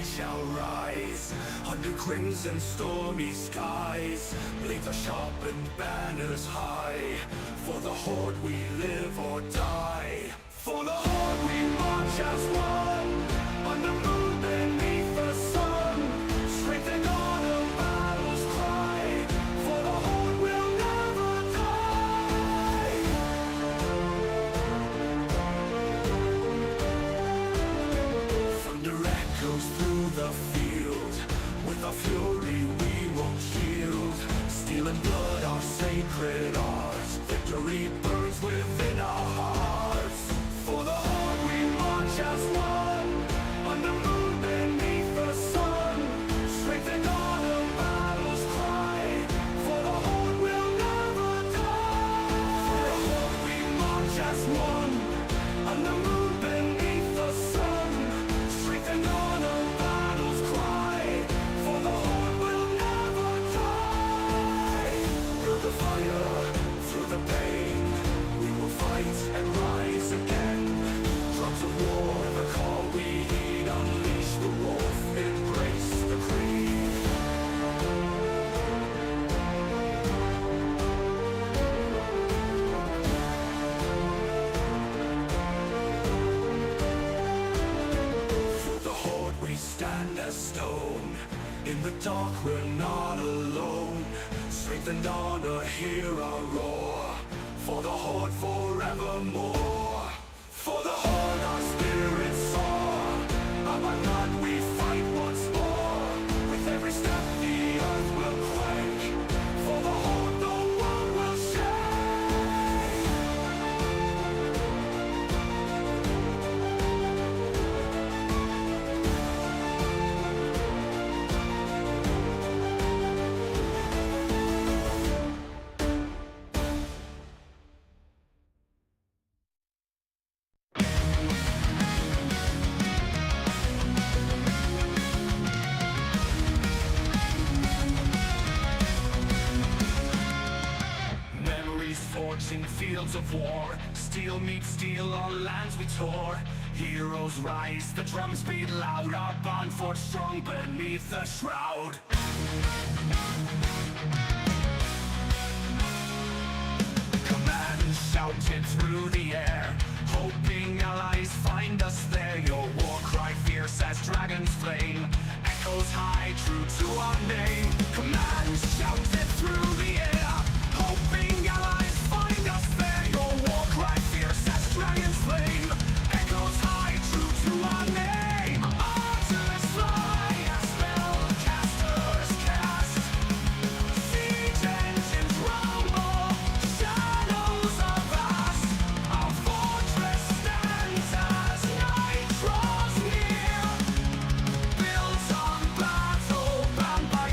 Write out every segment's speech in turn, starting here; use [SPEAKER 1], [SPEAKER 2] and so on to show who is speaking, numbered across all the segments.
[SPEAKER 1] shall rise under crimson stormy skies. Blades are sharpened, banners high. For the horde we live or die. For the horde we march as one, on the moon beneath the sun. Strength and honor, battle's cry. For the horde will never die. Thunder echoes through the field. With our fury we won't shield. Steel and blood are sacred ours. Victory burns within our hearts. For the horde we march as one, on the moon beneath the sun. Strength and honor, battle's cry. For the horde will never die. For the horde we march as one, on the moon beneath the sun. Strength and honor, battle's cry. For the horde will never die. Through the fire, through the pain, we will fight and rise again. Drums of war, the call we heed. Unleash the wolf, embrace the creed. Through the horde we stand as stone. In the dark we're not alone. Strength and honor, hear our roar. For the horde forevermore. For the horde our spirits soar. Up by blood we fight once more. With every step the earth will quake. For the horde the world will shake. Forging fields of war, steel meets steel, all lands we tore. Heroes rise, the drums beat loud, our bond forged strong beneath the shroud. Command shouted through the air, hoping allies find us there. Your war cry fierce as dragon's flame, echoes high, true to our name. Command shouted through the air, hoping allies find us there. Your war cry fierce as dragon's flame, echoes high, true to our name. Archers fly as spellcasters cast. Siege engines rumble, shadows are vast. Our fortress stands as night draws near. Built on battle, bound by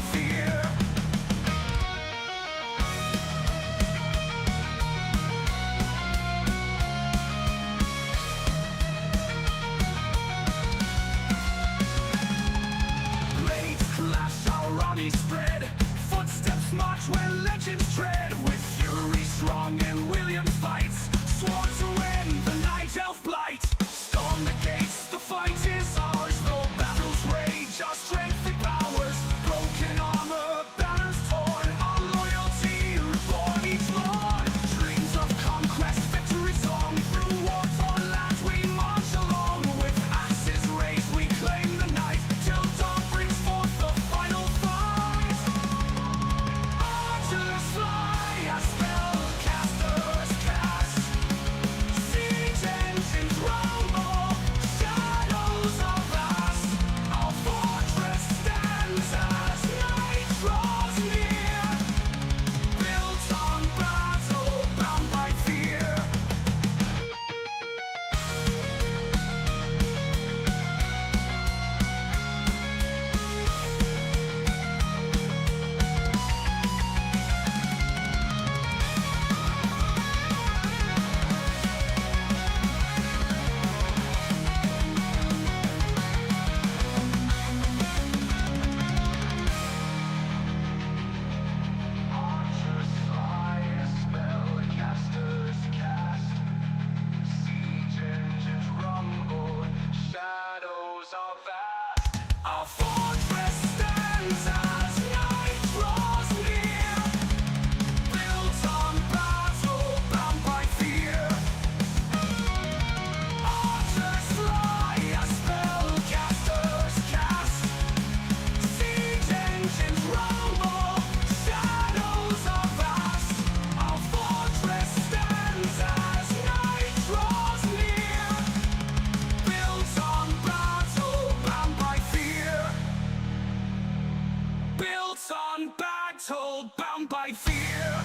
[SPEAKER 1] battle, bound by fear.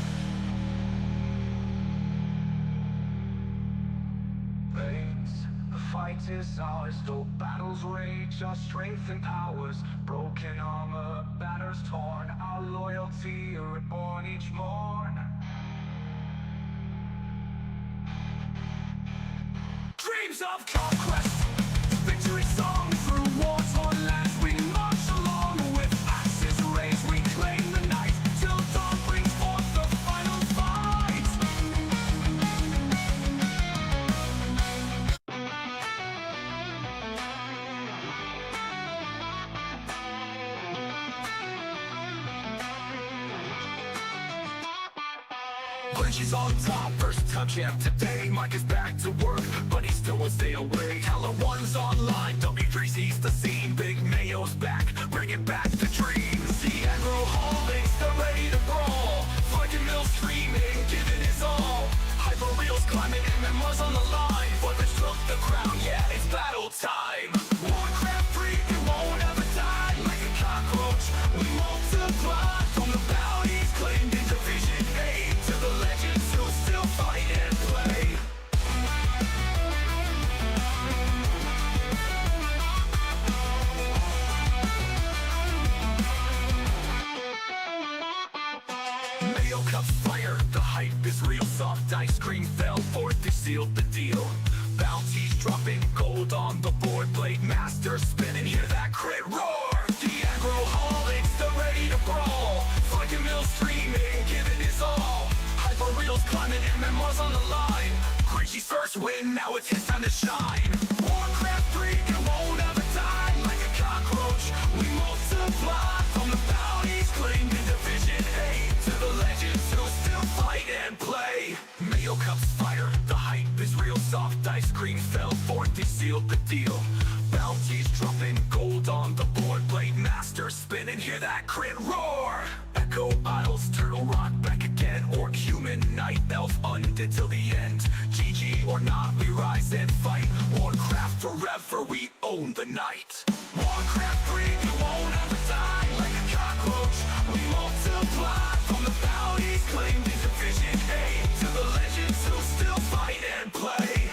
[SPEAKER 1] The fight is ours, though battles rage, our strength and powers. Broken armor, batters torn, our loyalty reborn each morn. Dreams of conquest, victory song through war-torn lands. We march along with axes raised, we claim the night till dawn brings forth the final fight. Bridges on top, first time champ today. Mike is back to work, but he still won't stay away. Hella one's online, W3 sees the scene. Big Mayo's back, bringing back the dreams. The aggro haulics, they're ready to brawl. Fucking Mills screaming, giving his all. Hyper wheels climbing, MMR's on the line. Weapons took the crown, yeah, it's battle time. Warcraft 3, it won't ever die. Like a cockroach, we multiply. From the bounties claimed in Division 8 to the legends who still fight and play. Mayo Cup's fire, the hype is real. Soft ice cream fell forth, they sealed the deal. Bounties dropping gold on the board. Blade Master spinning, hear that crit roar. The aggro-holics, they're ready to brawl. Fucking Mills streaming, giving his all. Hyper wheels climbing, MMR's on the line. Crazy's first win, now it's his time to shine. Warcraft 3, it won't ever die. Like a cockroach, we multiply. From the bounties claimed in Division 8 to the legends who still fight and play. Mayo Cup's fire, the hype is real. Soft ice cream fell forth, they sealed the deal. Bounties dropping gold on the board. Blade Master spinning, hear that crit roar. Echo Isles, Turtle Rock back again. Orc, human, night elf, undead till the end. GG or not, we rise and fight. Warcraft forever, we own the night. Warcraft 3, you won't ever die. Like a cockroach, we multiply. From the bounties claimed in Division 8 to the legends who still fight and play.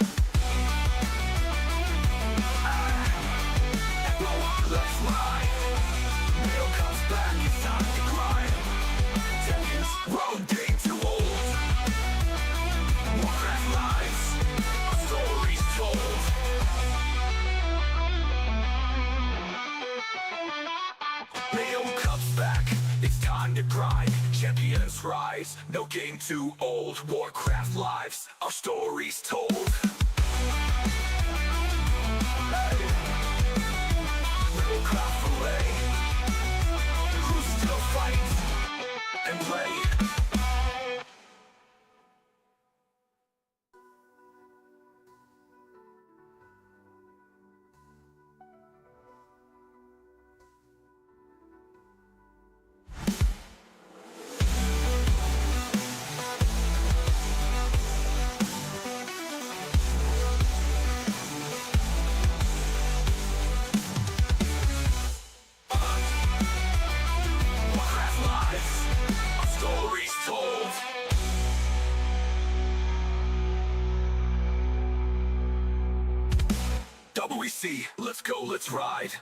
[SPEAKER 1] Let's ride. Mail comes back, it's time to grind. 10 years, road game too old. Warcraft lives, our stories told. Mail comes back, it's time to grind. Champions rise, no game too old. Warcraft lives, our stories told. Craft away, who still fights and play. WEC, let's go, let's ride.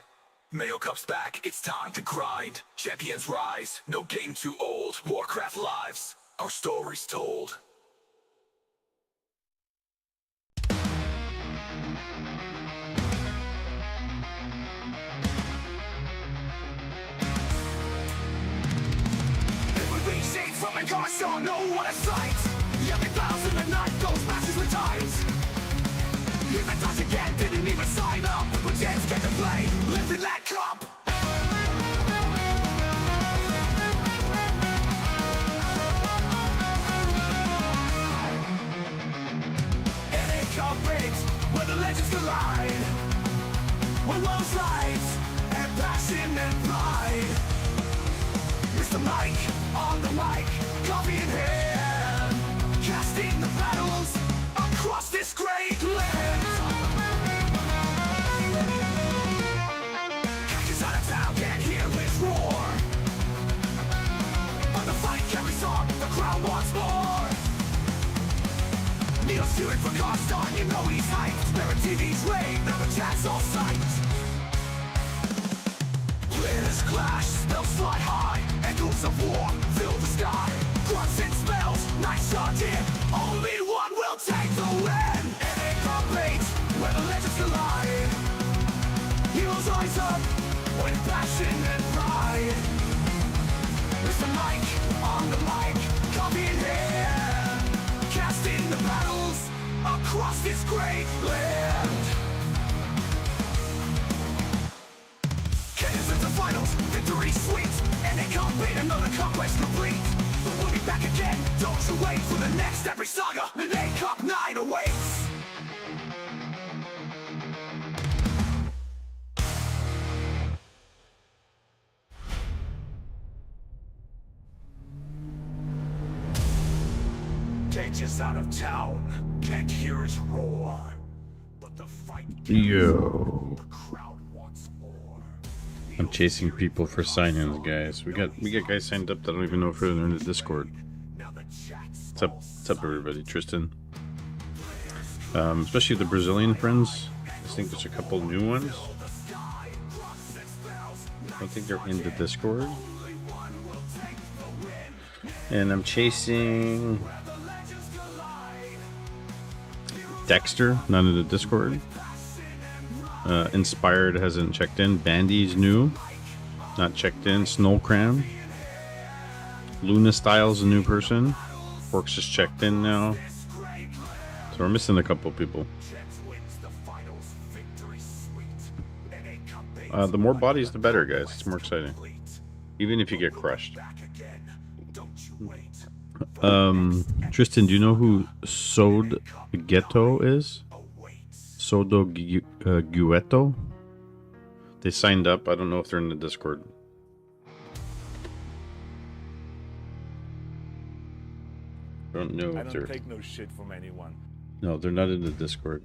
[SPEAKER 1] Mayo Cup's back, it's time to grind. Champions rise, no game too old. Warcraft lives, our stories told. From a gosh, don't know what a sight. Yelling clouds in the night, those masses with tides. Even toss again, didn't even sign up. But chance get to play, live in that cup. NA Cup breaks, where the legends collide. Where worlds light, and passion and pride. Mr. Mike, on the mic, coffee in hand, casting the battles across this great land. Cactus out of town can't hear his roar. A Needles shooting for Constant, you know he's hyped. Spirit TV's rain, never chance all sight. Glitters clash, spells fly high, echoes of war fill the sky. Grunts and smells, night shot in, only one will take the win. It ain't complete, where the legends collide. Heroes rise up, with passion and pride. It's the mic, on the mic, copy in hand, casting the battles across this great land. Cadence into finals, victory sweet, and it can't beat another conquest complete. But we'll be back again, don't you wait for the next epic saga, an A-Cup 9 awaits. Cages out of town, can't hear his roar, but the fight
[SPEAKER 2] Yo,
[SPEAKER 1] the crowd wants more.
[SPEAKER 2] I'm chasing people for sign-ins, guys. We got guys signed up that I don't even know if they're in the Discord.
[SPEAKER 1] Now the chat's
[SPEAKER 2] What's up, everybody? Tristan. Especially the Brazilian friends. I think there's a couple new ones. I don't think they're in the Discord. And I'm chasing Dexter, not in the Discord. Inspired hasn't checked in. Bandy's new, not checked in. Snowcram. Luna Styles, a new person. Forks is checked in now. So we're missing a couple people. The more bodies, the better, guys. It's more exciting. Even if you get crushed. Tristan, do you know who Sod Ghetto is? Sodo Gueto? They signed up. I don't know if they're in the Discord. I don't know if they're...
[SPEAKER 3] take no shit from anyone.
[SPEAKER 2] No, they're not in the Discord.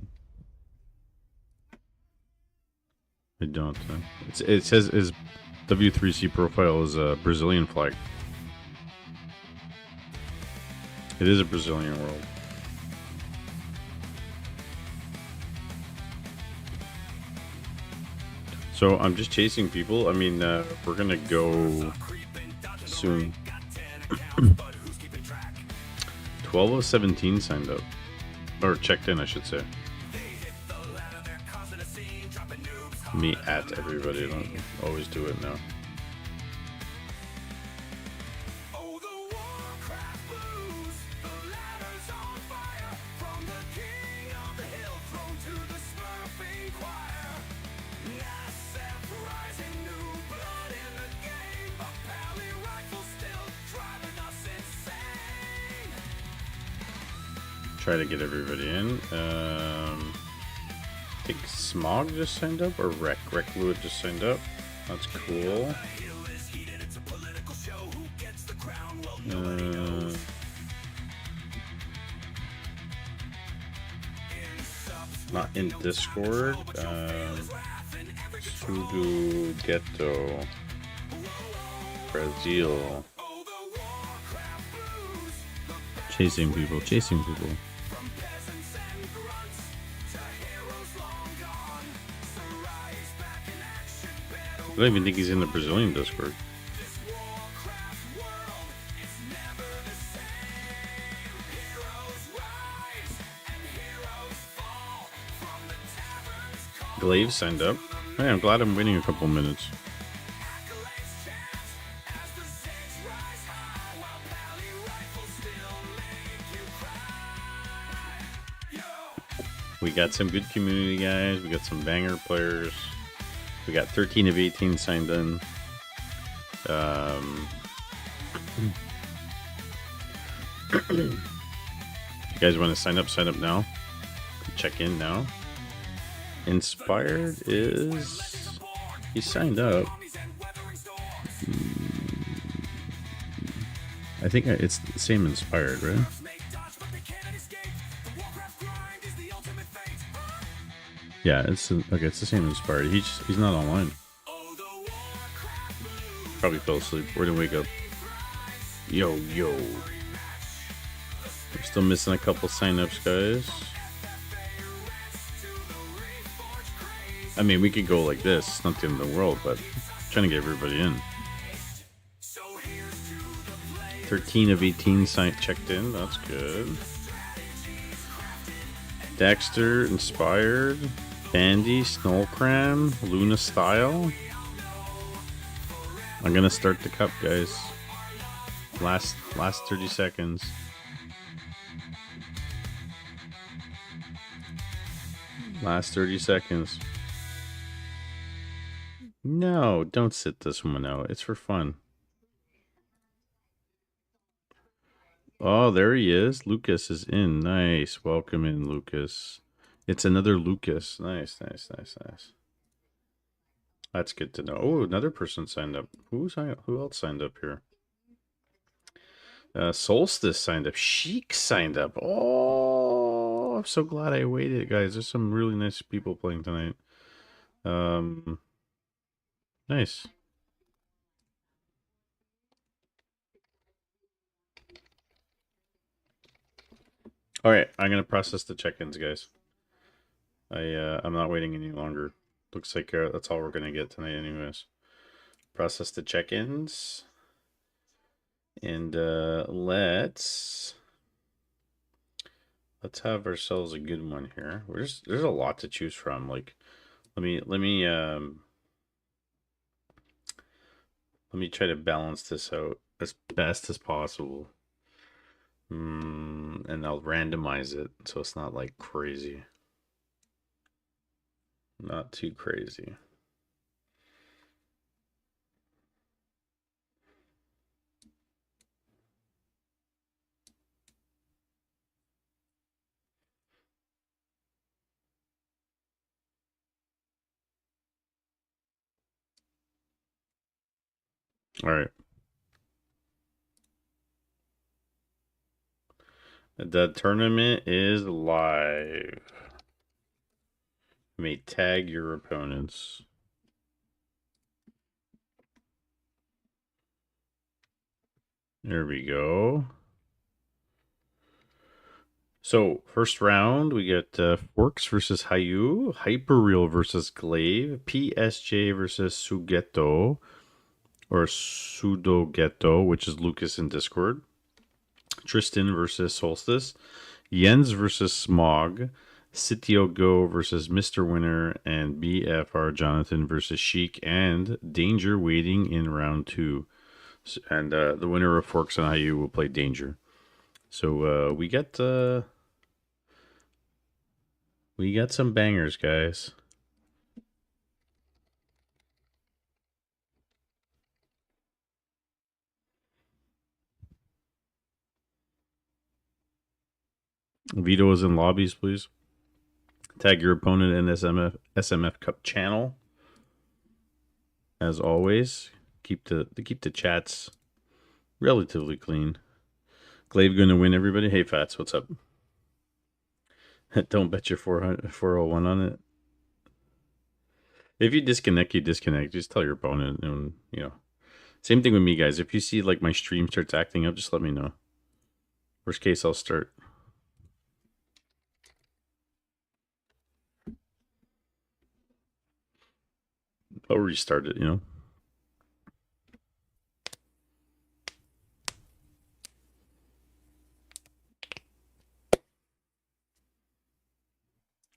[SPEAKER 2] I don't. It says his W3C profile is a Brazilian flag. It is a Brazilian world. So I'm just chasing people. I mean, we're gonna go soon. 12 of 17 signed up. Or checked in, I should say. Me at everybody. I don't always do it now. Try to get everybody in. I think Smog just signed up, or Rec Lewitt just signed up. That's cool. Not in Discord. Sudo Ghetto Brazil. Chasing people. I don't even think he's in the Brazilian Discord. Glaive signed up. Hey, I'm glad I'm waiting a couple minutes. We got some good community guys. We got some banger players. We got 13 of 18 signed in. If you guys want to sign up now. Check in now. Inspired is... He signed up. I think it's the same Inspired, right? Yeah, it's okay. It's the same Inspired. He's not online. Probably fell asleep or didn't wake up. Yo. We're Still missing a couple signups, guys. I mean, we could go like this. It's not the end of the world, but I'm trying to get everybody in. 13 of 18 checked in. That's good. Dexter, Inspired, Bandy, Snowcram, Luna Style. I'm gonna start the cup, guys. Last 30 seconds. Last 30 seconds. No, don't sit this one out. It's for fun. Oh, there he is. Lucas is in. Nice. Welcome in, Lucas. It's another Lucas. Nice, nice, nice, nice. That's good to know. Oh, another person signed up. Who else signed up here? Solstice signed up. Chic signed up. Oh, I'm so glad I waited, guys. There's some really nice people playing tonight. Nice. All right, I'm gonna process the check-ins, guys. I'm not waiting any longer. Looks like that's all we're gonna get tonight, anyways. Process the check-ins, and let's have ourselves a good one here. There's a lot to choose from. Like, let me try to balance this out as best as possible. And I'll randomize it so it's not like crazy. Not too crazy. All right. The tournament is live. You may tag your opponents. There we go. So, first round, we get Forks versus Hayu, Hyperreal versus Glaive, PSG versus Sugeto, or Sudogeto, which is Lucas in Discord, Tristan versus Solstice, Jens versus Smog, Sitio Go versus Mr. Winner, and BFR Jonathan versus Chic, and Danger waiting in round 2. And the winner of Forks and Hayu will play Danger. So we got some bangers, guys. Vito is in lobbies, please. Tag your opponent in SMF Cup channel. As always, keep the chats relatively clean. Glaive going to win, everybody. Hey, Fats, what's up? Don't bet your 401 on it. If you disconnect, you disconnect. Just tell your opponent, and same thing with me, guys. If you see like my stream starts acting up, just let me know. Worst case, I'll start. I'll restart it,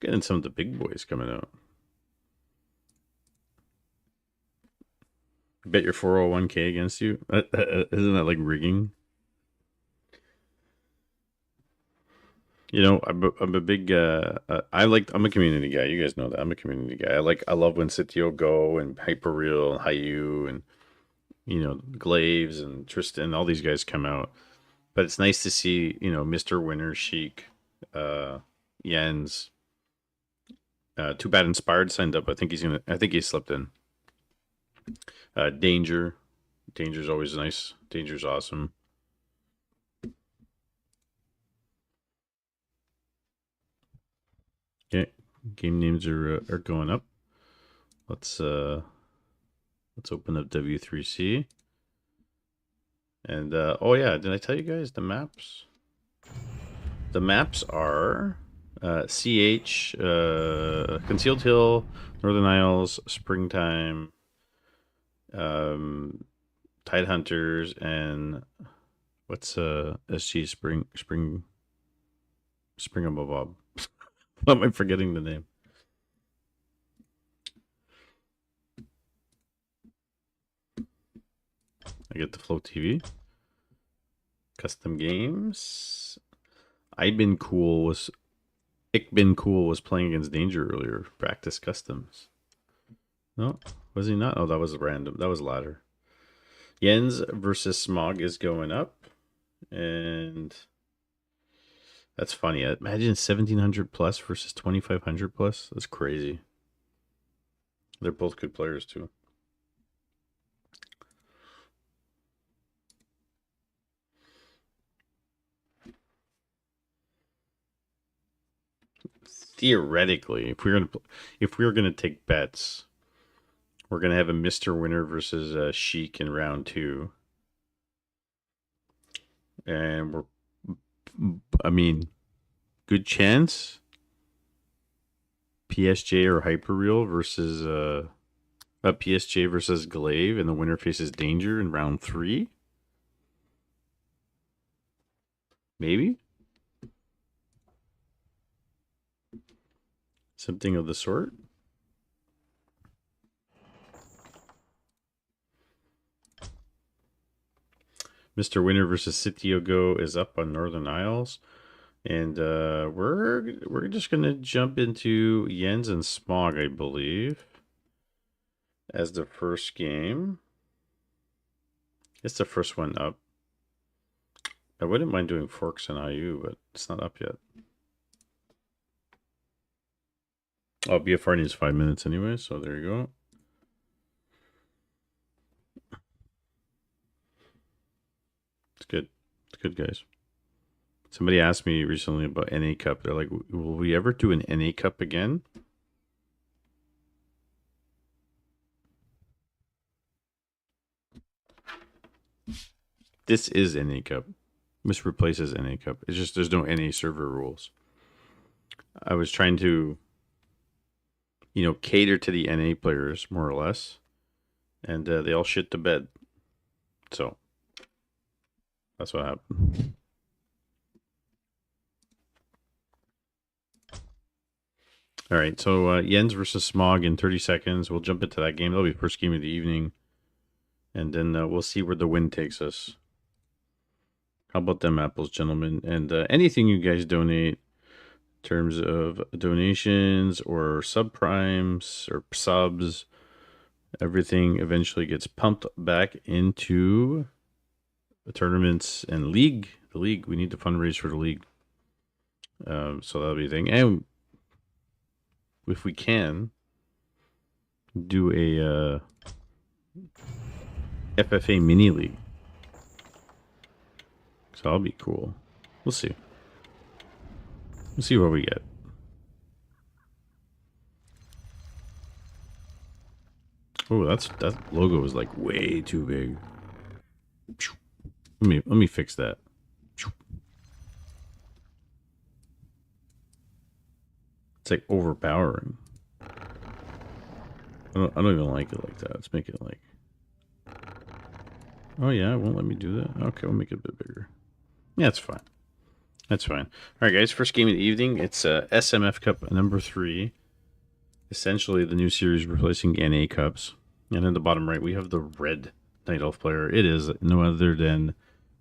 [SPEAKER 2] Getting some of the big boys coming out. Bet your 401k against you. Isn't that like rigging? I'm a big. I'm a community guy. You guys know that I'm a community guy. I love when Sitio Go and Hyperreal and Hayu and Glaives and Tristan, all these guys come out. But it's nice to see Mr. Winner, Chic, Jens. Too bad Inspired signed up. I think he slipped in. Danger's always nice. Danger's awesome. Okay, game names are going up. Let's open up W3C. And oh yeah, did I tell you guys the maps? The maps are CH, Concealed Hill, Northern Isles, Springtime, Tide Hunters, and what's SG Springabob. Why am I forgetting the name? I get the Flow TV. Custom games. Ich bin cool was playing against Danger earlier. Practice customs. No, was he not? Oh, that was random. That was ladder. Jens versus Smog is going up. And that's funny. Imagine 1700 plus versus 2500 plus. That's crazy. They're both good players too. Theoretically, if we were gonna take bets, we're gonna have a Mr. Winner versus Sheik in round 2, and I mean, good chance. PSJ or Hyperreal versus PSJ versus Glaive, and the winner faces Danger in round 3. Maybe something of the sort. Mr. Winner versus Sitiogo is up on Northern Isles. And we're just gonna jump into Jens and Smog, I believe, as the first game. It's the first one up. I wouldn't mind doing Forks and IU, but it's not up yet. Oh, BFR needs 5 minutes anyway, so there you go. It's good. It's good, guys. Somebody asked me recently about NA Cup. They're like, will we ever do an NA Cup again? This is NA Cup. This replaces NA Cup. It's just there's no NA server rules. I was trying to, cater to the NA players more or less, and they all shit the bed. So that's what happened. All right, so Jens versus Smog in 30 seconds. We'll jump into that game. That'll be the first game of the evening, and then we'll see where the wind takes us. How about them apples, gentlemen? And anything you guys donate in terms of donations or subprimes or subs, everything eventually gets pumped back into the tournaments and league. The league, we need to fundraise for the league. So that'll be a thing. And if we can, do a FFA mini league. So that'll be cool. We'll see. We'll see what we get. Oh, that logo is like way too big. Let me fix that. It's like overpowering. I don't even like it like that. Let's make it like. Oh yeah, it won't let me do that. Okay, we'll make it a bit bigger. Yeah, it's fine. That's fine. All right, guys. First game of the evening. It's SMF Cup number 3. Essentially, the new series replacing NA Cups. And in the bottom right, we have the red Night Elf player. It is no other than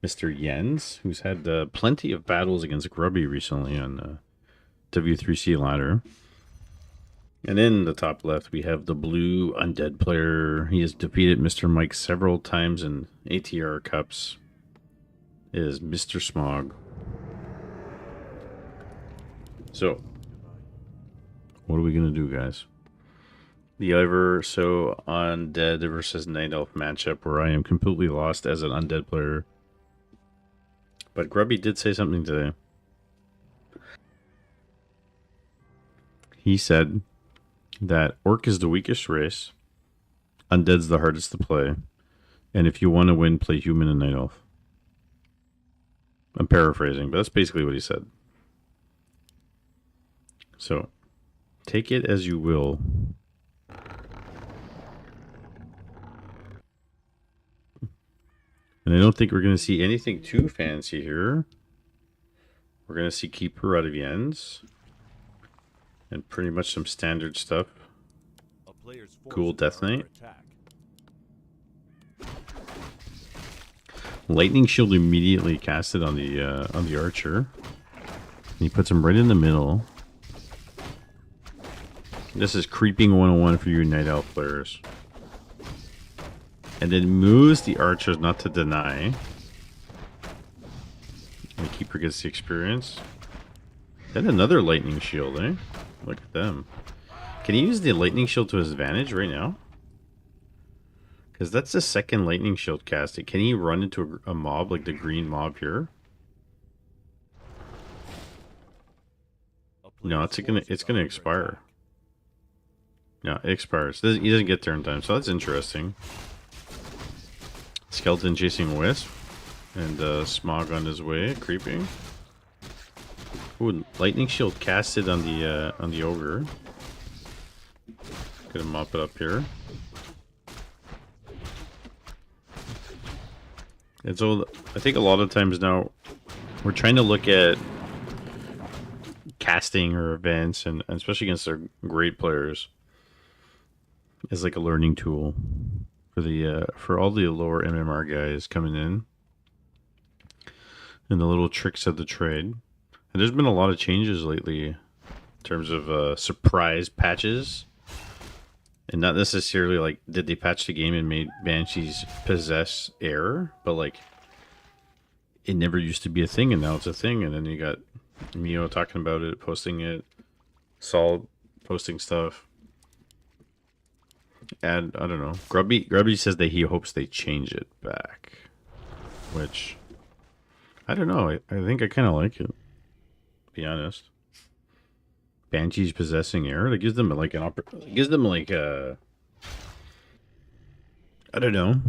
[SPEAKER 2] Mr. Jens, who's had plenty of battles against Grubby recently on W3C ladder. And in the top left, we have the blue undead player. He has defeated Mr. Mike several times in ATR Cups. It is Mr. Smog. So, what are we going to do, guys? The ever so undead versus Night Elf matchup where I am completely lost as an undead player. But Grubby did say something today. He said that Orc is the weakest race, Undead's the hardest to play, and if you want to win, play Human and Night Elf. I'm paraphrasing, but that's basically what he said. So take it as you will. And I don't think we're going to see anything too fancy here. We're going to see Keeper out of Jens. And pretty much some standard stuff. Cool Death Knight. Lightning Shield immediately casted on the Archer. And he puts him right in the middle. This is creeping 101 for you Night Elf players. And then moves the Archers not to deny. And the Keeper gets the experience. Then another Lightning Shield, eh? Look at them. Can he use the Lightning Shield to his advantage right now? Because that's the second Lightning Shield casting. Can he run into a mob like the green mob here? No, it's gonna expire. No, it expires. He doesn't get turn time, so that's interesting. Skeleton chasing Wisp. And Smog on his way, creeping. Ooh, Lightning Shield casted on the Ogre. Gonna mop it up here. And so I think a lot of times now we're trying to look at casting or events, and especially against their great players, as like a learning tool for the for all the lower MMR guys coming in, and the little tricks of the trade. And there's been a lot of changes lately in terms of surprise patches. And not necessarily like, did they patch the game and made Banshees possess air? But like, it never used to be a thing and now it's a thing. And then you got Mio talking about it, posting it. Saul posting stuff. And I don't know. Grubby says that he hopes they change it back. Which, I don't know. I think I kind of like it. To be honest. Banshees possessing air. That gives them like an opportunity. Gives them like a, I don't know,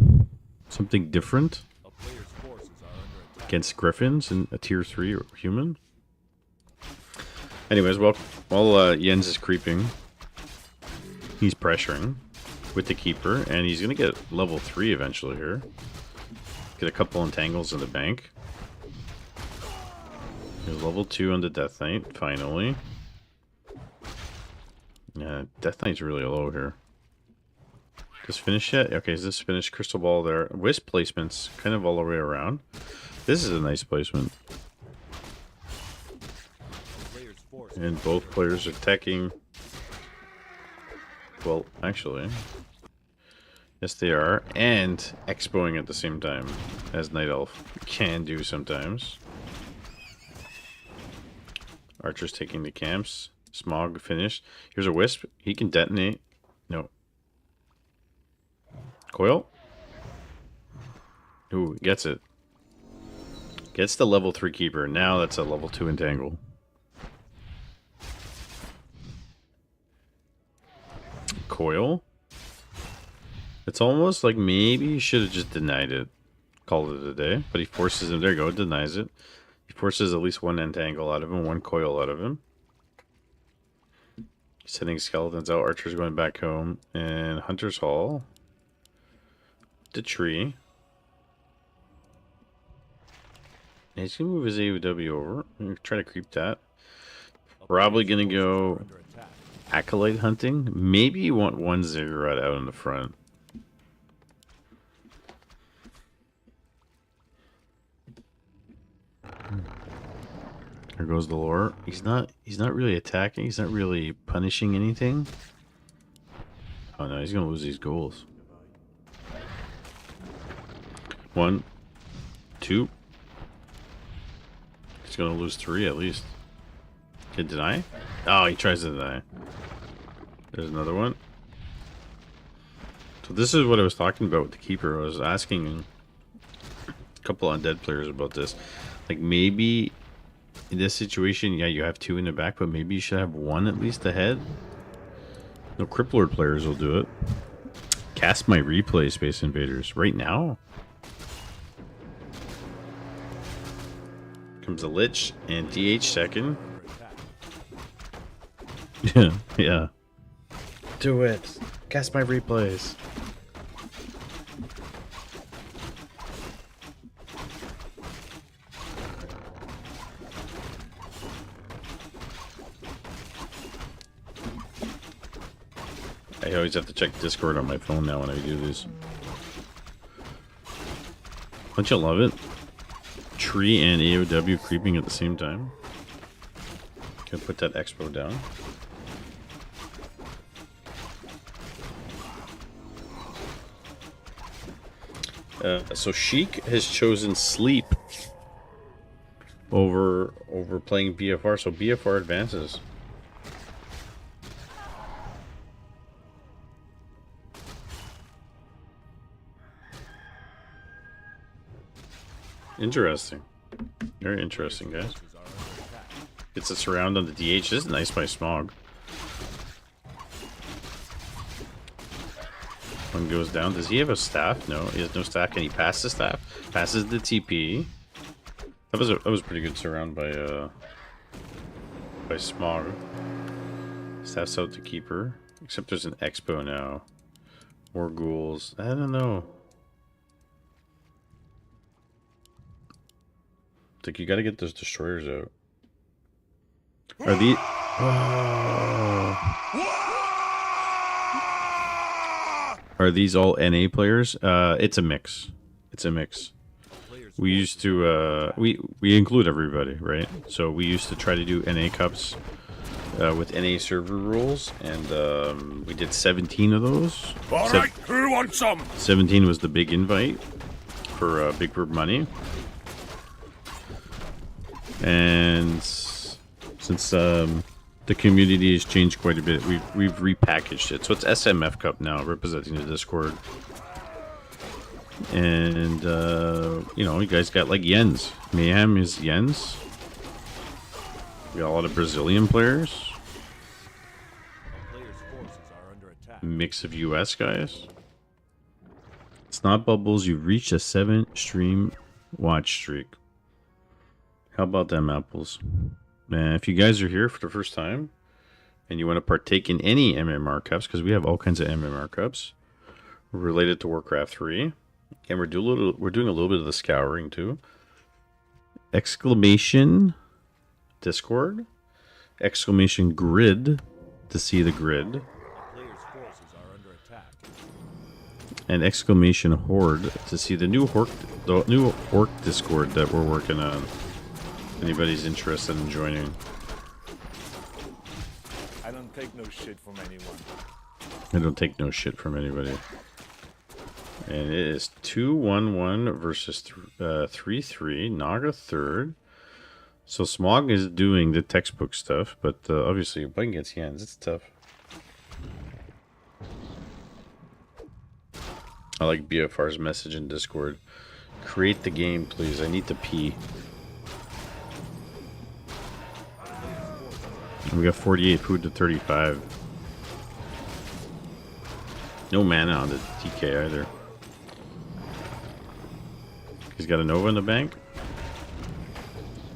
[SPEAKER 2] something different against Griffins and a tier 3 human. Anyways, while Jens is creeping, he's pressuring with the Keeper, and he's gonna get level 3 eventually here. Get a couple entangles in the bank. Here's level 2 on the Death Knight finally. Yeah, Death Knight's really low here. Just finish yet? Okay, is this finished? Crystal Ball there. Wisp placements kind of all the way around. This is a nice placement. And both players are teching. Well, actually. Yes, they are. And expoing at the same time, as Night Elf can do sometimes. Archer's taking the camps. Smog finished. Here's a Wisp. He can detonate. No. Coil. Ooh, gets it. Gets the level 3 Keeper. Now that's a level 2 Entangle. Coil. It's almost like maybe he should have just denied it. Called it a day. But he forces him. There you go. Denies it. He forces at least one Entangle out of him. One Coil out of him. Sending skeletons out. Archer's going back home. And Hunter's Hall. The tree. And he's going to move his AOW over. I'm going to try to creep that. Probably going to go Acolyte hunting. Maybe you want one Ziggurat out in the front. There goes the lore. He's not really attacking. He's not really punishing anything. Oh no, he's gonna lose these goals. 1, 2. He's gonna lose 3 at least. Can deny? Oh, he tries to deny. There's another one. So this is what I was talking about with the Keeper. I was asking a couple undead players about this. Like maybe in this situation, yeah, you have 2 in the back, but maybe you should have 1 at least ahead. No, Cripplord players will do it. Cast my replay, Space Invaders. Right now? Comes a Lich and DH second. Yeah, yeah. Do it. Cast my replays. I always have to check Discord on my phone now when I do this. Don't you love it? Tree and AOW creeping at the same time. Can I put that expo down? So Sheik has chosen sleep over playing BFR, so BFR advances. Interesting. Very interesting, guys. Gets a surround on the DH. This is nice by Smog. One goes down. Does he have a staff? No, he has no staff. Can he pass the staff? Passes the TP. That was a pretty good surround by Smog. Staffs out to keeper. Except there's an expo now. More ghouls. I don't know. I think you gotta get those destroyers out. Are these... Oh. Are these all NA players? It's a mix. It's a mix. We used to we include everybody, right? So we used to try to do NA cups with NA server rules, and we did 17 of those.
[SPEAKER 1] All right, who wants some?
[SPEAKER 2] 17 was the big invite for Big Bird money, and since the community has changed quite a bit, we've repackaged it. So it's SMF Cup now, representing the Discord. And you know, you guys got like Jens. Mayhem is Jens. We got a lot of Brazilian players. Mix of US guys. It's not bubbles. You've reached a 7-stream watch streak. How about them apples? Man, if you guys are here for the first time and you want to partake in any MMR cups, because we have all kinds of MMR cups related to Warcraft 3, and we're doing a little bit of the scouring too. Exclamation Discord, exclamation grid to see the grid, and exclamation horde to see the new orc Discord that we're working on. Anybody's interested in joining.
[SPEAKER 3] I don't take no shit from anyone.
[SPEAKER 2] I don't take no shit from anybody. And it is 2-1-1 versus 3-3. Naga third. So Smog is doing the textbook stuff, but obviously playing against Jens, it's tough. I like BFR's message in Discord. Create the game, please. I need to pee. We got 48 food to 35. No mana on the TK either. He's got a Nova in the bank.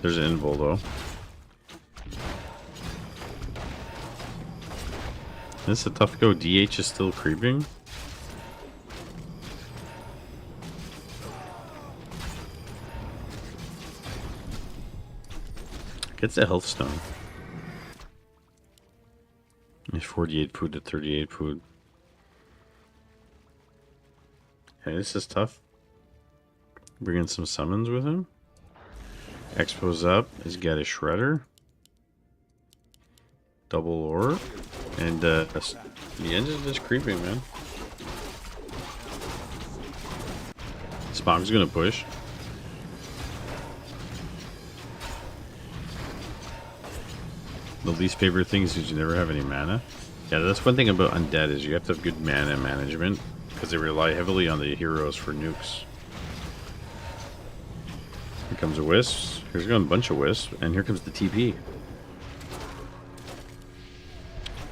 [SPEAKER 2] There's an invul though. This is a tough go. DH is still creeping. Gets a health stone. There's 48 food to 38 food. Okay, this is tough. Bring in some summons with him. Expo's up. He's got a shredder. Double orb. And the engine's just creeping, man. Smog's gonna push. The least favorite thing is you never have any mana. Yeah, that's one thing about Undead is you have to have good mana management because they rely heavily on the heroes for nukes. Here comes a Wisp. Here's going a bunch of Wisps, and here comes the TP.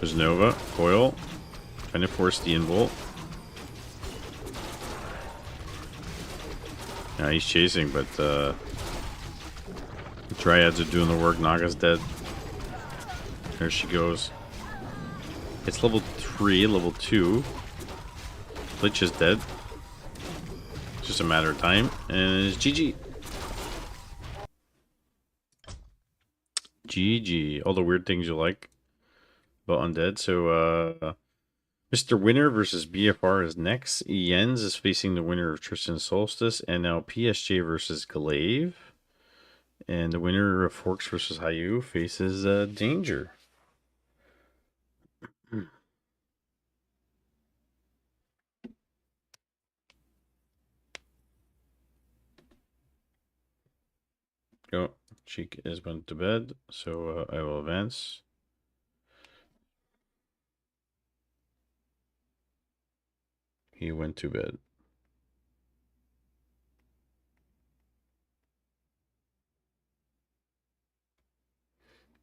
[SPEAKER 2] There's Nova, Coil, trying to force the Involt. Yeah, he's chasing, but the Triads are doing the work. Naga's dead. There she goes. It's level 3, level 2. Lich is dead. It's just a matter of time. And it's GG. GG. All the weird things you like about Undead. So, Mr. Winner versus BFR is next. Jens is facing the winner of Tristan Solstice. And now PSJ versus Glaive. And the winner of Forks versus Hayu faces Danger. Oh, Cheek is went to bed, so I will advance. He went to bed.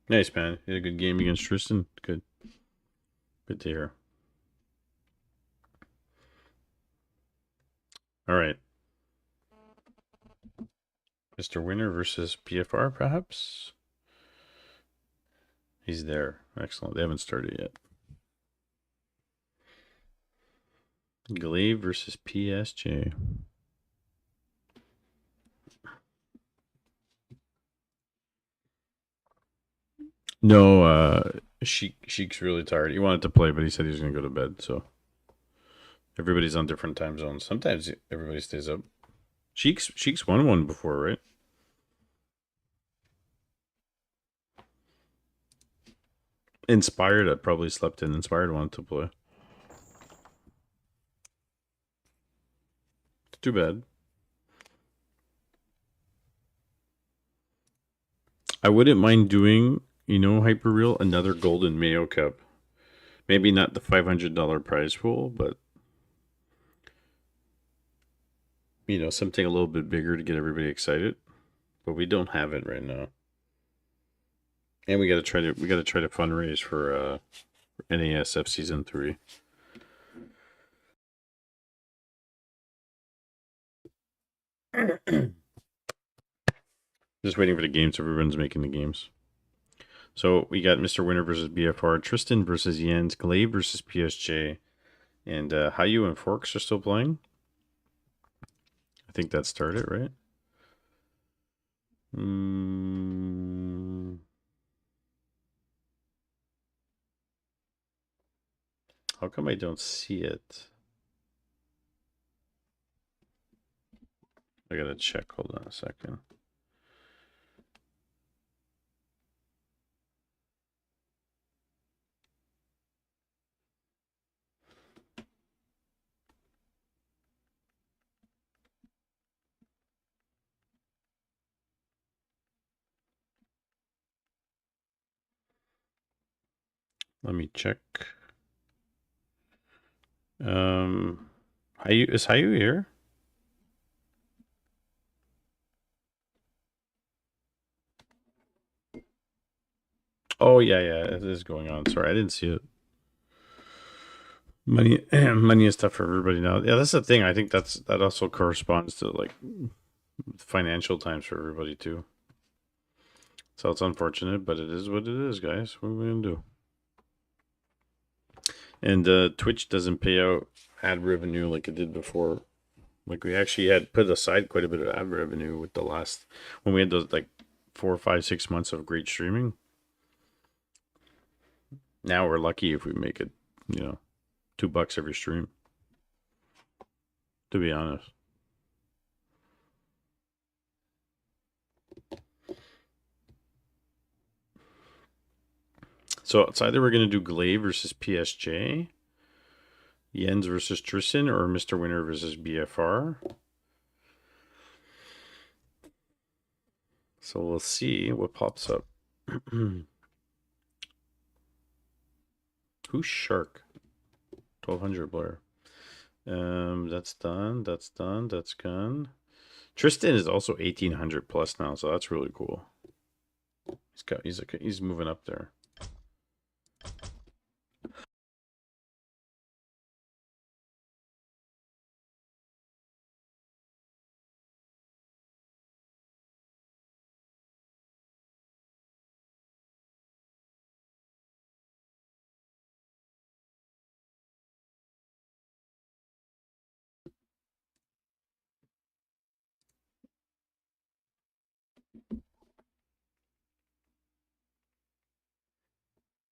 [SPEAKER 2] Nice, man. You had a good game against Tristan. Good. Good to hear. All right. Mr. Winner versus PFR, perhaps? He's there. Excellent. They haven't started yet. Glaive versus PSJ. No, Sheik's really tired. He wanted to play, but he said he was going to go to bed, so everybody's on different time zones. Sometimes everybody stays up. Sheik's won one before, right? Inspired, I probably slept in. Inspired wanted to play. Too bad. I wouldn't mind doing, Hyperreal, another Golden Mayo Cup. Maybe not the $500 prize pool, but something a little bit bigger to get everybody excited. But we don't have it right now. And we gotta try to fundraise for NASF season 3. Just waiting for the games. Everyone's making the games. So we got Mr. Winner versus BFR, Tristan versus Jens, Glaive versus PSJ, and Hayu and Forks are still playing. I think that started, right? How come I don't see it? I gotta check. Hold on a second. Let me check. Is Hayu here? Oh yeah, it is going on. Sorry, I didn't see it. Money, money is tough for everybody now. Yeah, that's the thing. I think that also corresponds to like financial times for everybody too. So it's unfortunate, but it is what it is, guys. What are we gonna do? And Twitch doesn't pay out ad revenue like it did before. Like we actually had put aside quite a bit of ad revenue with the last when we had those like 4, 5, 6 months of great streaming. Now we're lucky if we make it, $2 every stream. To be honest. So it's either we're gonna do Glaive versus PSJ, Jens versus Tristan, or Mr. Winner versus BFR. So we'll see what pops up. Who's Shark? 1200 Blair. That's done. That's done. That's gone. Tristan is also 1800 plus now, so that's really cool. He's moving up there.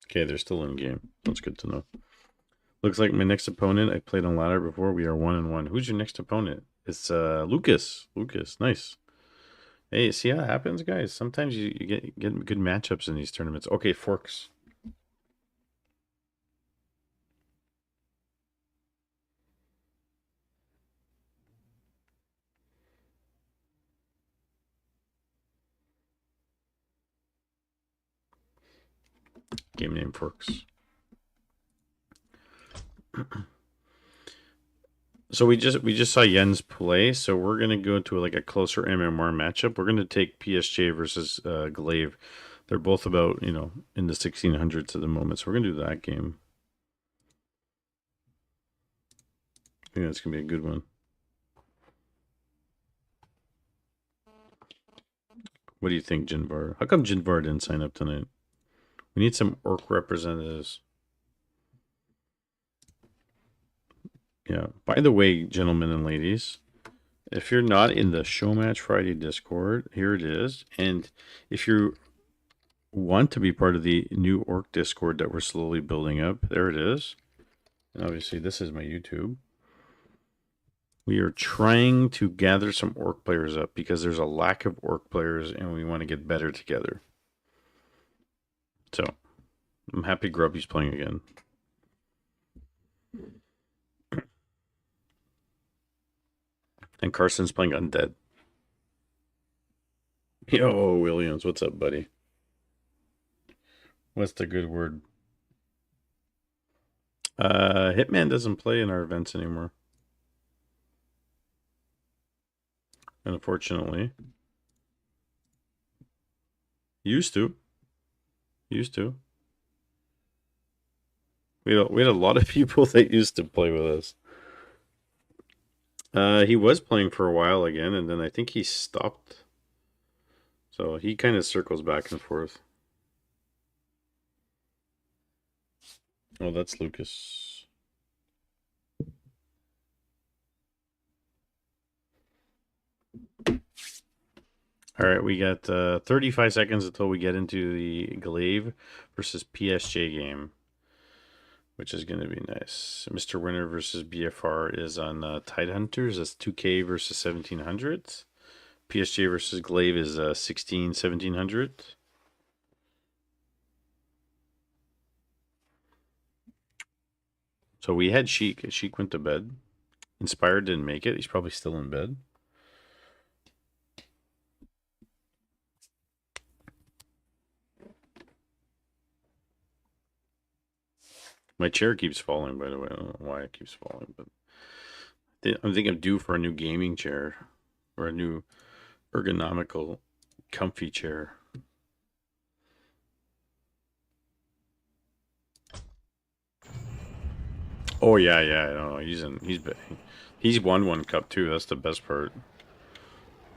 [SPEAKER 2] Okay, they're still in game. That's good to know. Looks like my next opponent, I played on ladder before. We are 1-1. Who's your next opponent? It's Lucas. Lucas, nice. Hey, see how it happens, guys? Sometimes you get good matchups in these tournaments. Okay, forks. Game name forks. So we just saw Jens play, so we're gonna go to like a closer MMR matchup. We're gonna take PSJ versus Glaive. They're both about, you know, in the 1600s at the moment, so we're gonna do that game. I think that's gonna be a good one. What do you think, Jinvar? How come Jinvar didn't sign up tonight? We need some orc representatives. Yeah. By the way, gentlemen and ladies, if you're not in the Show Match Friday Discord, here it is. And if you want to be part of the new orc Discord that we're slowly building up, there it is. And obviously, this is my YouTube. We are trying to gather some orc players up because there's a lack of orc players and we want to get better together. So, I'm happy Grubby's playing again. And Carson's playing Undead. Yo, Williams, what's up, buddy? What's the good word? Hitman doesn't play in our events anymore. Unfortunately. Used to. Used to. We had a lot of people that used to play with us. He was playing for a while again, and then I think he stopped. So he kind of circles back and forth. Oh, that's Lucas. All right, we got 35 seconds until we get into the Glaive versus PSJ game, which is going to be nice. Mr. Winner versus BFR is on Tidehunters. That's 2K versus 1700. PSJ versus Glaive is 1700. So we had Sheik. Sheik went to bed. Inspired didn't make it. He's probably still in bed. My chair keeps falling, by the way. I don't know why it keeps falling, but I think I'm due for a new gaming chair or a new ergonomical, comfy chair. Oh yeah, I know. He's won one cup too. That's the best part.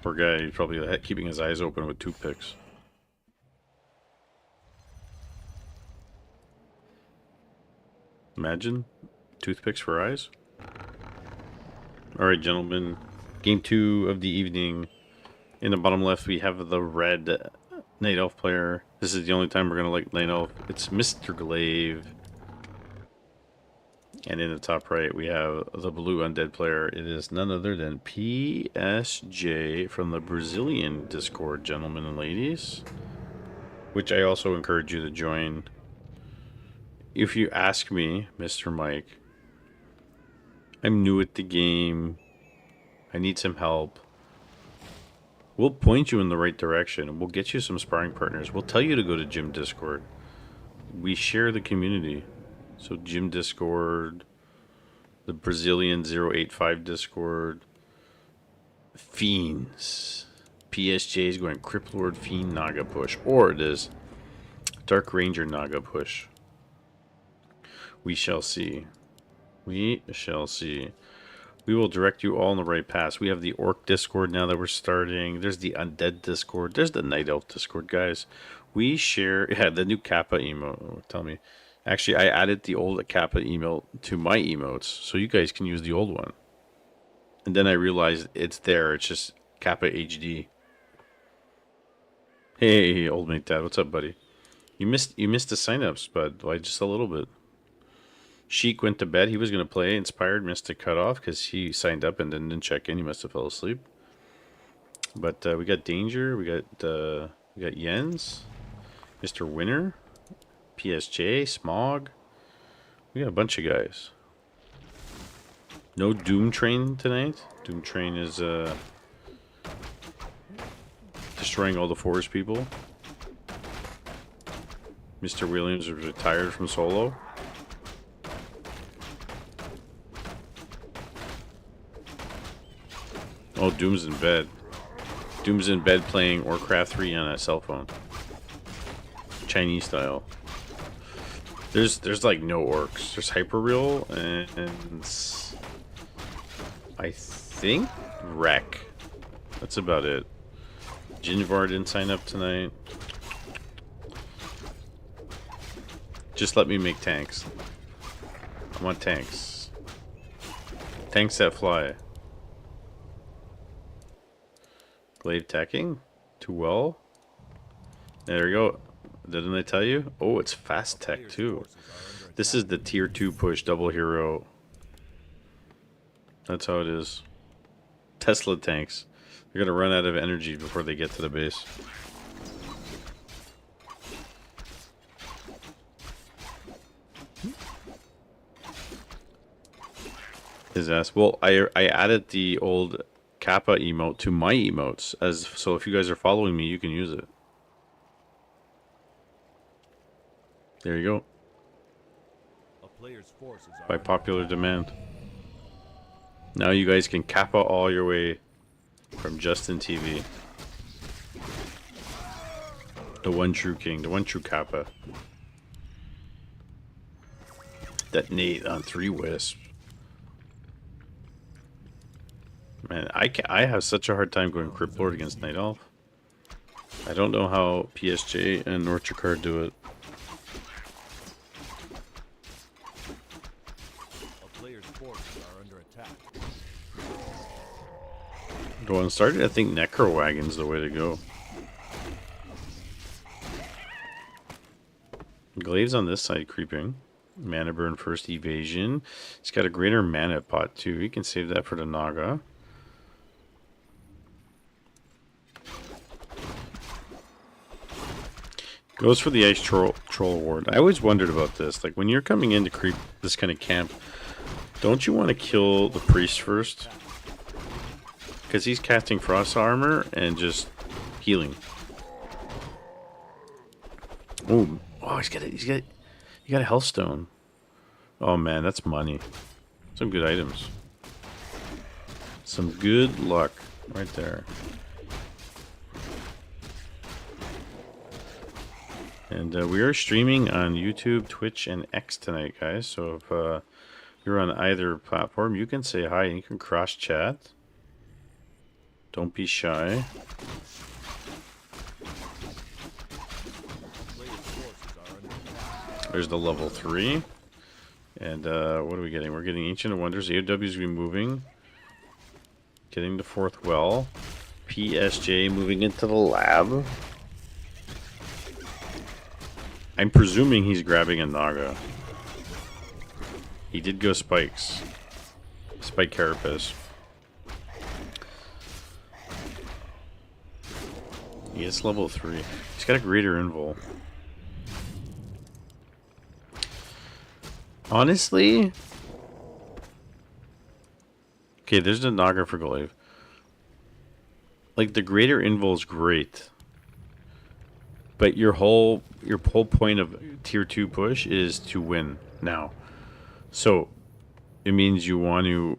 [SPEAKER 2] Poor guy. He's probably keeping his eyes open with toothpicks. Imagine toothpicks for eyes. All right, gentlemen. Game 2 of the evening. In the bottom left, we have the red Night Elf player. This is the only time we're going to like Night Elf. It's Mr. Glaive. And in the top right, we have the blue Undead player. It is none other than PSJ from the Brazilian Discord, gentlemen and ladies. Which I also encourage you to join. If you ask me, Mr. Mike, I'm new at the game. I need some help. We'll point you in the right direction. We'll get you some sparring partners. We'll tell you to go to Gym Discord. We share the community. So Gym Discord, the Brazilian 085 Discord, Fiends. PSJ is going Crypt Lord Fiend Naga push. Or it is Dark Ranger Naga push. We shall see. We shall see. We will direct you all in the right path. We have the Orc Discord now that we're starting. There's the Undead Discord. There's the Night Elf Discord, guys. We share... Yeah, the new Kappa emote. Tell me. Actually, I added the old Kappa email to my emotes, so you guys can use the old one. And then I realized it's there. It's just Kappa HD. Hey, old mate dad. What's up, buddy? You missed the signups, but by just a little bit. Sheik went to bed. He was going to play. Inspired missed a cutoff because he signed up and then didn't check in. He must have fell asleep. But we got Danger. We got Jens, Mr. Winner, PSJ, Smog. We got a bunch of guys. No Doom Train tonight. Doom Train is destroying all the forest people. Mr. Williams is retired from solo. Oh, Doom's in bed. Doom's in bed playing Warcraft 3 on a cell phone. Chinese style. There's like no orcs. There's Hyperreal and I think Wreck. That's about it. Jinvar didn't sign up tonight. Just let me make tanks. I want tanks. Tanks that fly. Glaive tacking? Too well. There we go. Didn't I tell you? Oh, it's fast tech too. This is the tier 2 push, double hero. That's how it is. Tesla tanks. They're gonna run out of energy before they get to the base. His ass. Well, I added the old Kappa emote to my emotes, so if you guys are following me, you can use it. There you go. By popular demand. Now you guys can Kappa all your way from Justin TV. The one true king, the one true Kappa. Detonate on 3 wisps. Man, I have such a hard time going Crypt Lord against Night Elf. I don't know how PSJ and Norchikar do it.
[SPEAKER 3] A player's forces are under attack.
[SPEAKER 2] Going started, I think Necro Wagon's the way to go. Glaive's on this side creeping. Mana burn first evasion. He's got a greater mana pot too. He can save that for the Naga. Goes for the Ice Troll Award. I always wondered about this. Like, when you're coming in to creep this kind of camp, don't you want to kill the priest first? Because he's casting Frost Armor and just healing. Ooh. Oh, he got a Healthstone. Oh man, that's money. Some good items. Some good luck right there. And we are streaming on YouTube, Twitch, and X tonight, guys. So if you're on either platform, you can say hi and you can cross chat. Don't be shy. There's the level 3. And what are we getting? We're getting Ancient of Wonders. AOW's be moving. Getting the 4th well. PSJ moving into the lab. I'm presuming he's grabbing a Naga. He did go spikes. Spike Carapace. He is level 3. He's got a greater invul. Honestly... Okay, there's the Naga for Glaive. Like, the greater invul is great. But your whole point of tier 2 push is to win now. So it means you want to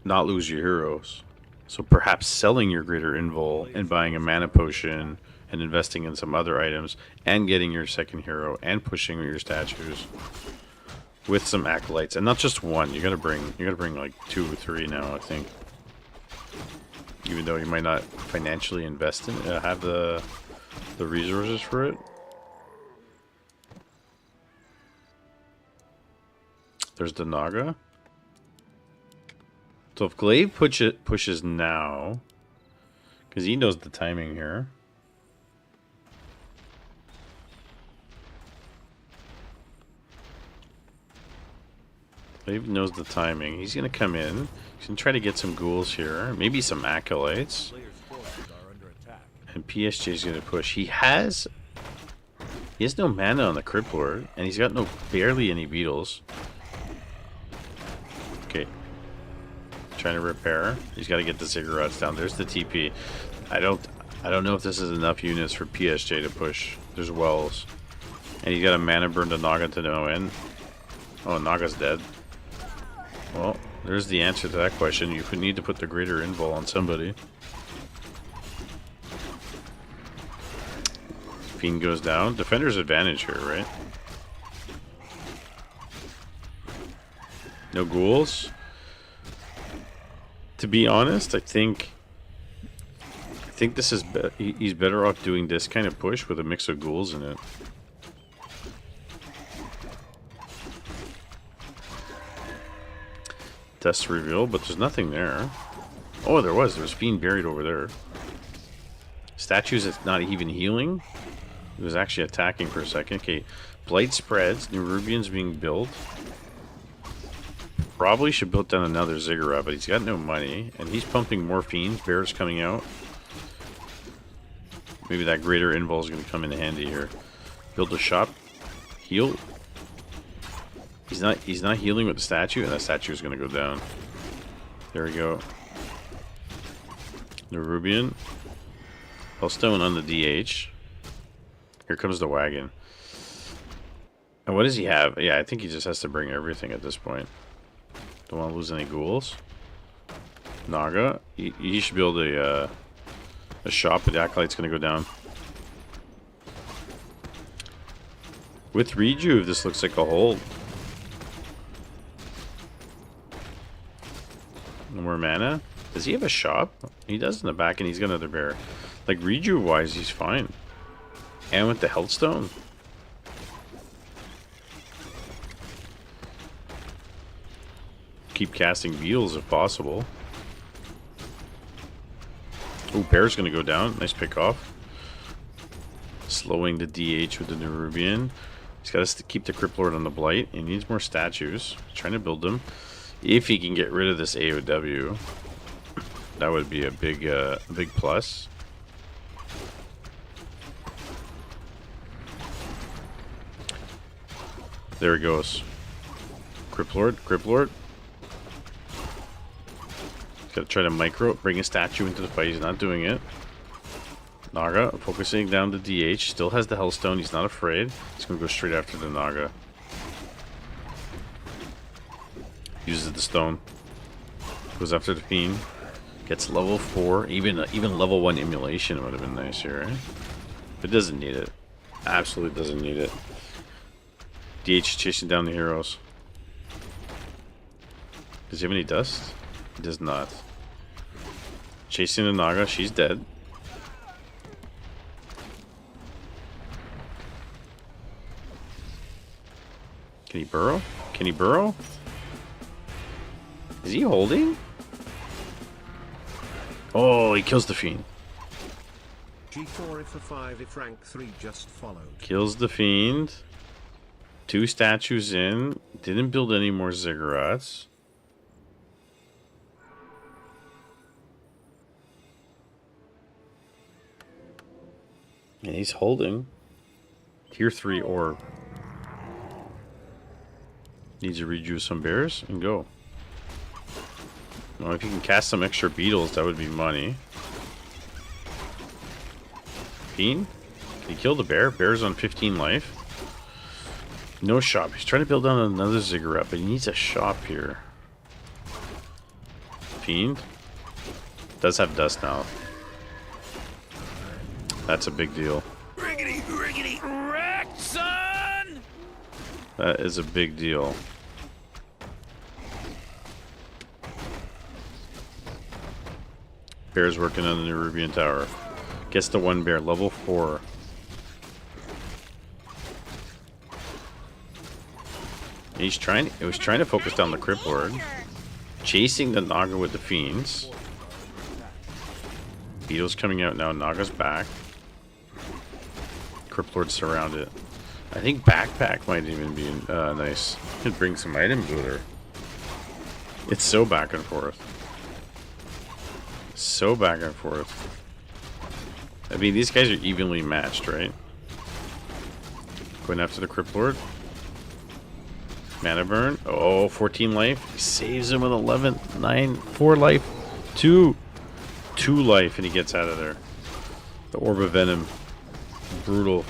[SPEAKER 2] not lose your heroes. So perhaps selling your greater invul and buying a mana potion and investing in some other items and getting your second hero and pushing your statues with some acolytes and not just one. You gotta bring like 2 or 3 now, I think. Even though you might not financially invest in have the resources for it. There's the Naga. So if Glaive pushes now, because he knows the timing here. He even knows the timing. He's going to come in. He's going to try to get some ghouls here. Maybe some acolytes.
[SPEAKER 3] Players' forces are under attack.
[SPEAKER 2] And PSG is going to push. He has no mana on the Crypt Lord. And he's got barely any beetles. Okay. Trying to repair. He's got to get the ziggurats down. There's the TP. I don't know if this is enough units for PSG to push. There's wells. And he's got a mana burn to Naga to no end. Oh, Naga's dead. Well, there's the answer to that question. You would need to put the greater invul on somebody. Fiend goes down. Defender's advantage here, right? No ghouls. To be honest, I think this is he's better off doing this kind of push with a mix of ghouls in it. Dust reveal, but there's nothing there. Oh, there was Fiend buried over there. Statues, it's not even healing. It was actually attacking for a second. Okay, Blight spreads. Nerubian's being built. Probably should build down another Ziggurat, but he's got no money. And he's pumping more Fiends. Bear's coming out. Maybe that greater invul is going to come in handy here. Build a shop. Heal. He's not healing with the statue, and that statue is going to go down. There we go. Nerubian. Hellstone on the DH. Here comes the wagon. And what does he have? Yeah, I think he just has to bring everything at this point. Don't want to lose any ghouls. Naga. He should build a shop, but the Acolyte's going to go down. With Rejuve, this looks like a hold. No more mana. Does he have a shop? He does in the back, and he's got another bear. Like, Rejuve-wise, he's fine. And with the Healthstone. Keep casting beetles if possible. Oh, Bear's going to go down. Nice pick off. Slowing the DH with the Nerubian. He's got to keep the Crypt Lord on the Blight. He needs more statues. Trying to build them. If he can get rid of this AOW, that would be a big plus. There he goes. Crypt Lord. Gotta try to micro, bring a statue into the fight. He's not doing it. Naga focusing down the DH. Still has the Hellstone. He's not afraid. He's gonna go straight after the Naga. Uses the stone. Goes after the Fiend. Gets level 4. Even level 1 emulation would have been nice here, right? It doesn't need it. Absolutely doesn't need it. DH chasing down the heroes. Does he have any dust? He does not. Chasing the Naga. She's dead. Can he burrow? Can he burrow? Is he holding? Oh, he kills the Fiend.
[SPEAKER 4] G4 if a 5 if rank 3 just followed.
[SPEAKER 2] Kills the Fiend. 2 statues in. Didn't build any more Ziggurats. And he's holding. Tier 3 orb. Needs to rejuice some bears and go. Well, if you can cast some extra beetles, that would be money. Fiend? Can he kill the bear? Bear's on 15 life. No shop. He's trying to build down another Ziggurat, but he needs a shop here. Fiend? Does have dust now. That's a big deal.
[SPEAKER 1] Riggedy, wrecked, son!
[SPEAKER 2] That is a big deal. Bear's working on the Nerubian Tower. Gets the 1 bear, level 4. It was trying to focus down the Crypt Lord. Chasing the Naga with the Fiends. Beetle's coming out now. Naga's back. Crypt Lord's surrounded. I think Backpack might even be nice. Could bring some items with her. It's so back and forth. So back and forth. I mean, these guys are evenly matched, right? Going after the Crypt Lord. Mana burn. Oh, 14 life. He saves him with 11, 9, 4 life. 2 life, and he gets out of there. The Orb of Venom. Brutal.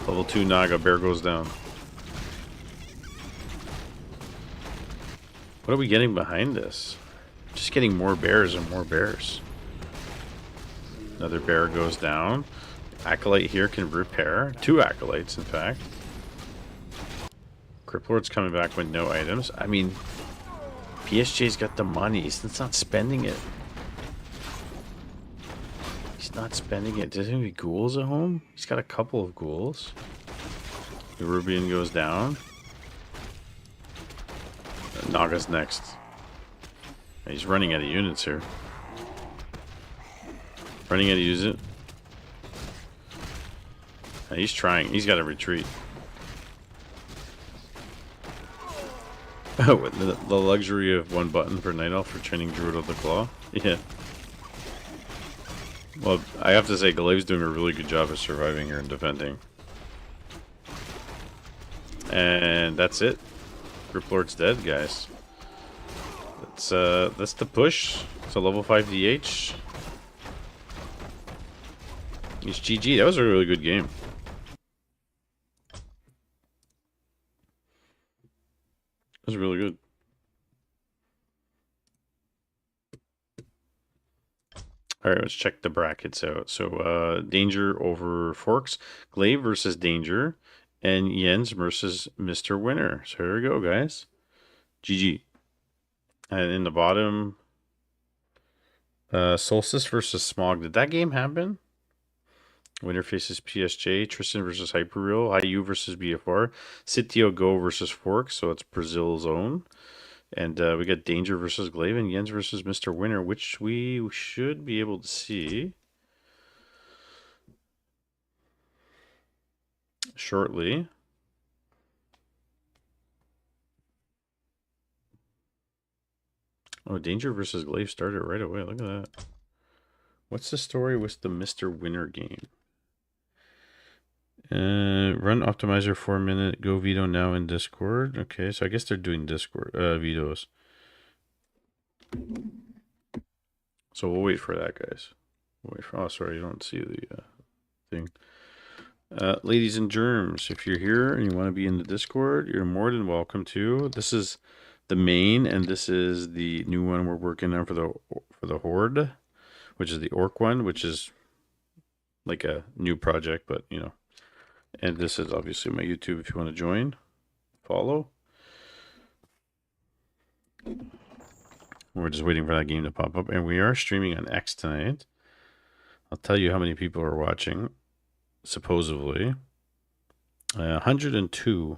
[SPEAKER 2] Level 2 Naga. Bear goes down. What are we getting behind this? Just getting more bears and more bears. Another bear goes down. Acolyte here can repair. 2 acolytes, in fact. Crypt Lord's coming back with no items. I mean, PSJ's got the money. He's not spending it. He's not spending it. Does he have any ghouls at home? He's got a couple of ghouls. The Rubian goes down. Naga's next. He's running out of units here. Running out of use it. He's trying. He's got to retreat. Oh, the luxury of 1 button for Night Elf for training Druid of the Claw. Yeah. Well, I have to say, Glaive's doing a really good job of surviving here and defending. And that's it. Crypt Lord's dead, guys. That's the push. It's a level 5 DH. He's GG. That was a really good game. That was really good. Alright, let's check the brackets out. So, Danger over Forks, Glaive versus Danger, and Jens versus Mr. Winner. So here we go, guys. GG. And in the bottom, Solstice versus Smog. Did that game happen? Winner faces PSJ. Tristan versus Hyperreal. IU versus BFR. Sitio Go versus Forks. So it's Brazil's own. And we got Danger versus Glaive and Jens versus Mr. Winner, which we should be able to see shortly. Oh, Danger versus Glaive started right away. Look at that. What's the story with the Mr. Winner game? Run optimizer 4-minute. Go veto now in Discord. Okay, so I guess they're doing Discord vetoes. So we'll wait for that, guys. We'll wait for. Oh, sorry, you don't see the thing. Ladies and germs, if you're here and you want to be in the Discord, you're more than welcome to. This is the main, and this is the new one we're working on for the Horde, which is the Orc one, which is like a new project, but you know. And this is obviously my YouTube if you want to join, follow. We're just waiting for that game to pop up, and we are streaming on X tonight. I'll tell you how many people are watching, supposedly. 102.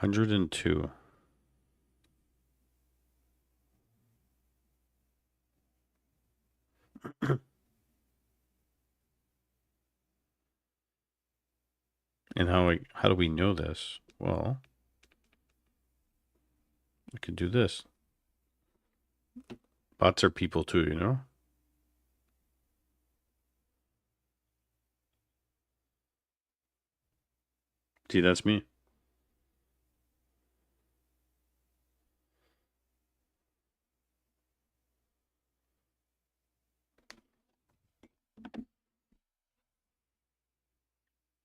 [SPEAKER 2] 102. And how do we know this? Well, I could do this. Bots are people too, you know? See, that's me.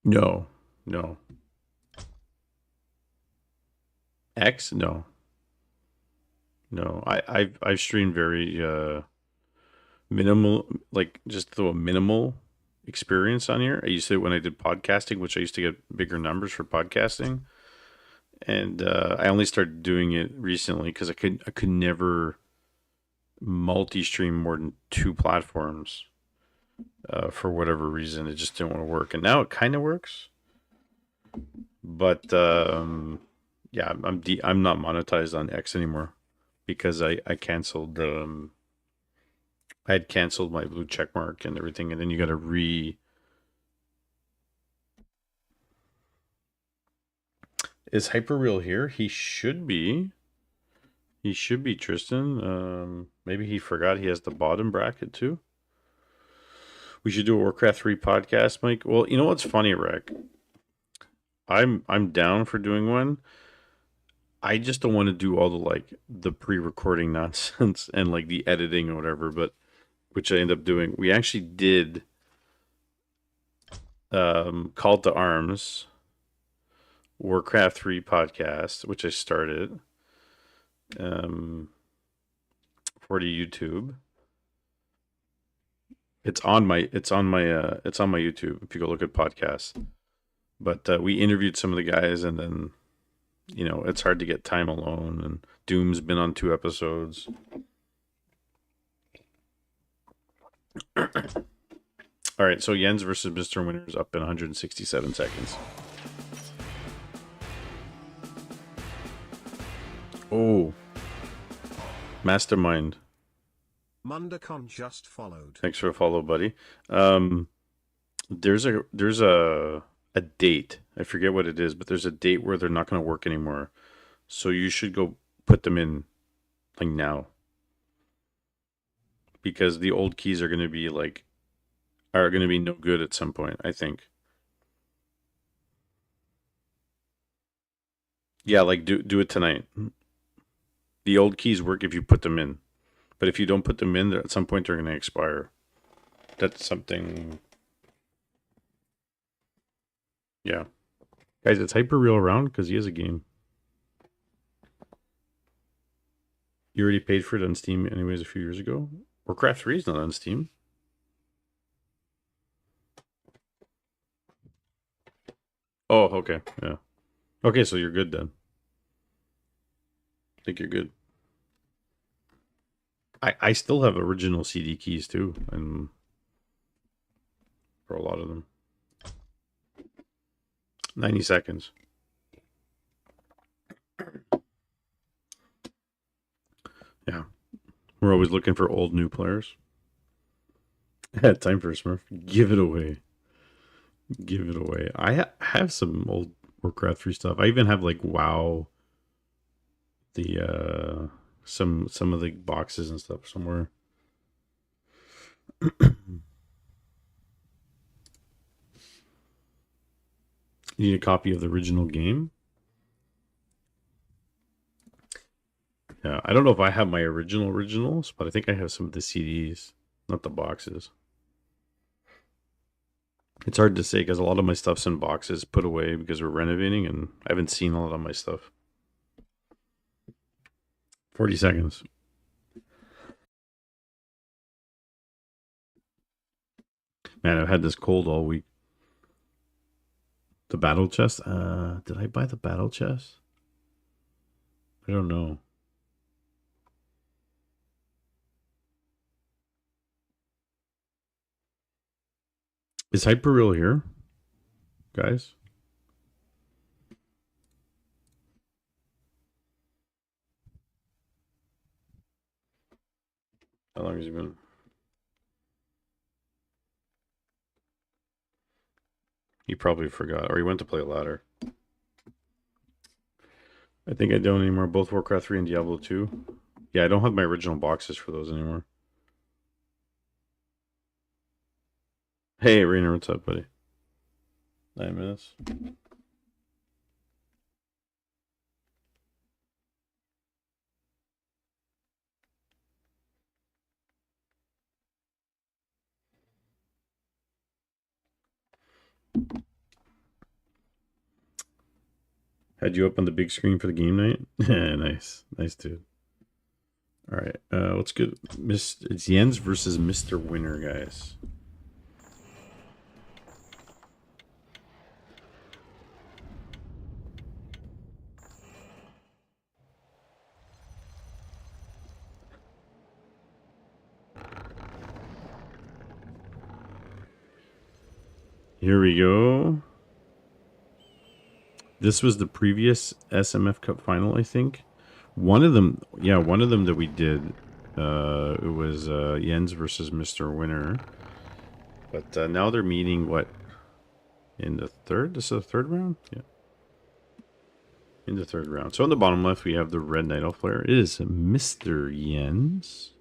[SPEAKER 2] No. No. X? No. No. I've streamed very minimal, like just through a minimal experience on here. I used to when I did podcasting, which I used to get bigger numbers for podcasting. And I only started doing it recently because I could never multi-stream more than 2 platforms for whatever reason. It just didn't want to work, and now it kind of works. But yeah, I'm not monetized on X anymore because I canceled. I had canceled my blue check mark and everything, and then you got to Is Hyperreal here? He should be. He should be, Tristan. Maybe he forgot he has the bottom bracket too. We should do a Warcraft 3 podcast, Mike. Well, you know what's funny, Rick? I'm down for doing one. I just don't want to do all the pre-recording nonsense and like the editing or whatever, but which I end up doing. We actually did Call to Arms Warcraft 3 podcast, which I started for the YouTube. It's on my YouTube if you go look at podcasts. But we interviewed some of the guys, and then it's hard to get time alone, and Doom's been on 2 episodes. All right, so Jens versus Mr. Winner is up in 167 seconds. Oh, Mastermind.
[SPEAKER 4] Mundacon just followed.
[SPEAKER 2] Thanks for a follow, buddy. There's a date. I forget what it is, but there's a date where they're not going to work anymore. So you should go put them in like now. Because the old keys are going to be no good at some point, I think. Yeah, like do it tonight. The old keys work if you put them in. But if you don't put them in, at some point they're going to expire. That's something. Yeah. Guys, it's Hyperreal around because he has a game. You already paid for it on Steam anyways a few years ago. Warcraft 3 is not on Steam. Oh, okay. Yeah. Okay, so you're good then. I think you're good. I still have original CD keys too, and for a lot of them. 90 seconds. Yeah. We're always looking for old new players. Time for a Smurf. Give it away. Give it away. I have some old Warcraft 3 stuff. I even have like WoW. The some of the boxes and stuff somewhere. You need a copy of the original game? Yeah, I don't know if I have my originals, but I think I have some of the CDs, not the boxes. It's hard to say because a lot of my stuff's in boxes put away because we're renovating, and I haven't seen a lot of my stuff. 40 seconds. Man, I've had this cold all week. The battle chest? Did I buy the battle chest? I don't know. Is Hyperreal here? Guys? How long has he been? He probably forgot, or he went to play a ladder. I think I don't anymore. Both Warcraft 3 and Diablo 2. Yeah, I don't have my original boxes for those anymore. Hey, Rainer, what's up, buddy? 9 minutes. Had you up on the big screen for the game night? Nice. Nice, dude. All right, let's get it's Jens versus Mr. Winner, guys. Here we go. This was the previous SMF Cup final, I think. One of them that we did. It was Jens versus Mr. Winner. But now they're meeting what? In the third? This is the third round? Yeah. in the third round. So on the bottom left, we have the red Night Elf player. It is Mr. Jens.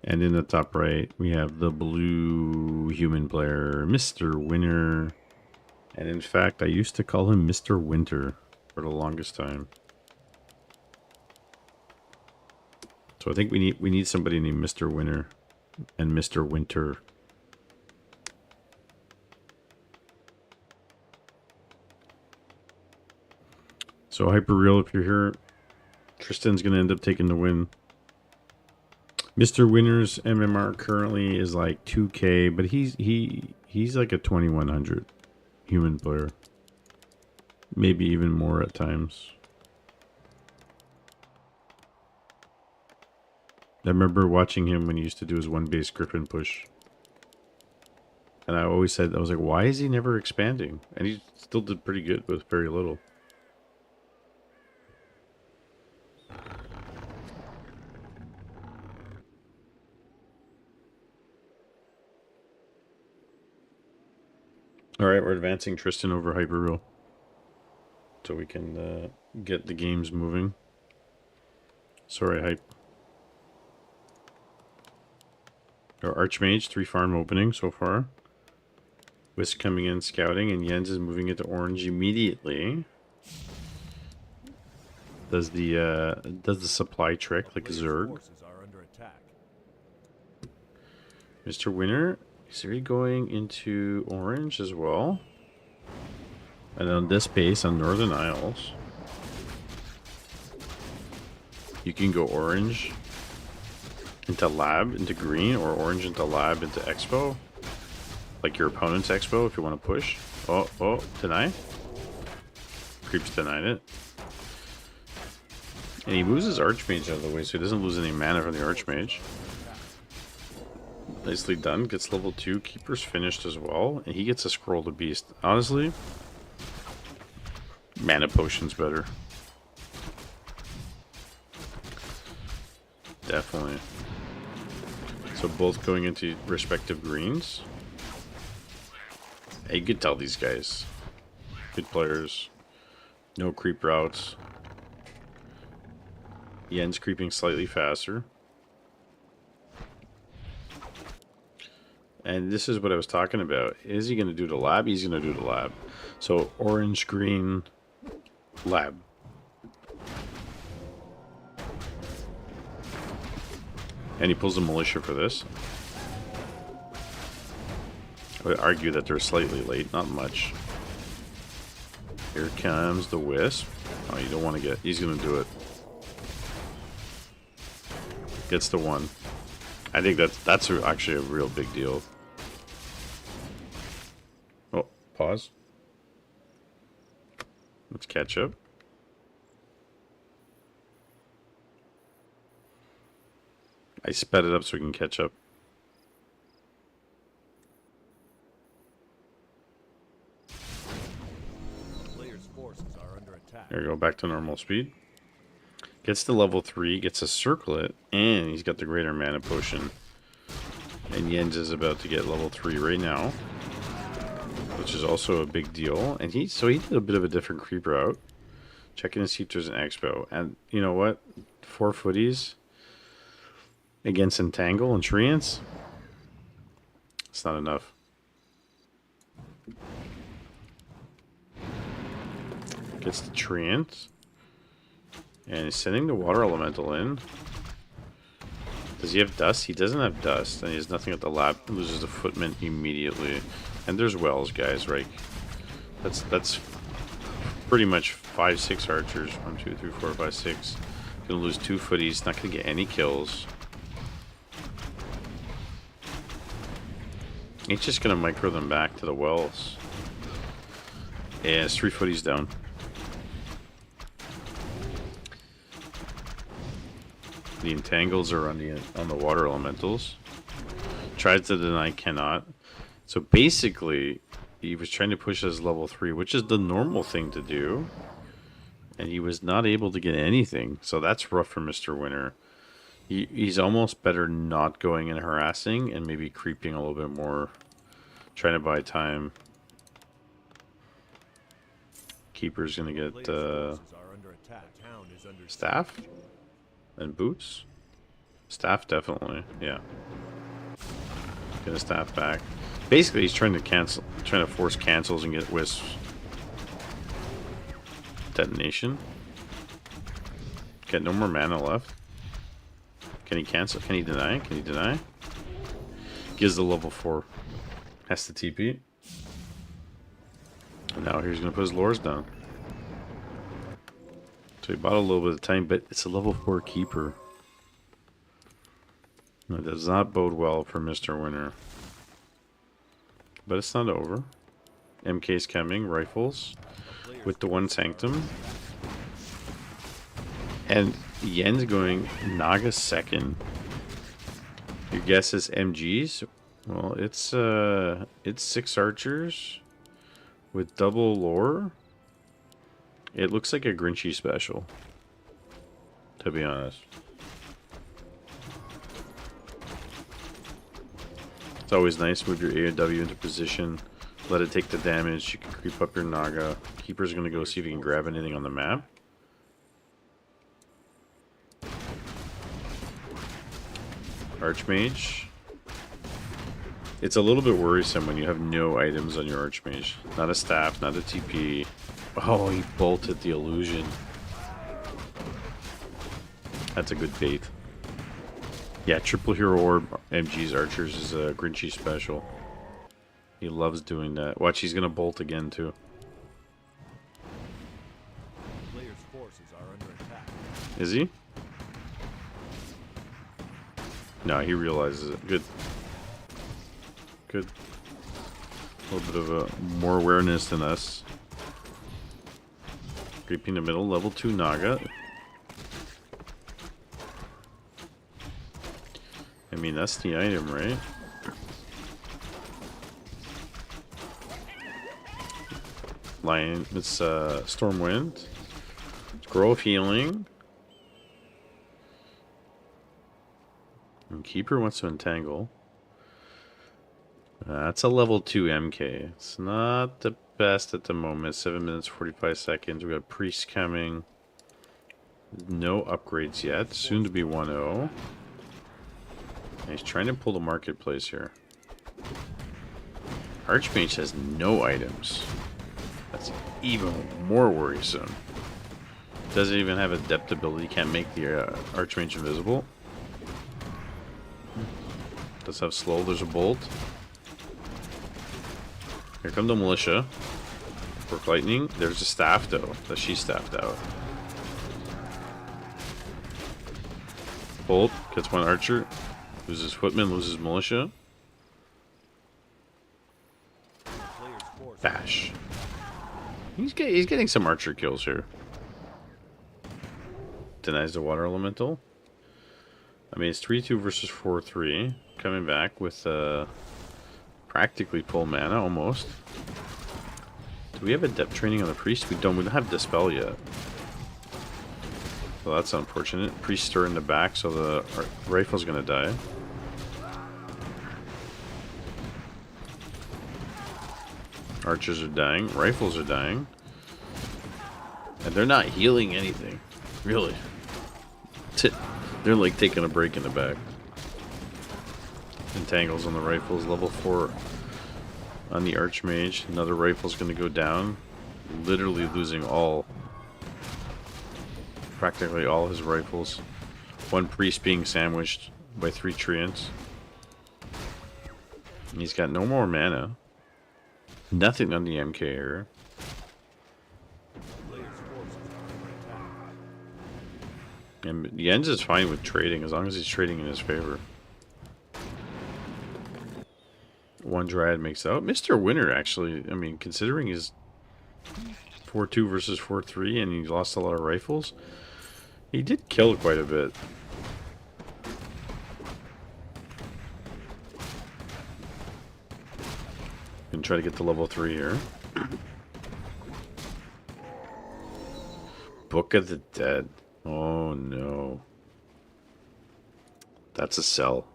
[SPEAKER 2] And in the top right, we have the blue human player, Mr. Winter. And in fact, I used to call him Mr. Winter for the longest time. So I think we need somebody named Mr. Winter and Mr. Winter. So Hyperreal, if you're here, Tristan's gonna end up taking the win. Mr. Winter's MMR currently is like 2K, but he's like a 2100 human player. Maybe even more at times. I remember watching him when he used to do his one base Griffin push. And I always said, I was like, why is he never expanding? And he still did pretty good with very little. Alright, we're advancing Tristan over Hyperreal. So we can get the games moving. Sorry, Hype. Our Archmage, 3 farm opening so far. Whisk coming in, scouting, and Jens is moving into orange immediately. Does the supply trick like a Zerg.
[SPEAKER 3] Forces are under attack.
[SPEAKER 2] Mr. Winter, is he going into orange as well? And on this base on Northern Isles, you can go orange into lab into green, or orange into lab into expo, like your opponent's expo if you want to push. Oh, deny. Creeps denied it. And he moves his Archmage out of the way so he doesn't lose any mana from the Archmage. Nicely done. Gets level 2. Keeper's finished as well. And he gets a Scroll to Beast. Honestly, mana potion's better. Definitely. So both going into respective greens. Hey, you could tell these guys. Good players. No creep routes. Jens creeping slightly faster. And this is what I was talking about. Is he going to do the lab? He's going to do the lab. So orange, green, lab. And he pulls the militia for this. I would argue that they're slightly late, not much. Here comes the wisp. Oh, you don't want to get... He's going to do it. Gets the 1. I think that's actually a real big deal. Oh, pause. Let's catch up. I sped it up so we can catch up.
[SPEAKER 3] Players' forces are under attack.
[SPEAKER 2] There we go, back to normal speed. Gets to level 3, gets a circlet, and he's got the greater mana potion. And Jens is about to get level 3 right now, which is also a big deal. And he did a bit of a different creep route. Checking to see if there's an expo. And you know what? 4 footies against Entangle and Treants, it's not enough. Gets the Treant. And he's sending the water elemental in. Does he have dust? He doesn't have dust. And he has nothing at the lab. He loses the footment immediately. And there's wells, guys, right? That's pretty much 5-6 archers. 1, 2, 3, 4, 5, 6. Gonna lose 2 footies. Not gonna get any kills. He's just gonna micro them back to the wells. Yeah, it's 3 footies down. The entangles are on the water elementals. Tries to deny, cannot. So basically, he was trying to push his level 3, which is the normal thing to do. And he was not able to get anything. So that's rough for Mr. Winter. He's almost better not going and harassing and maybe creeping a little bit more. Trying to buy time. Keeper's going to get
[SPEAKER 3] is under
[SPEAKER 2] Staff? And boots? Staff, definitely. Yeah. Get a staff back. Basically, he's trying to force cancels and get wisps. Detonation. Get no more mana left. Can he cancel? Can he deny? Can he deny? Gives the level 4. Has to TP. And now he's going to put his lures down. So he bought a little bit of time, but it's a level 4 keeper. That does not bode well for Mr. Winner. But it's not over. MK's coming, rifles, with the one Sanctum. And Yen's going Naga second. Your guess is MGs? Well, it's 6 archers with double lore. It looks like a Grinchy special, to be honest. It's always nice. Move your AOW into position. Let it take the damage. You can creep up your Naga. Keeper's going to go see if he can grab anything on the map. Archmage. It's a little bit worrisome when you have no items on your Archmage. Not a staff, not a TP. Oh, he bolted the illusion. That's a good bait. Yeah, triple hero orb MG's archers is a Grinchy special. He loves doing that. Watch, he's gonna bolt again too.
[SPEAKER 3] player's forces are under attack.
[SPEAKER 2] Is he? No, he realizes it. Good. Good. A little bit of a more awareness than us. Creeping the middle, level 2 Naga. I mean, that's the item, right? Lion, it's Stormwind. Scroll of Healing. And Keeper wants to entangle. That's a level 2 MK. It's not the best at the moment. 7 minutes, 45 seconds. We got Priest coming. No upgrades yet. Soon to be 1-0. He's trying to pull the marketplace here. Archmage has no items. That's even more worrisome. Doesn't even have adept ability. Can't make the Archmage invisible. Does have slow. There's a bolt. Here come the militia. Work lightning. There's a staff though. That she staffed out. Bolt gets one archer. Loses footman. Loses militia. Bash. He's getting some archer kills here. Denies the water elemental. I mean, it's 3-2 versus 4-3. Coming back with practically full mana, almost. Do we have adept training on the priest? We don't have dispel yet. So that's unfortunate. Priest are in the back, so the rifle's gonna die. Archers are dying. Rifles are dying. And they're not healing anything. Really. They're like taking a break in the back. Entangles on the rifles. Level 4 on the Archmage. Another rifle's going to go down. Literally losing practically all his rifles. One priest being sandwiched by 3 treants. He's got no more mana. Nothing on the MK here. And Jens is fine with trading as long as he's trading in his favor. One Dryad makes out. Mr. Winner, actually, I mean, considering his 4-2 versus 4-3 and he lost a lot of rifles, he did kill quite a bit. Gonna try to get to level 3 here. Book of the Dead. Oh no. That's a sell.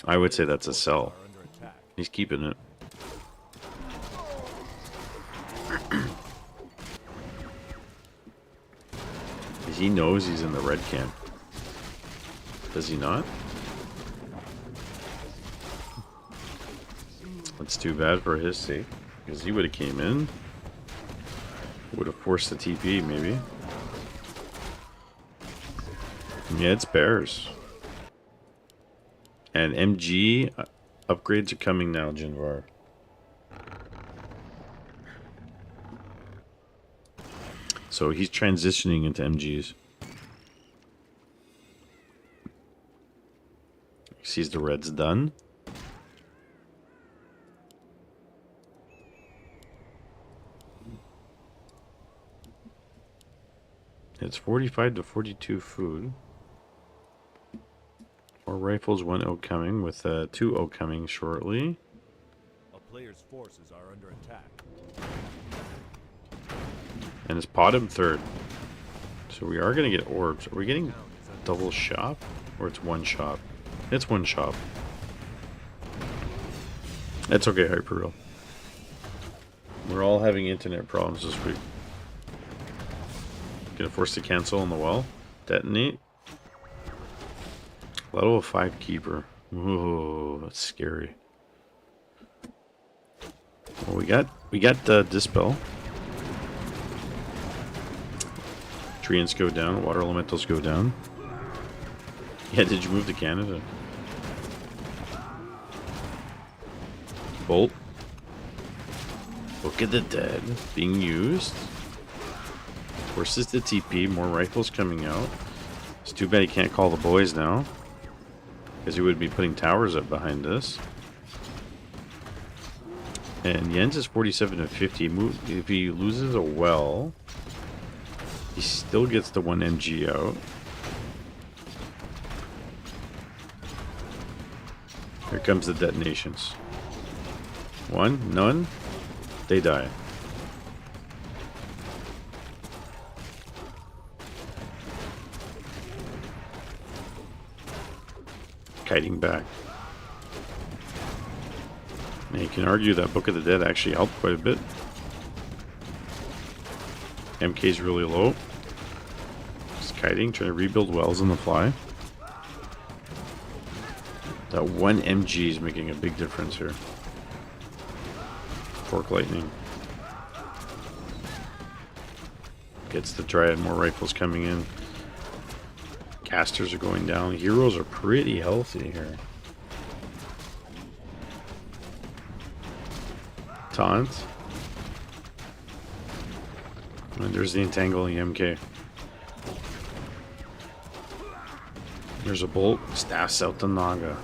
[SPEAKER 2] I would say that's a sell. He's keeping it. He knows he's in the red camp. Does he not? That's too bad for his sake. Because he would have came in. Would have forced the TP, maybe. Yeah, it's bears. And MG upgrades are coming now, Jinvar. So he's transitioning into MGs. He sees the red's done. It's 45 to 42 food. 4 rifles, 1 oak coming, with 2 oak coming shortly.
[SPEAKER 3] A player's forces are under attack.
[SPEAKER 2] And it's bottom third. So we are going to get orbs. Are we getting double shop? Or it's one shop? It's one shop. That's okay, Hyperreal. We're all having internet problems this week. Gonna force to cancel on the wall. Detonate. Level 5 keeper. Ooh, that's scary. Well, we got dispel. Treants go down. Water elementals go down. Yeah, did you move to Canada? Bolt. Book of the Dead being used. Forces the TP. More rifles coming out. It's too bad he can't call the boys now, because he would be putting towers up behind this. And Jens is 47 to 50. If he loses a well, he still gets the 1 MG out. Here comes the detonations. 1, none, they die. Kiting back. And you can argue that Book of the Dead actually helped quite a bit. MK's really low. Just kiting, trying to rebuild wells on the fly. That 1 MG is making a big difference here. Fork lightning. Gets the Dryad, more rifles coming in. Casters are going down. Heroes are pretty healthy here. Taunt. And there's the entangling MK. There's a bolt. Staffs out the Naga.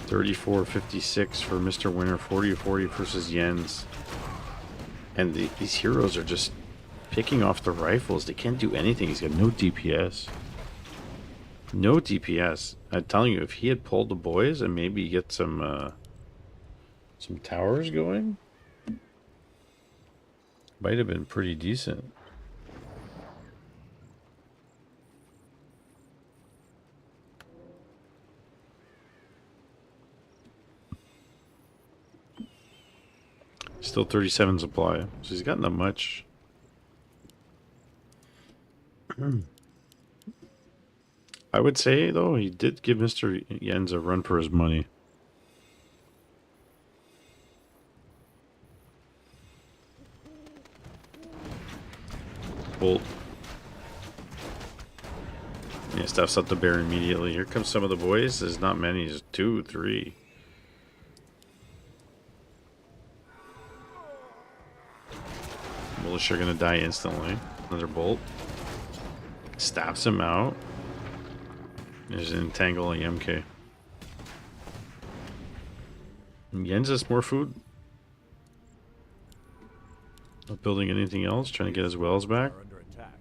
[SPEAKER 2] 34-56 for Mr. Winner. 40-40 versus Jens. And these heroes are just picking off the rifles. They can't do anything. He's got no DPS. No DPS. I'm telling you, if he had pulled the boys and maybe get some towers going, might have been pretty decent. Still 37 supply, so he's got not much. I would say, though, he did give Mr. Jens a run for his money. Bolt. Yeah, stuffs up the bear immediately. Here comes some of the boys. There's not many. There's 2, 3. Militia are gonna die instantly. Another bolt. Stabs him out. There's an entangling MK. And Jens has more food. Not building anything else. Trying to get his wells back.
[SPEAKER 3] Are under attack.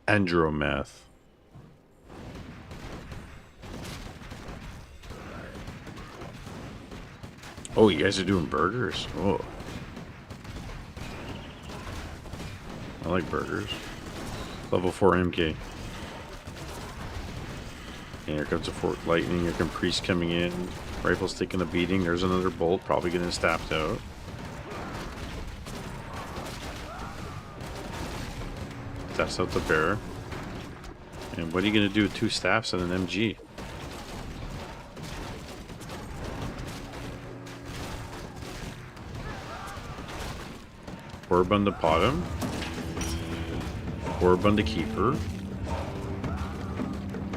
[SPEAKER 2] Andromath. Oh, you guys are doing burgers? Oh. I like burgers. Level 4 MK. And here comes a Fort Lightning. Here comes Priest coming in. Rifle's taking a beating. There's another bolt. Probably getting stabbed out. Staffs out the bear. And what are you going to do with 2 staffs and an MG? Orb on the bottom. Orb on the keeper.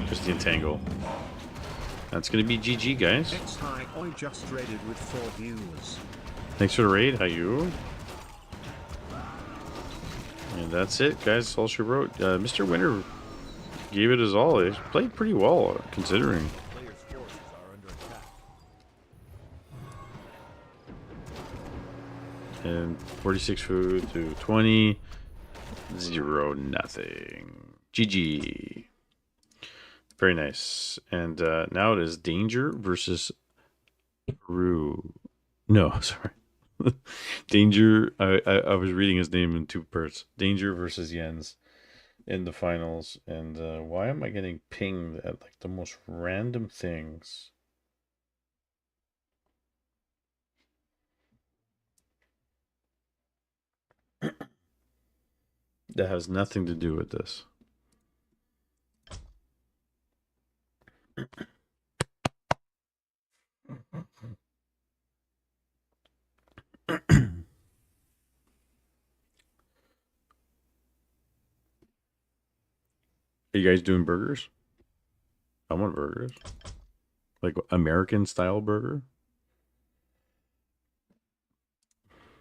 [SPEAKER 2] Just the entangle. That's going to be GG, guys.
[SPEAKER 4] X-High Oi just raided with 4 viewers.
[SPEAKER 2] Thanks for the raid. How you? And that's it, guys. That's all she wrote. Mr. Winter gave it his all. He played pretty well, considering.
[SPEAKER 3] Players' forces are under attack.
[SPEAKER 2] And 46 food to 20. 0 nothing. GG. Very nice. And now it is Danger versus Peru. No, sorry. Danger. I was reading his name in 2 parts. Danger versus Jens in the finals. And why am I getting pinged at like the most random things? That has nothing to do with this. Are you guys doing burgers? I want burgers. Like American style burger.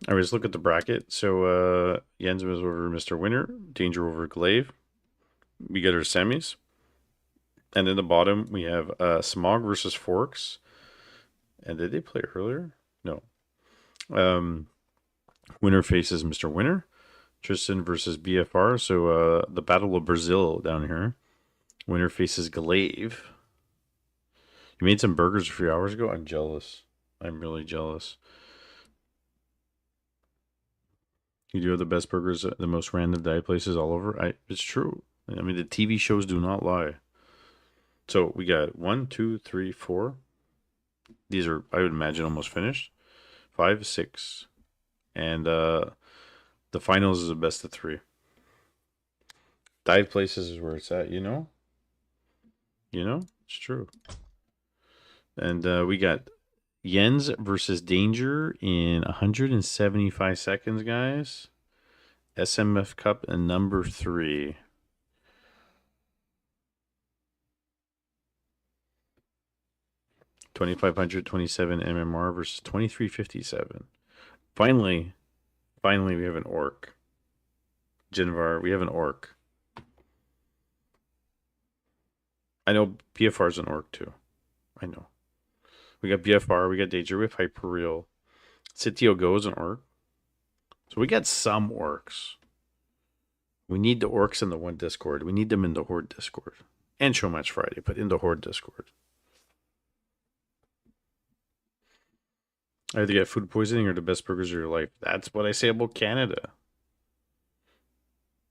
[SPEAKER 2] All right, let's look at the bracket. So Jens was over Mr. Winner, Danger over Glaive. We get our semis. And in the bottom, we have Smog versus Forks. And did they play earlier? No. Winner faces Mr. Winner. Tristan versus BFR. So the Battle of Brazil down here. Winner faces Glaive. You made some burgers a few hours ago? I'm jealous. I'm really jealous. You do have the best burgers at the most random dive places all over. It's true. I mean, the TV shows do not lie. So we got 1, 2, 3, 4. These are, I would imagine, almost finished. 5, 6. And the finals is a best of 3. Dive places is where it's at, you know? You know? It's true. And we got Jens versus Danger in 175 seconds, guys. SMF Cup and number 3. $2,527 MMR versus 2357. Finally, we have an orc. Jinvar, we have an orc. I know BFR's an orc too. I know. We got BFR, we got Danger with Hyperreal. Sitio Go is an orc. So we got some orcs. We need the orcs in the one Discord. We need them in the Horde Discord. And Showmatch Friday, but in the Horde Discord. Either get food poisoning or the best burgers of your life. That's what I say about Canada.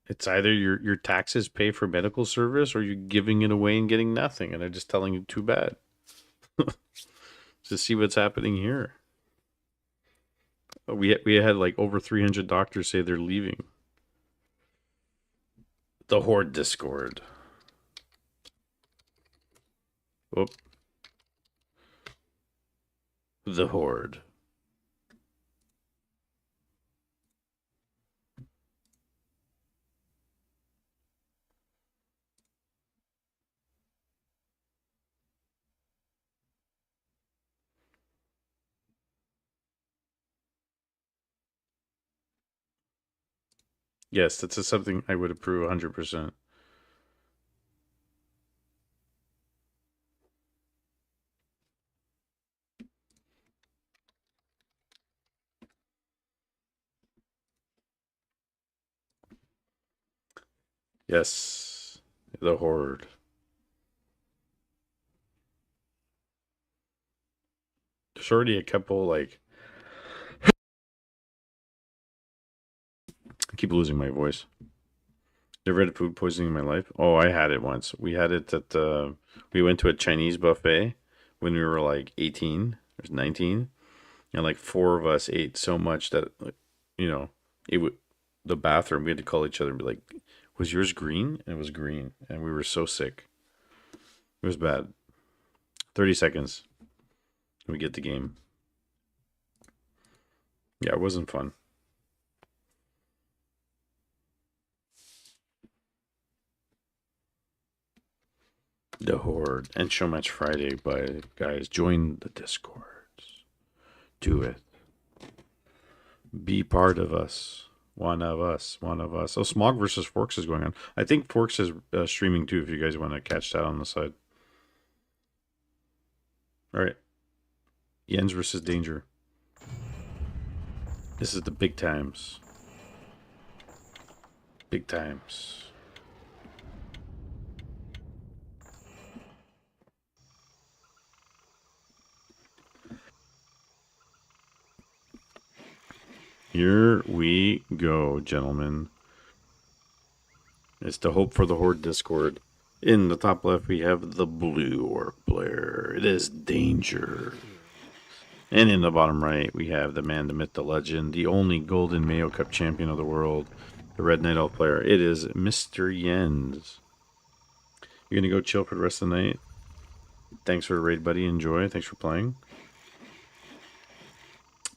[SPEAKER 2] It's either your taxes pay for medical service or you're giving it away and getting nothing. And they're just telling you too bad. Just see what's happening here. We had like over 300 doctors say they're leaving. The Horde Discord. Whoop. The Horde. Yes, that's something I would approve 100%. Yes, the Horde. There's already a couple, like... I keep losing my voice. Never had food poisoning in my life. Oh, I had it once. We had it at we went to a Chinese buffet when we were like 18 or 19, and like four of us ate so much that you know it would the bathroom we had to call each other and be like, "Was yours green?" And it was green, and we were so sick. It was bad. 30 seconds. We get the game. Yeah, it wasn't fun. The Horde and Showmatch Friday, by guys, join the Discords. Do it. Be part of us. One of us. One of us. Oh, Smog versus Forks is going on. I think Forks is streaming too. If you guys want to catch that on the side. All right. Jens versus Danger. This is the big times. Big times. Here we go, gentlemen. It's to hope for the Horde Discord. In the top left, we have the blue orc player. It is Danger. And in the bottom right, we have the man, the myth, the legend, the only golden Mayo Cup champion of the world, the Red Night Elf player. It is Mr. Jens. You're going to go chill for the rest of the night. Thanks for the raid, buddy. Enjoy. Thanks for playing.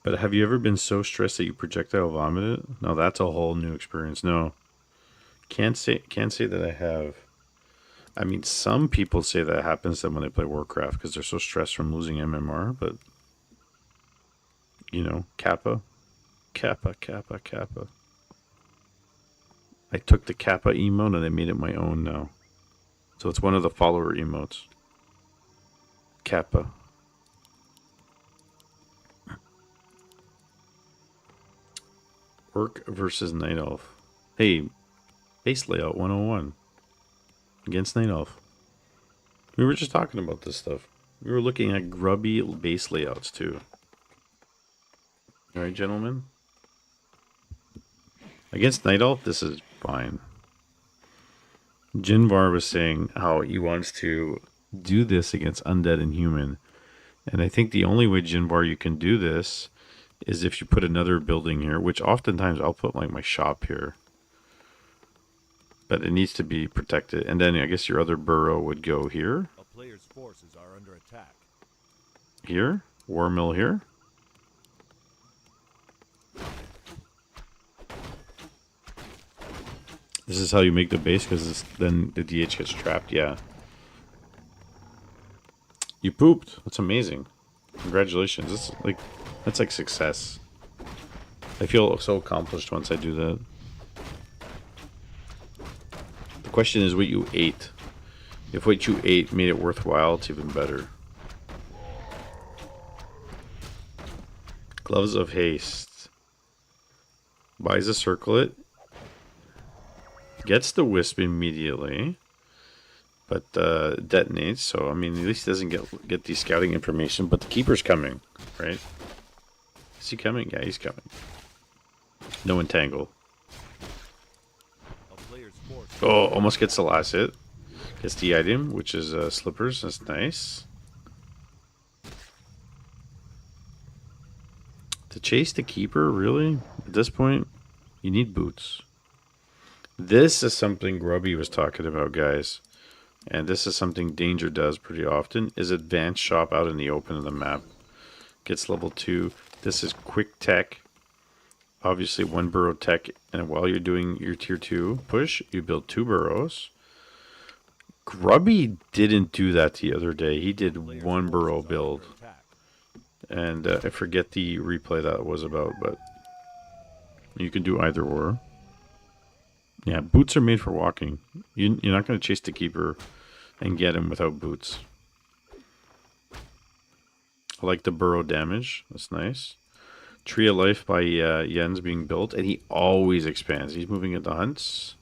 [SPEAKER 2] But have you ever been so stressed that you projectile vomited? No, that's a whole new experience. No. Can't say that I have. I mean, some people say that happens to them when they play Warcraft because they're so stressed from losing MMR, but you know, Kappa. I took the Kappa emote and I made it my own now. So it's one of the follower emotes. Kappa. Orc versus Night Elf. Hey, base layout 101 against Night Elf. We were just talking about this stuff. We were looking at grubby base layouts too. Alright, gentlemen. Against Night Elf, this is fine. Jinvar was saying how he wants to do this against undead and human. And I think the only way, Jinvar, you can do this is if you put another building here, which oftentimes I'll put like my shop here. But it needs to be protected. And then I guess your other burrow would go here.
[SPEAKER 3] A player's forces are under attack.
[SPEAKER 2] Here. War mill here. This is how you make the base because then the DH gets trapped. Yeah. You pooped. That's amazing. Congratulations. That's like success. I feel so accomplished once I do that. The question is what you ate. If what you ate made it worthwhile, it's even better. Gloves of Haste. Buys a circlet. Gets the wisp immediately. But detonates, so I mean at least doesn't get the scouting information, but the keeper's coming, right? Is he coming? Yeah, he's coming. No entangle. Oh, almost gets the last hit. Gets the item, which is slippers. That's nice. To chase the keeper, really? At this point, you need boots. This is something Grubby was talking about, guys. And this is something Danger does pretty often, is advanced shop out in the open of the map. Gets level 2. This is quick tech. Obviously 1 burrow tech, and while you're doing your tier 2 push, you build 2 burrows. Grubby didn't do that the other day. He did 1 burrow build. And I forget the replay that was about, but you can do either or. Yeah, boots are made for walking. You're not going to chase the keeper and get him without boots. I like the burrow damage. That's nice. Tree of Life by Jens being built, and he always expands. He's moving into hunts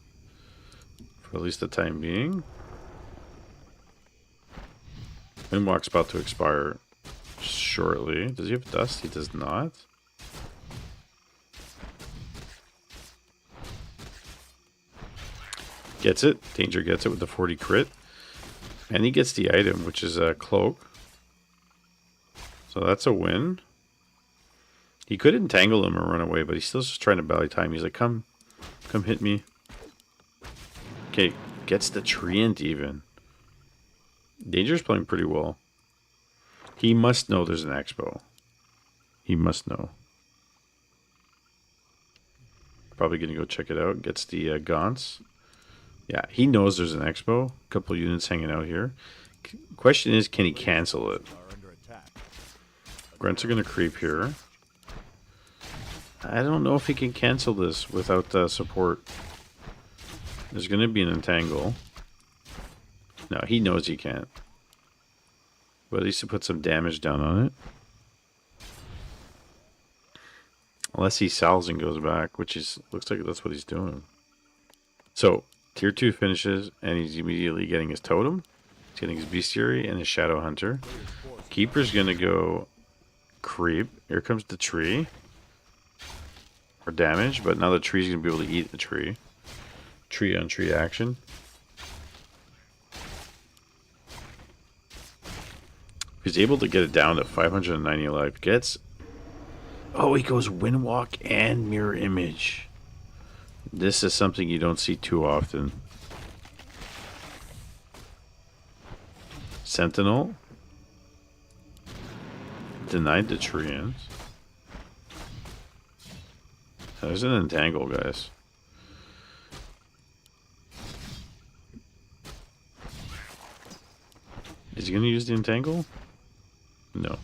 [SPEAKER 2] for at least the time being. Windwalk's about to expire shortly. Does he have dust? He does not. Gets it. Danger gets it with the 40 crit. And he gets the item, which is a cloak. So that's a win. He could entangle him or run away, but he's still just trying to buy time. He's like, come hit me. Okay, gets the treant even. Danger's playing pretty well. He must know there's an expo. He must know. Probably going to go check it out. Gets the gaunts. Yeah, he knows there's an expo. A couple units hanging out here. Question is, can he cancel it? Grunts are going to creep here. I don't know if he can cancel this without support. There's going to be an entangle. No, he knows he can't. But at least to put some damage down on it. Unless he sells and goes back, which is looks like that's what he's doing. So, tier 2 finishes, and he's immediately getting his totem. He's getting his bestiary and his shadow hunter. Keeper's going to go creep. Here comes the tree. For damage, but now the tree's going to be able to eat the tree. Tree on tree action. He's able to get it down to 590 life. Gets... Oh, he goes Windwalk and Mirror Image. This is something you don't see too often. Sentinel. Denied the treants. There's an entangle, guys. Is he going to use the entangle? No.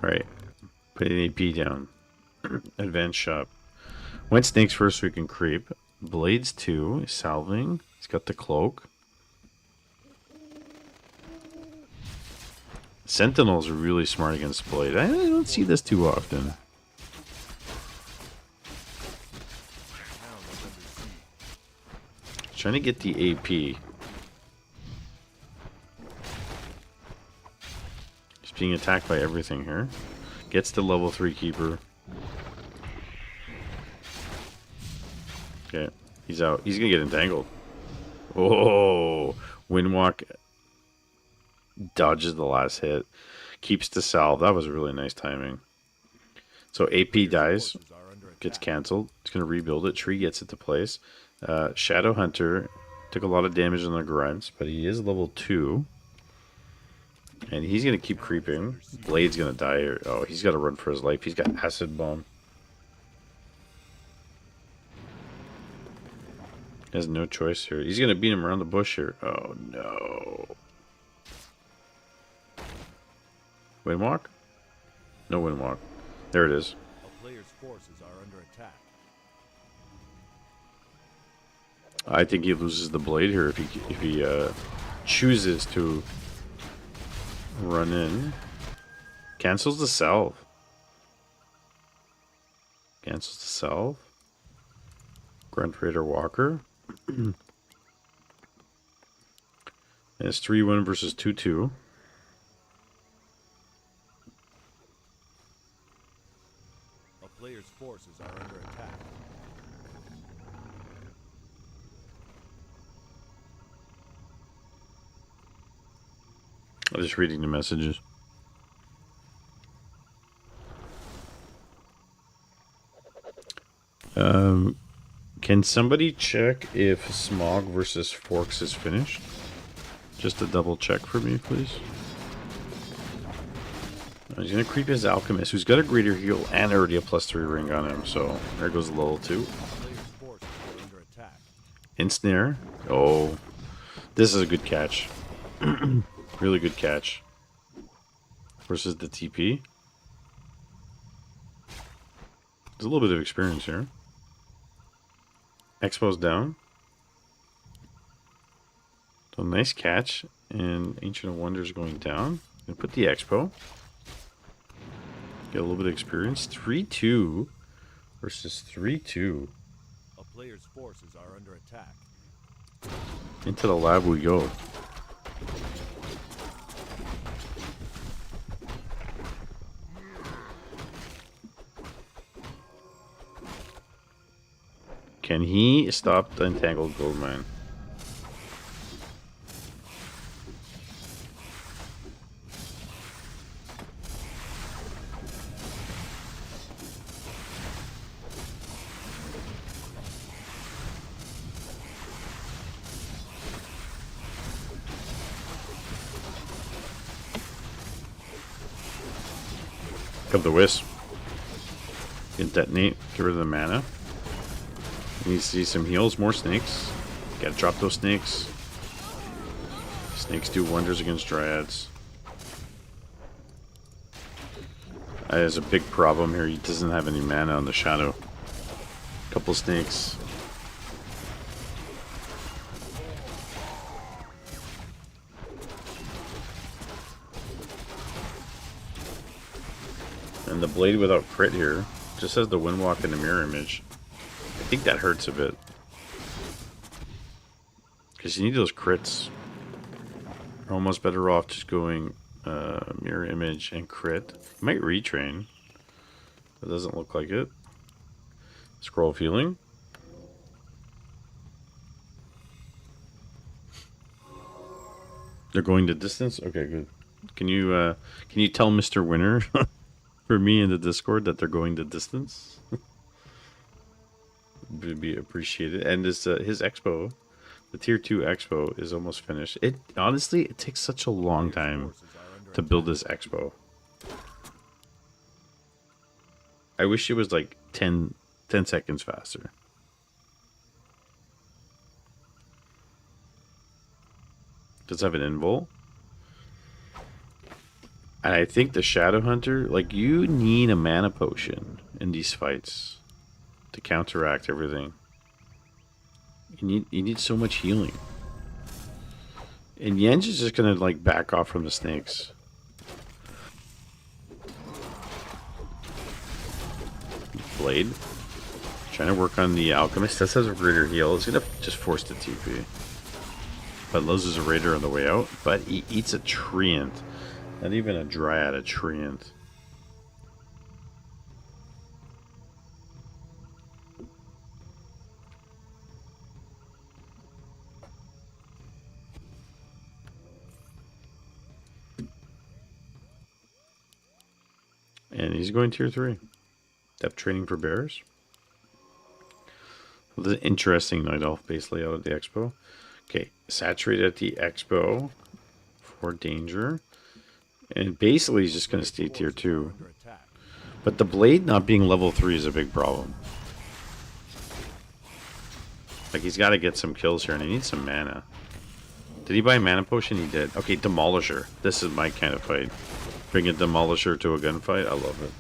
[SPEAKER 2] Alright. Put an AP down. Advanced shop. Went snakes first so we can creep. Blades 2. Salving. He's got the cloak. Sentinels are really smart against Blade. I don't see this too often. Trying to get the AP. He's being attacked by everything here. Gets the level 3 keeper. Okay, he's out. He's gonna get entangled. Oh, Windwalk dodges the last hit. Keeps the salve. That was really nice timing. So AP dies. Gets cancelled. It's gonna rebuild it. Tree gets it to place. Shadow Hunter took a lot of damage on the grunts, but he is level 2. And he's going to keep creeping. Blade's going to die here. Oh, he's got to run for his life. He's got Acid Bomb. He has no choice here. He's going to beat him around the bush here. Oh, no. Windwalk? No Windwalk. There it is.
[SPEAKER 3] A player's forces are under attack.
[SPEAKER 2] I think he loses the blade here if he chooses to run in. Cancels the salve. Cancels the salve. Grunt Raider Walker. And it's 3-1 versus 2-2.
[SPEAKER 3] A player's forces are under attack.
[SPEAKER 2] I'm just reading the messages. Can somebody check if Smog versus Forks is finished? Just a double check for me, please. He's going to creep his Alchemist, who's got a greater heal and already a +3 ring on him. So there goes the level 2. Ensnare. Oh, this is a good catch. Really good catch. Versus the TP. There's a little bit of experience here. Expo's down. So nice catch. And Ancient of Wonders going down. Gonna put the Expo. Get a little bit of experience. 3-2 versus 3-2.
[SPEAKER 3] A player's forces are under attack.
[SPEAKER 2] Into the lab we go. Can he stop the entangled gold mine? Of the wisp. Can detonate, get rid of the mana. You see some heals, more snakes. Gotta drop those snakes. Snakes do wonders against dryads. There's a big problem here. He doesn't have any mana on the shadow. Couple snakes. And the blade without crit here just has the windwalk and the mirror image. I think that hurts a bit. Because you need those crits. You're almost better off just going mirror image and crit. You might retrain. It doesn't look like it. Scroll of healing. They're going to distance? Okay, good. Can you tell Mr. Winner for me in the Discord that they're going to distance? Would be appreciated. And his expo, the tier 2 expo, is almost finished. It honestly, it takes such a long time to build this expo. I wish it was like 10 seconds faster. Does have an invul. And I think the Shadow Hunter, like, you need a mana potion in these fights to counteract everything. You need so much healing. And Yen's is just gonna like back off from the snakes. Blade. Trying to work on the alchemist. This has a greater heal. It's gonna just force the TP. But loses a raider on the way out. But he eats a treant. Not even a dryad, a treant. And he's going tier 3. Depth training for bears. Well, this is an interesting night elf base layout at the expo. Okay, saturate at the expo for danger. And basically he's just going to stay tier 2. But the blade not being level 3 is a big problem. Like, he's got to get some kills here, and he needs some mana. Did he buy a mana potion? He did. Okay, Demolisher. This is my kind of fight. Bring a Demolisher to a gunfight. I love it.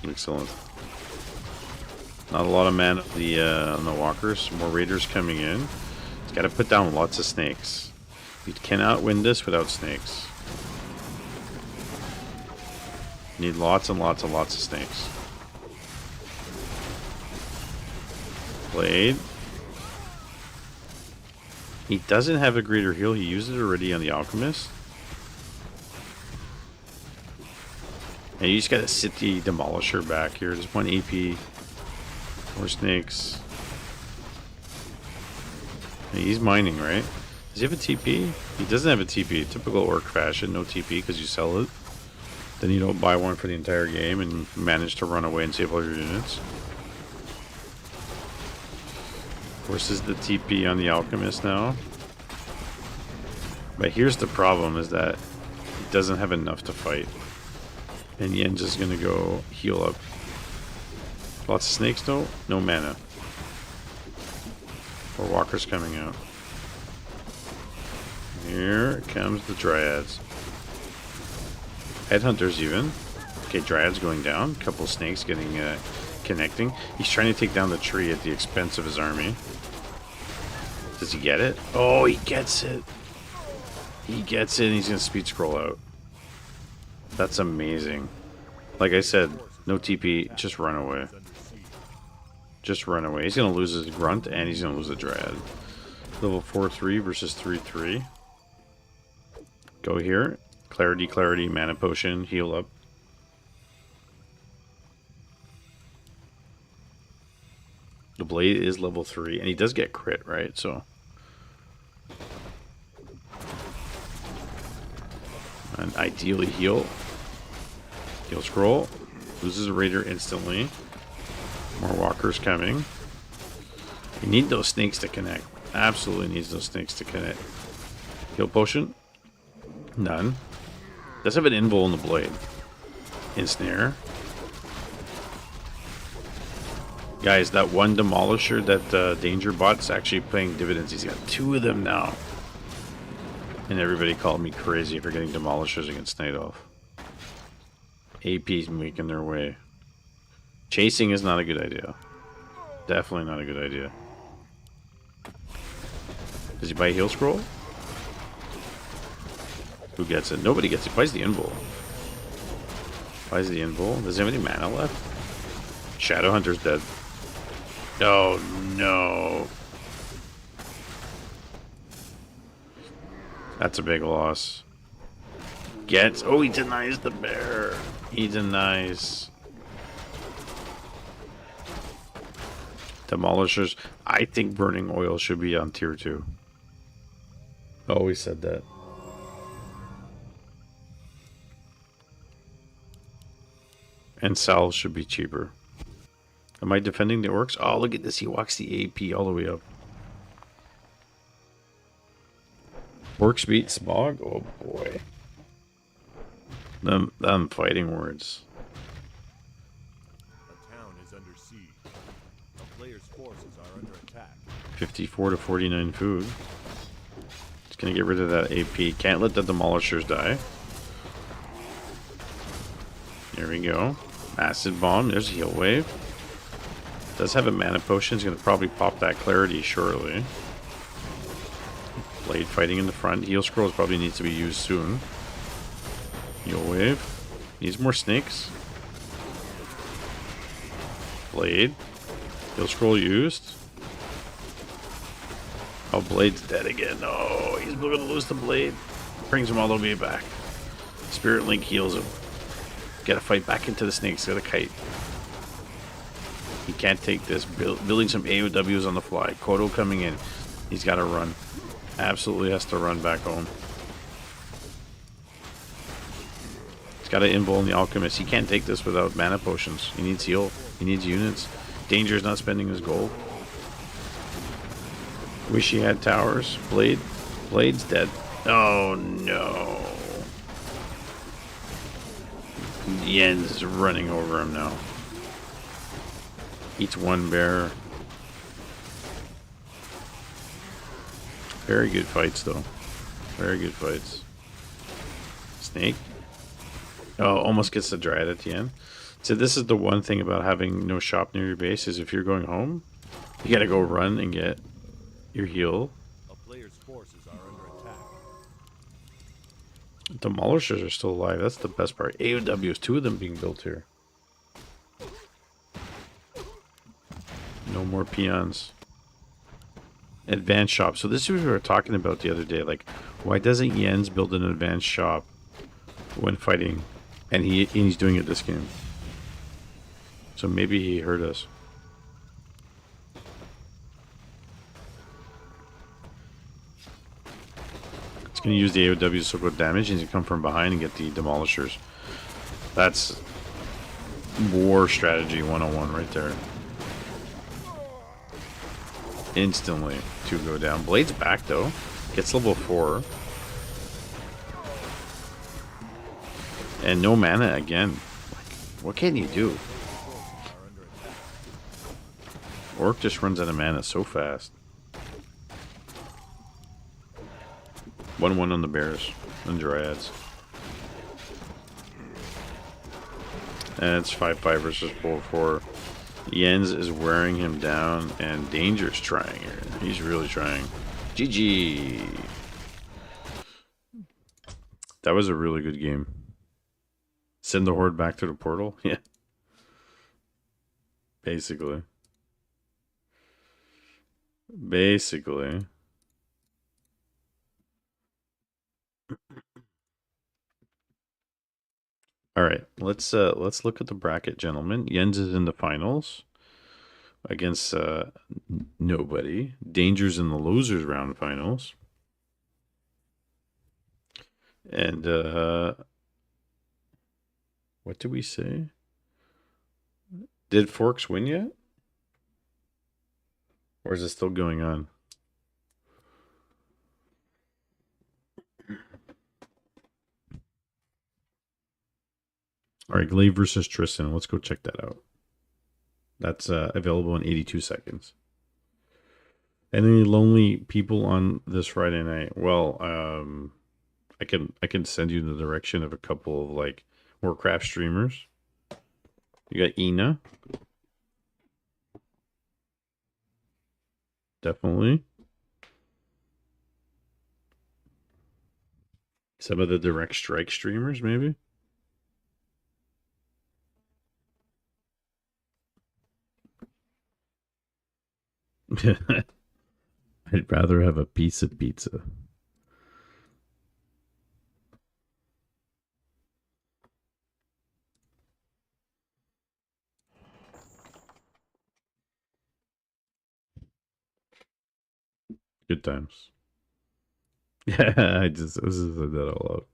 [SPEAKER 2] Excellent. Not a lot of mana on the walkers. More raiders coming in. He's got to put down lots of snakes. You cannot win this without snakes. You need lots and lots and lots of snakes. Blade. He doesn't have a greater heal. He used it already on the alchemist. And you just gotta sit the Demolisher back here. Just 1 AP. More snakes. And he's mining, right? Does he have a TP? He doesn't have a TP. Typical orc fashion. No TP because you sell it. Then you don't buy one for the entire game and manage to run away and save all your units. Forces the TP on the alchemist now. But here's the problem, is that he doesn't have enough to fight. And Yen's just gonna go heal up. Lots of snakes though? No mana. Or walkers coming out. Here comes the dryads. Headhunters even. Okay, dryads going down. Couple snakes getting connecting. He's trying to take down the tree at the expense of his army. Does he get it? Oh, he gets it. He gets it and he's gonna speed scroll out. That's amazing. Like I said, no TP, just run away. Just run away. He's gonna lose his grunt and he's gonna lose a dryad. Level 4-3 versus 3-3. Go here. Clarity, clarity, mana potion, heal up. The blade is level 3, and he does get crit, right? So, and ideally heal. Heal scroll. Loses a raider instantly. More walkers coming. You need those snakes to connect. Absolutely needs those snakes to connect. Heal potion. None. Does have an invul in the blade. Ensnare. Guys, that one demolisher that Danger bot's actually paying dividends. He's got 2 of them now. And everybody called me crazy for getting demolishers against Night Elf. AP's making their way. Chasing is not a good idea. Definitely not a good idea. Does he buy a heal scroll? Who gets it? Nobody gets it. Buys the invul. Buys the invul. Does he have any mana left? Shadowhunter's dead. Oh no. That's a big loss. Gets. Oh, he denies the bear. He denies. Demolishers. I think burning oil should be on tier 2. Always said that. And salves should be cheaper. Am I defending the orcs? Oh, look at this. He walks the AP all the way up. Orcs beat Smog? Oh boy. Them fighting words.
[SPEAKER 3] A town is under siege. A player's forces are under attack.
[SPEAKER 2] 54 to 49 food. Just gonna get rid of that AP. Can't let the demolishers die. There we go. Acid bomb. There's a heal wave. Does have a mana potion. He's gonna probably pop that clarity shortly. Blade fighting in the front. Heal scrolls probably needs to be used soon. Heal wave. Needs more snakes. Blade. Heal scroll used. Oh, Blade's dead again. Oh, he's going to lose the Blade. Brings him all the way back. Spirit Link heals him. Got to fight back into the snakes. Got a kite. He can't take this. Building some AOWs on the fly. Kodo coming in. He's got to run. Absolutely has to run back home. He's got an invul in the Alchemist. He can't take this without mana potions. He needs heal. He needs units. Danger's not spending his gold. Wish he had towers. Blade's dead. Oh no. Jens is running over him now. Eats one bear. Very good fights though. Very good fights. Snake. Oh, almost gets the Dryad at the end. So this is the one thing about having no shop near your base is if you're going home, you gotta go run and get your heal.
[SPEAKER 3] A player's forces are under attack.
[SPEAKER 2] Demolishers are still alive. That's the best part. AOWs, 2 of them being built here. No more peons. Advanced shop. So this is what we were talking about the other day. Like, why doesn't Jens build an advanced shop when fighting? And he's doing it this game. So maybe he heard us. It's going to use the AOW to soak up damage. He's going to come from behind and get the demolishers. That's war strategy 101 right there. Instantly 2 go down. Blade's back though. Gets level 4. And no mana again. What can you do? Orc just runs out of mana so fast. 1-1 on the bears and dryads. And it's 5-5 versus 4-4. Jens is wearing him down, and Danger's trying here. He's really trying. GG. That was a really good game. Send the horde back to the portal? Yeah. Basically. All right, let's look at the bracket, gentlemen. Jens is in the finals. against nobody. Dangers in the losers round finals. And what did we say? Did Forks win yet? Or is it still going on? All right, Glaive versus Tristan. Let's go check that out. That's available in 82 seconds. Any lonely people on this Friday night? Well, I can send you in the direction of a couple of like Warcraft streamers. You got Ina. Definitely. Some of the Direct Strike streamers, maybe. I'd rather have a piece of pizza. Good times. Yeah, I just said that all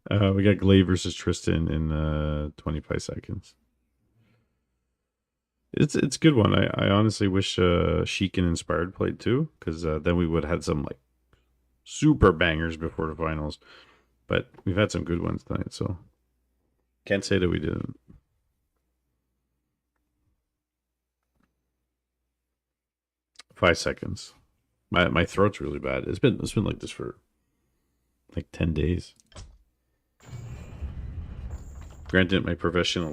[SPEAKER 2] out. We got Glaive versus Tristan in 25 seconds. It's a good one. I honestly wish Sheik and Inspired played too, because then we would have had some like super bangers before the finals. But we've had some good ones tonight, so can't say that we didn't. Five seconds. My throat's really bad. It's been like this for like 10 days. Granted, my profession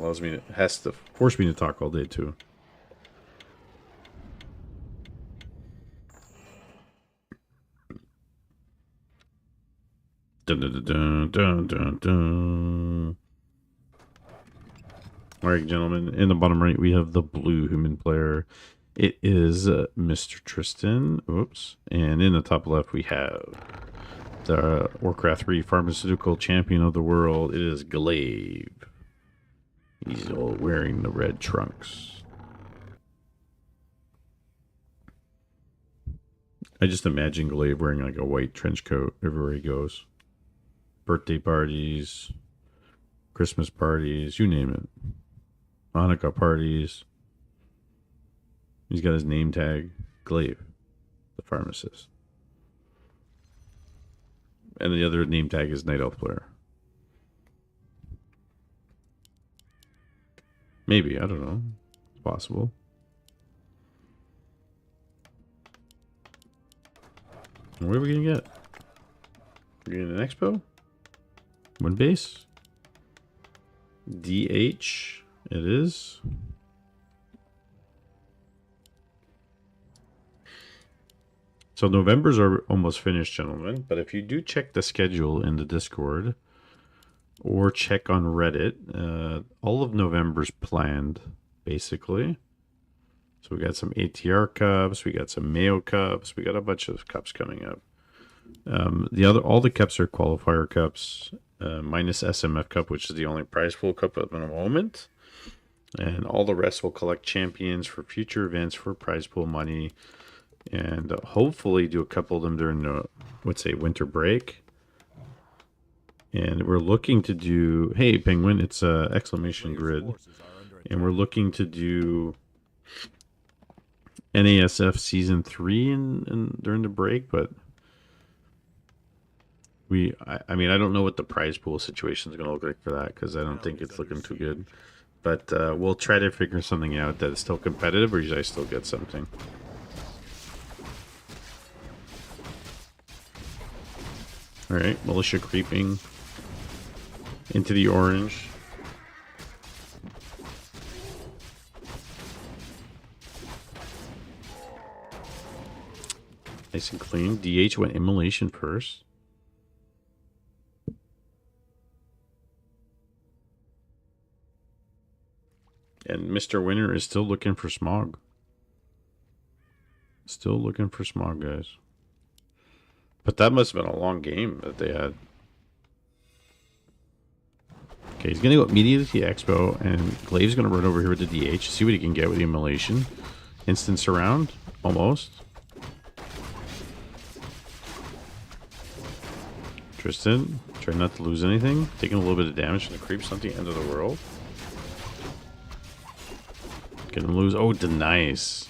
[SPEAKER 2] has to force me to talk all day too. Dun, dun, dun, dun, dun, dun. All right, gentlemen. In the bottom right, we have the blue human player. It is Mr. Tristan. Oops. And in the top left, we have the Warcraft 3 pharmaceutical champion of the world. It is Glaive. He's all wearing the red trunks. I just imagine Glaive wearing like a white trench coat everywhere he goes. Birthday parties, Christmas parties, you name it. Hanukkah parties. He's got his name tag, Glaive, the pharmacist. And the other name tag is Night Elf Player. Maybe, I don't know. It's possible. What are we going to get? We're getting an Expo? One base? DH, it is. So November's are almost finished, gentlemen. But if you do check the schedule in the Discord or check on Reddit, all of November's planned, basically. So we got some ATR cups, we got some Mayo cups, we got a bunch of cups coming up. All the cups are qualifier cups, minus SMF Cup, which is the only prize pool cup at the moment. And all the rest will collect champions for future events for prize pool money. And hopefully do a couple of them during the, winter break. And we're looking to do, hey, Penguin, it's exclamation grid. And we're looking to do NASF Season 3 during the break, but I mean, I don't know what the prize pool situation is going to look like for that, because I don't think it's looking too good. But we'll try to figure something out that is still competitive, or you guys still get something. Alright, militia creeping into the orange. Nice and clean. DH went immolation first. And Mr. Winner is still looking for Smog. Still looking for Smog, guys. But that must have been a long game that they had. Okay, he's gonna go immediately to the Expo, and Glaive's gonna run over here with the DH, see what he can get with the Immolation. Instant surround, almost. Tristan, try not to lose anything. Taking a little bit of damage from the creeps, not the end of the world. Gonna lose. Oh, denies.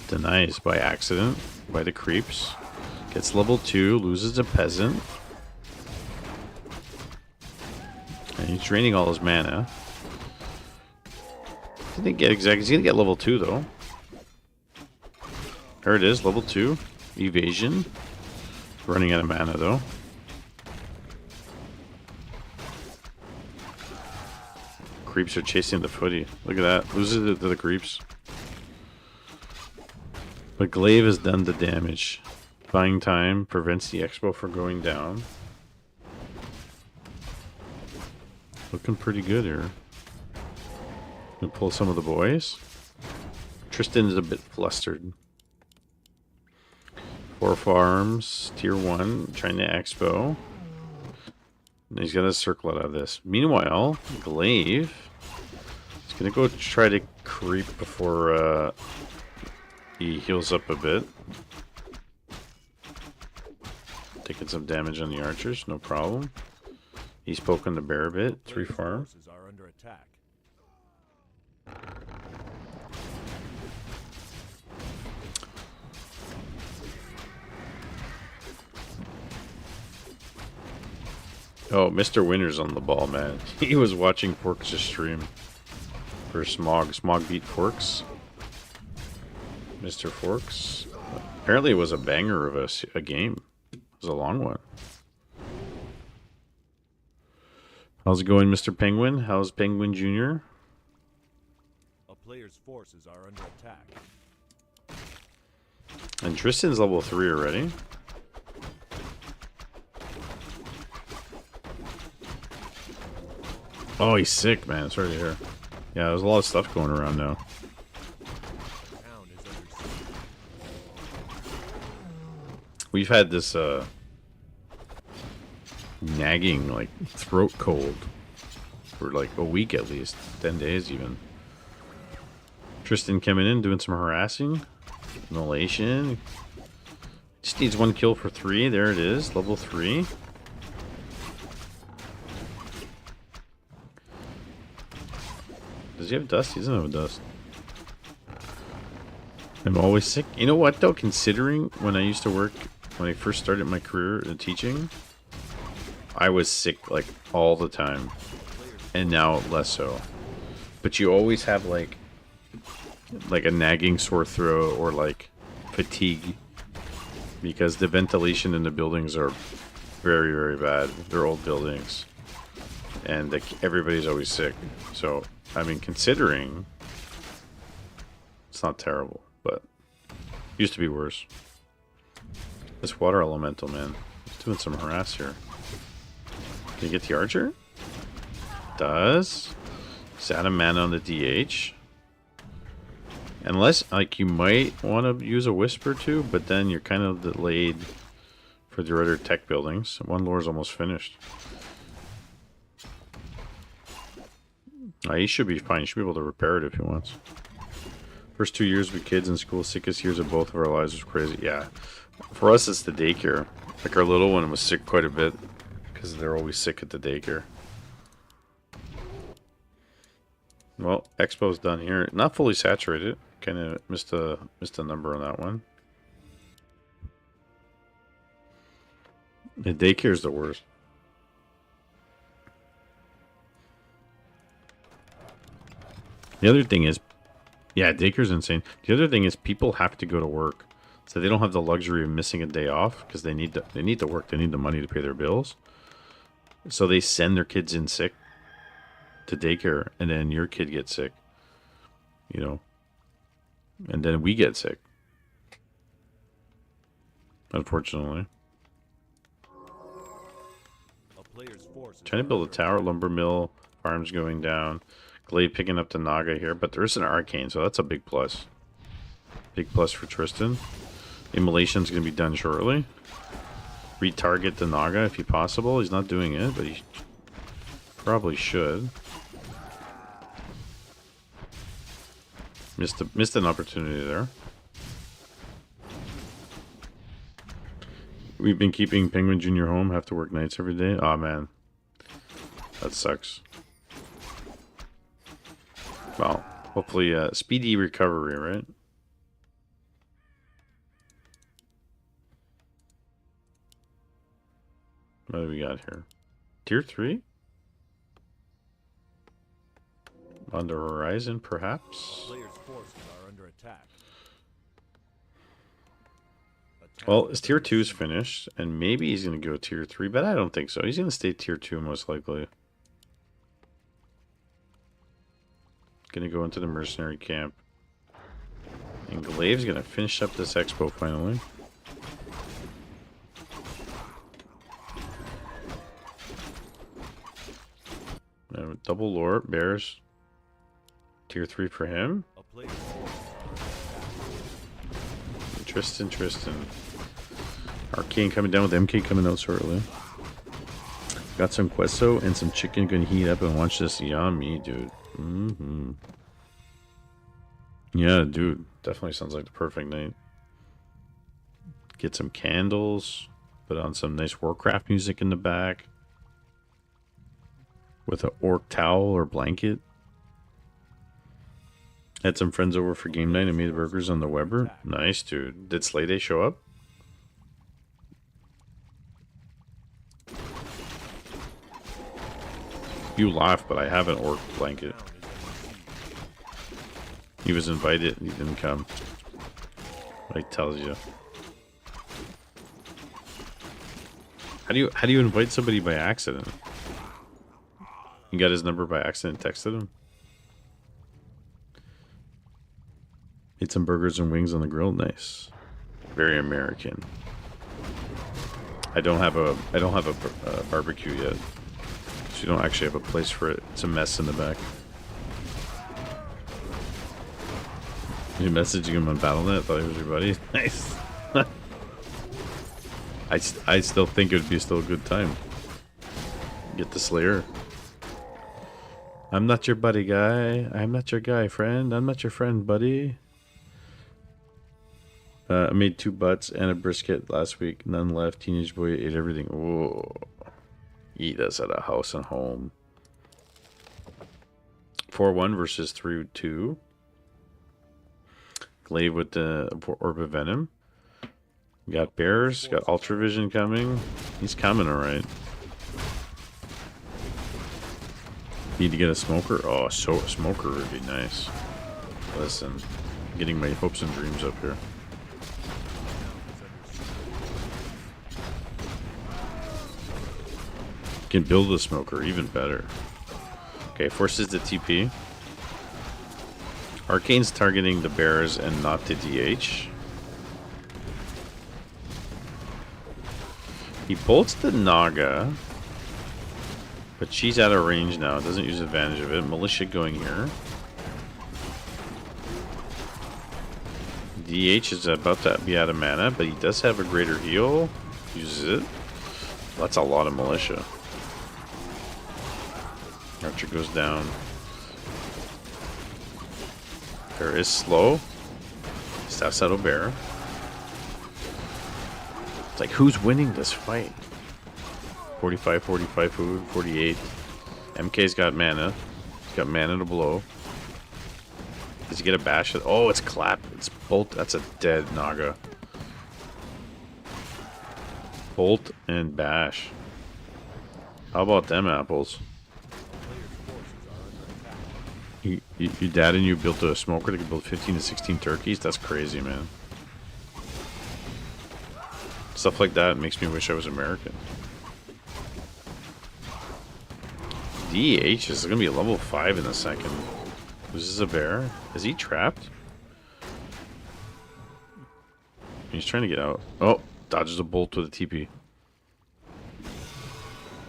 [SPEAKER 2] Denies by accident by the creeps. Gets level 2, loses a peasant. And he's draining all his mana. Didn't get exactly. He's gonna get level 2 though. There it is, level 2. Evasion. Running out of mana though. Creeps are chasing the footy. Look at that. Loses it to the creeps. But Glaive has done the damage. Buying time prevents the Expo from going down. Looking pretty good here. Gonna pull some of the boys. Tristan is a bit flustered. 4 farms, tier 1, trying to Expo. And he's got a circle out of this. Meanwhile, Glaive is gonna go try to creep before he heals up a bit. Taking some damage on the archers, no problem. He's poking the bear a bit. 3 farm.
[SPEAKER 3] Forces are under attack.
[SPEAKER 2] Oh, Mr. Winner's on the ball, man. He was watching Forks' stream for Smog. Smog beat Forks. Mr. Forks. Apparently it was a banger of a game. It was a long one. How's it going, Mr. Penguin? How's Penguin Jr.?
[SPEAKER 3] A player's forces are under attack.
[SPEAKER 2] And Tristan's level 3 already. Oh, he's sick, man. Sorry to hear. Yeah, there's a lot of stuff going around now.
[SPEAKER 3] Town is under siege.
[SPEAKER 2] We've had this nagging, like, throat cold for like a week at least. 10 days even. Tristan coming in, doing some harassing. Annihilation. Just needs 1 kill for 3. There it is. Level 3. Does he have dust? He doesn't have a dust. I'm always sick. You know what though? Considering when I used to work, when I first started my career in teaching, I was sick like all the time. And now less so. But you always have like a nagging sore throat or like fatigue. Because the ventilation in the buildings are very, very bad. They're old buildings. And everybody's always sick. So, I mean, considering, it's not terrible, but used to be worse. This water elemental, man, he's doing some harass here. Can you get the archer? Does. He's out of mana on the DH. Unless, like, you might want to use a whisper too, but then you're kind of delayed for the other tech buildings. One lore's almost finished. He should be fine. He should be able to repair it if he wants. First 2 years with kids in school, sickest years of both of our lives was crazy. Yeah. For us, it's the daycare. Like, our little one was sick quite a bit because they're always sick at the daycare. Well, Expo's done here. Not fully saturated. Kind of missed a number on that one. The daycare's the worst. The other thing is, yeah, daycare's insane. The other thing is people have to go to work. So they don't have the luxury of missing a day off because they need to work. They need the money to pay their bills. So they send their kids in sick to daycare, and then your kid gets sick. You know. And then we get sick. Unfortunately.
[SPEAKER 3] A player's forces
[SPEAKER 2] Trying to build a tower, lumber mill, farms going down. Glaive picking up the Naga here, but there is an arcane, so that's a big plus. Big plus for Tristan. Immolation's going to be done shortly. Retarget the Naga if he possible. He's not doing it, but he's Probably should. Missed an opportunity there. We've been keeping Penguin Jr. home. Have to work nights every day. Oh man, that sucks. Well, hopefully, speedy recovery, right? What do we got here? Tier 3? On the horizon, perhaps?
[SPEAKER 3] Players' forces are under attack.
[SPEAKER 2] Well, his tier 2's finished, and maybe he's going to go tier 3, but I don't think so. He's going to stay tier 2 most likely. Going to go into the mercenary camp. And Glaive's going to finish up this expo finally. Double lore, bears. Tier 3 for him. Tristan. Arcane coming down with MK coming out shortly. Got some queso and some chicken. Gonna heat up and watch this. Yummy, dude. Yeah, dude. Definitely sounds like the perfect night. Get some candles. Put on some nice Warcraft music in the back. With an orc towel or blanket. Had some friends over for game night and made burgers on the Weber. Nice, dude. Did Slay Day show up? You laugh, but I have an orc blanket. He was invited, he didn't come. I tells you. How do you invite somebody by accident? You got his number by accident, texted him? Ate some burgers and wings on the grill. Nice. Very American. I don't have a barbecue yet. So you don't actually have a place for it. It's a mess in the back. You messaging him on Battle.net? Thought he was your buddy. Nice. I still think it would be still a good time. Get the Slayer. I'm not your buddy, guy. I'm not your guy, friend. I'm not your friend, buddy. I made 2 butts and a brisket last week. None left. Teenage boy ate everything. Whoa. Eat us at a house and home. 4-1 versus 3-2. Glaive with the Orb of Venom. Got Bears. Got Ultravision coming. He's coming alright. Need to get a smoker? Oh, so a smoker would be nice. Listen, getting my hopes and dreams up here. Can build a smoker, even better. Okay, forces the TP. Arcane's targeting the bears and not the DH. He bolts the Naga. But she's out of range now. Doesn't use advantage of it. Militia going here. DH is about to be out of mana, but he does have a greater heal. Uses it. That's a lot of militia. Archer goes down. Bear is slow. Staff Saddle Bear. It's like, who's winning this fight? 45 food, 48. MK's got mana. He's got mana to blow. Does he get a bash? Oh, it's clap. It's bolt. That's a dead Naga. Bolt and bash. How about them apples? Your dad and you built a smoker that could build 15 to 16 turkeys? That's crazy, man. Stuff like that makes me wish I was American. DH is going to be a level 5 in a second. This is a bear. Is he trapped? He's trying to get out. Oh, dodges a bolt with a TP.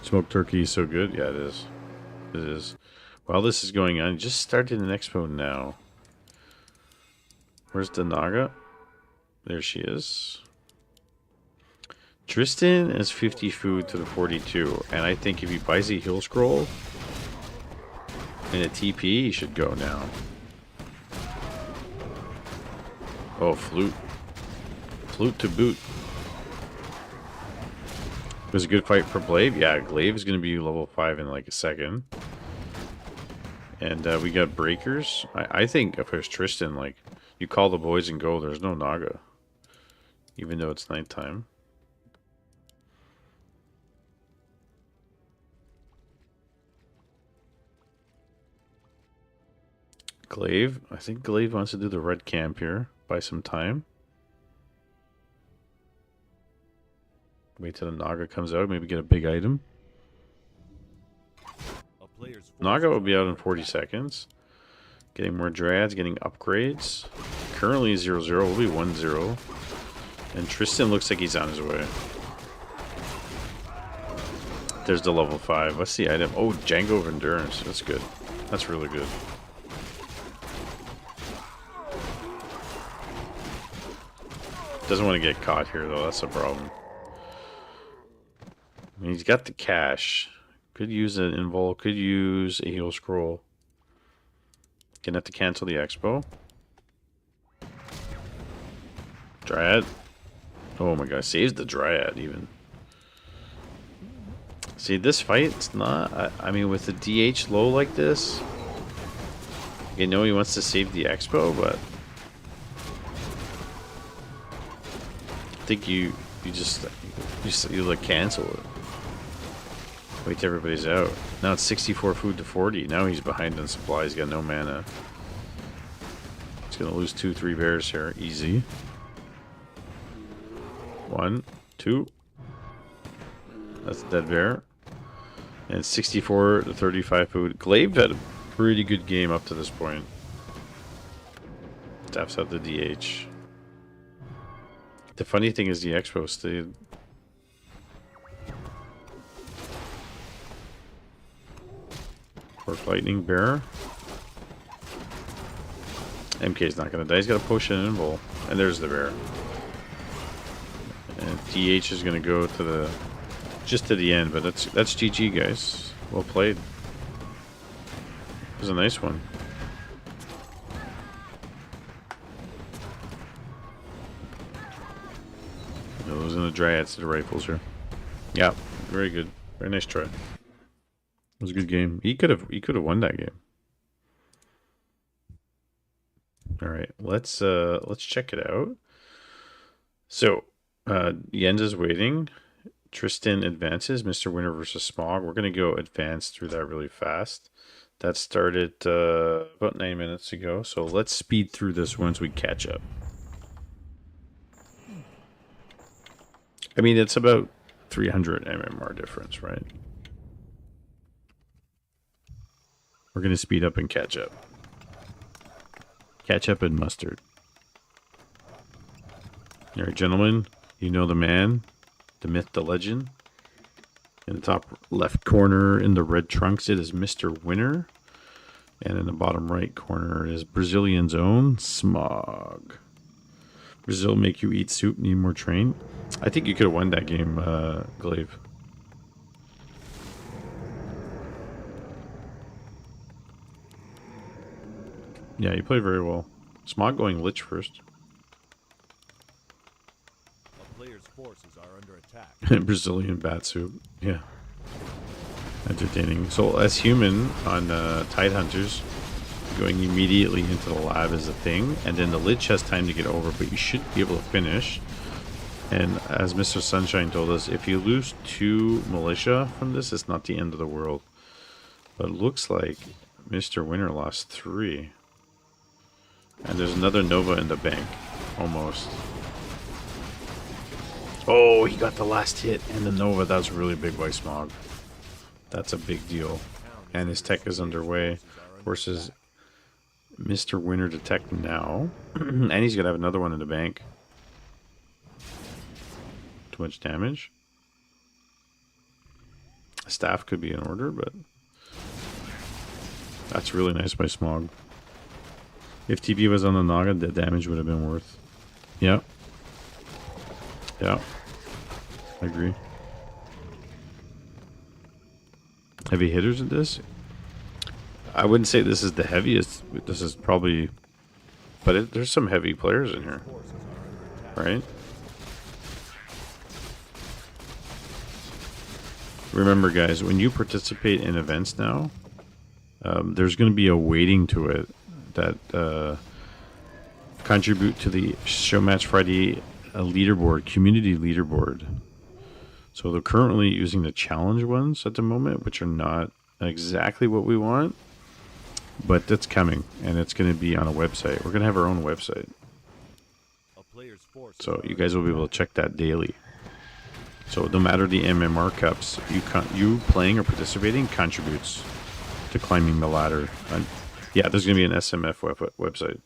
[SPEAKER 2] Smoked turkey is so good. Yeah, it is. It is. While this is going on, just started an expo now. Where's the Naga? There she is. Tristan is 50 food to the 42, and I think if he buys a heal scroll, And a TP, he should go now. Oh, flute. Flute to boot. It was a good fight for Glaive. Yeah, Glaive is going to be level 5 in like a second. And we got breakers. I think if it was Tristan, like, you call the boys and go. There's no Naga. Even though it's nighttime. Glaive. I think Glaive wants to do the red camp here. Buy some time. Wait till the Naga comes out. Maybe get a big item. Naga will be out in 40 seconds. Getting more Dryads, getting upgrades. Currently 0-0, will be 1-0. And Tristan looks like he's on his way. There's the level 5. What's the item? Oh, Django of Endurance. That's good. That's really good. Doesn't want to get caught here, though. That's a problem. I mean, he's got the cash. Could use an invul. Could use a heal scroll. Gonna have to cancel the expo. Dryad. Oh my god, saves the Dryad even. See, this fight, it's not... I mean, with the DH low like this, you know he wants to save the expo, but... I think you like cancel it. Wait till everybody's out. Now it's 64 food to 40. Now he's behind on supply. He's got no mana. He's gonna lose 2-3 bears here. Easy. 1, 2. That's a dead bear. And 64 to 35 food. Glaive had a pretty good game up to this point. Taps out the DH. The funny thing is the expo stayed. Fork Lightning Bear. MK's not gonna die. He's got a potion and invul. And there's the bear. And DH is gonna go to the just to the end, but that's GG, guys. Well played. It was a nice one. Losing the Dryads to the rifles here. Yeah, very good. Very nice try. It was a good game. He could have won that game. All right, let's check it out. So, Jens is waiting. Tristan advances. Mr. Winner versus Smog. We're gonna go advance through that really fast. That started about 9 minutes ago. So let's speed through this once we catch up. I mean, it's about 300 MMR difference, right? We're going to speed up and catch up. Catch up and mustard. All right, gentlemen, you know the man, the myth, the legend. In the top left corner in the red trunks, it is Mr. Winner. And in the bottom right corner is Brazilian's own Smog. Brazil make you eat soup, need more train. I think you could have won that game, Glaive. Yeah, you played very well. Smog going Lich first.
[SPEAKER 3] A player's forces are under attack.
[SPEAKER 2] Brazilian bat soup. Yeah. Entertaining. So as human on Tide Hunters, going immediately into the lab is a thing, and then the Lich has time to get over, but you should be able to finish. And as Mr. Sunshine told us, if you lose 2 militia from this, it's not the end of the world. But it looks like Mr. Winner lost 3. And there's another Nova in the bank. Almost. Oh, he got the last hit and the Nova. That was really big by Smog. That's a big deal. And his tech is underway. Forces Mr. Winner to tech now. And he's going to have another one in the bank. Too much damage. Staff could be in order, but that's really nice by Smog. If TP was on the Naga, the damage would have been worth. Yeah. Yeah. I agree. Heavy hitters at this? I wouldn't say this is the heaviest. This is probably, but there's some heavy players in here, right? Remember, guys, when you participate in events now, there's going to be a weighting to it that contribute to the Show Match Friday leaderboard, community leaderboard. So they're currently using the challenge ones at the moment, which are not exactly what we want, but that's coming, and it's going to be on a website. We're going to have our own website, so you guys will be able to check that daily. So no matter the MMR cups, you playing or participating contributes to climbing the ladder. Yeah, there's going to be an SMF website.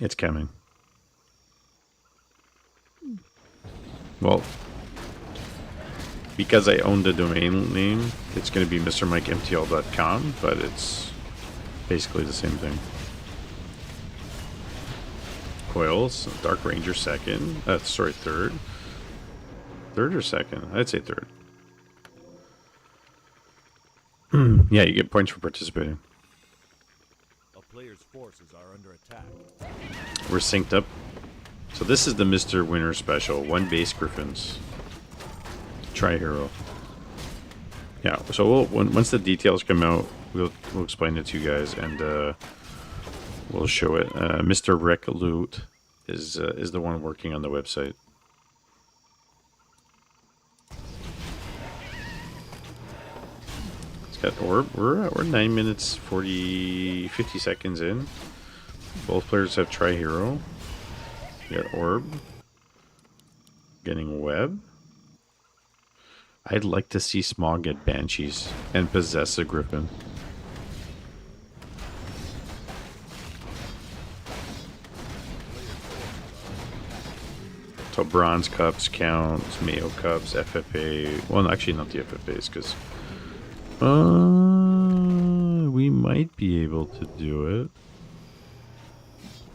[SPEAKER 2] It's coming. Well, because I own the domain name, it's going to be MrMikeMTL.com, but it's basically the same thing. Coils, Dark Ranger second. Sorry, third. Third or second? I'd say third. Yeah, you get points for participating.
[SPEAKER 3] A player's forces are under attack.
[SPEAKER 2] We're synced up. So this is the Mr. Winner special. 1 base Griffins. Tri-hero. Yeah, so once the details come out, we'll explain it to you guys, and we'll show it. Mr. Rick Loot is the one working on the website. It's got orb. We're 9 minutes 50 seconds in. Both players have Tri-hero. You got orb. Getting web. I'd like to see Smog get Banshees and possess a Griffin. So Bronze Cups count, Mayo Cups, FFA. Well, actually not the FFAs, because we might be able to do it.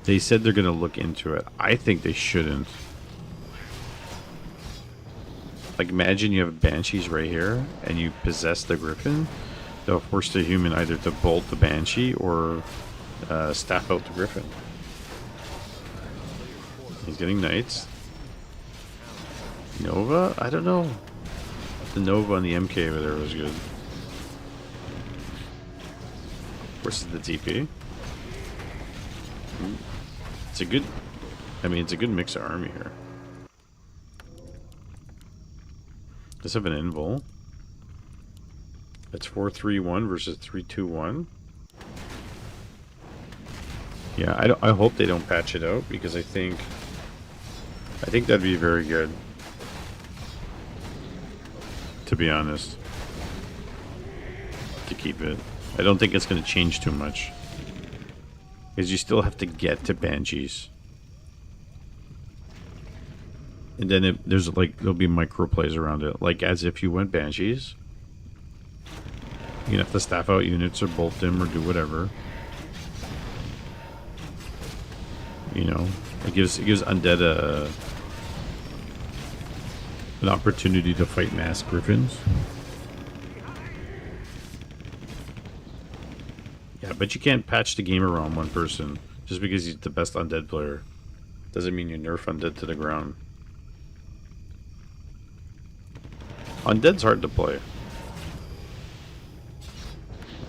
[SPEAKER 2] They said they're going to look into it. I think they shouldn't. Like, imagine you have Banshees right here, and you possess the Griffin. They'll force the human either to bolt the Banshee or staff out the Griffin. He's getting Knights. Nova? I don't know. The Nova on the MK over there was good. Versus the TP. It's a good... I mean, it's a good mix of army here. Does have an invul. It's 4-3-1 versus 3-2-1. Yeah, I hope they don't patch it out, because I think that'd be very good. To be honest, to keep it. I don't think it's going to change too much, because you still have to get to Banshees. And then there'll be micro plays around it, like as if you went Banshees. You have to staff out units or bolt them or do whatever. You know, it gives undead an opportunity to fight mass griffins. Yeah, but you can't patch the game around one person just because he's the best undead player. Doesn't mean you nerf undead to the ground. Undead's hard to play,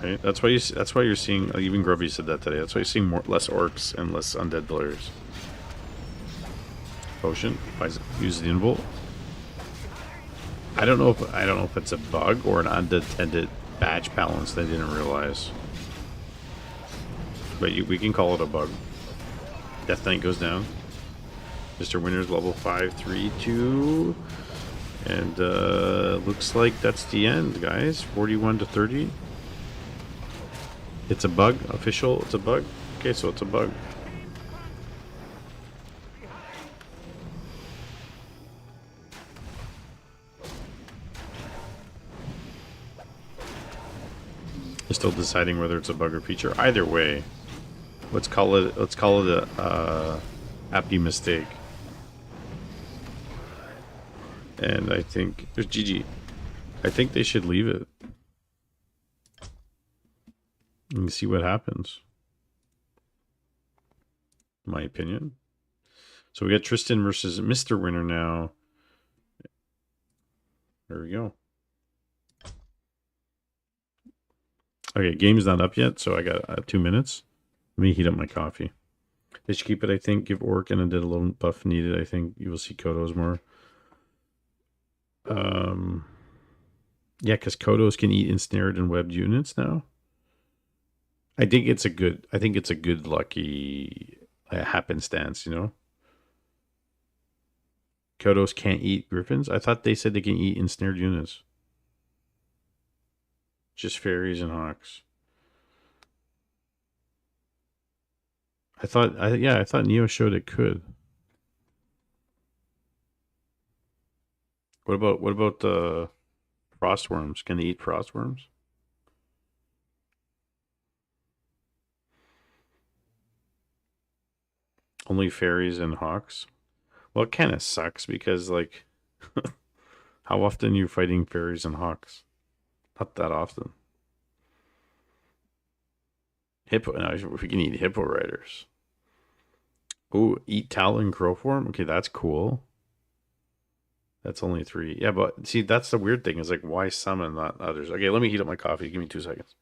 [SPEAKER 2] right? That's why you're seeing. Even Grubby said that today. That's why you're seeing less orcs and less undead players. Potion. Use the invul. I don't know if it's a bug or an undead badge balance they didn't realize. But we can call it a bug. Death Knight goes down. Mr. Winner's level 5, 3, 2. And looks like that's the end, guys. 41-30. It's a bug. Official. It's a bug. Okay, so it's a bug. They're still deciding whether it's a bug or feature. Either way, let's call it a happy mistake. And I think there's GG. I think they should leave it. and see what happens. My opinion. So we got Tristan versus Mr. Winner now. There we go. Okay, game's not up yet, so I got 2 minutes. Let me heat up my coffee. They should keep it, I think. Give Orc and a little buff needed. I think you will see Kodos more. Yeah, because Kodos can eat ensnared and webbed units now. I think it's a good lucky happenstance, you know. Kodos can't eat griffins. I thought they said they can eat ensnared units. Just fairies and hawks. I thought Neo showed it could. What about the frostworms? Can they eat frostworms? Only fairies and hawks? Well, it kind of sucks because, like, how often are you fighting fairies and hawks? Not that often. Hippo. Now, if we can eat hippo riders. Ooh, eat Talon crow form? Okay, that's cool. That's only 3. Yeah, but see, that's the weird thing is like, why some and not others? Okay, let me heat up my coffee. Give me 2 seconds.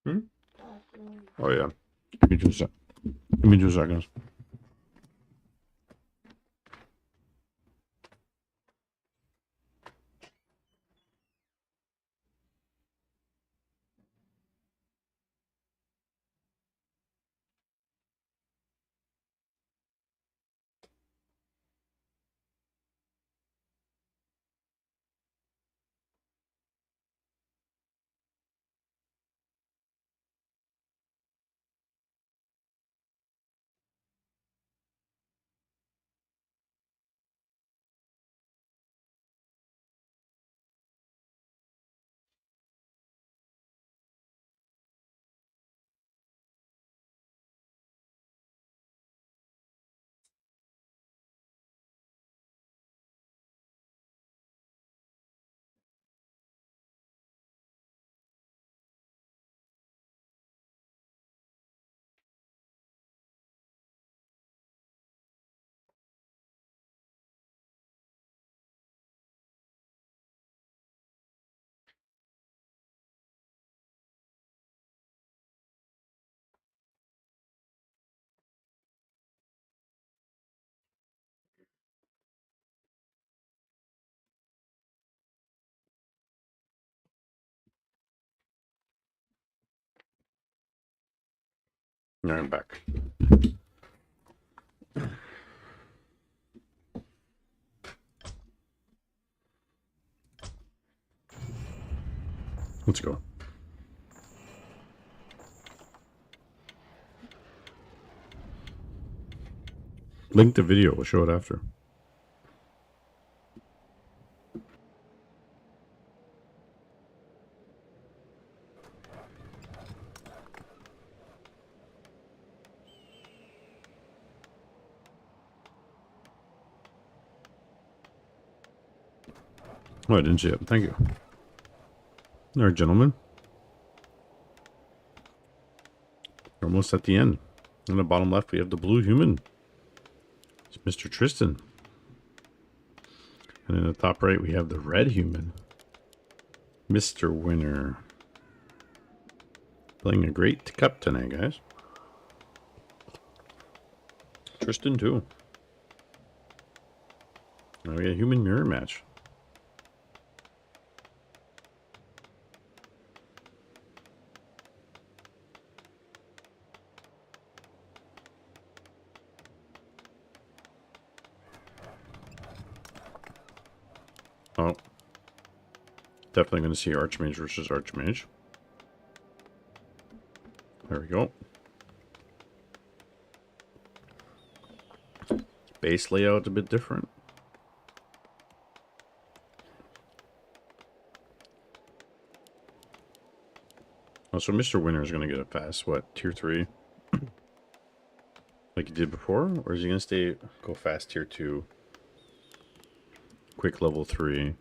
[SPEAKER 2] Hmm? Oh, yeah. Give me 2 seconds. Now I'm back. Let's go. Link the video. We'll show it after. Oh, I didn't see it. Thank you. All right, gentlemen. We're almost at the end. On the bottom left, we have the blue human. It's Mr. Tristan. And in the top right, we have the red human. Mr. Winner. Playing a great cup tonight, guys. Tristan, too. Now we got a human mirror match. Oh. Definitely going to see Archmage versus Archmage. There we go. Base layout a bit different. Oh, so Mr. Winner is going to get a fast, what, tier 3? Like he did before? Or is he going to go fast tier 2? Quick level 3.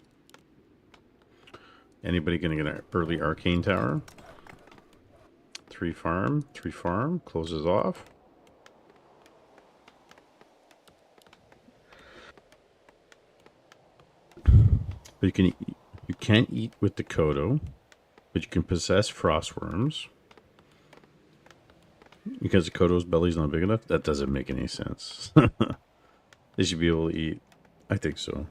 [SPEAKER 2] Anybody going to get an early arcane tower? 3 farm, closes off. But you can't eat with the Kodo, but you can possess frostworms. Because the Kodo's belly's not big enough? That doesn't make any sense. They should be able to eat. I think so.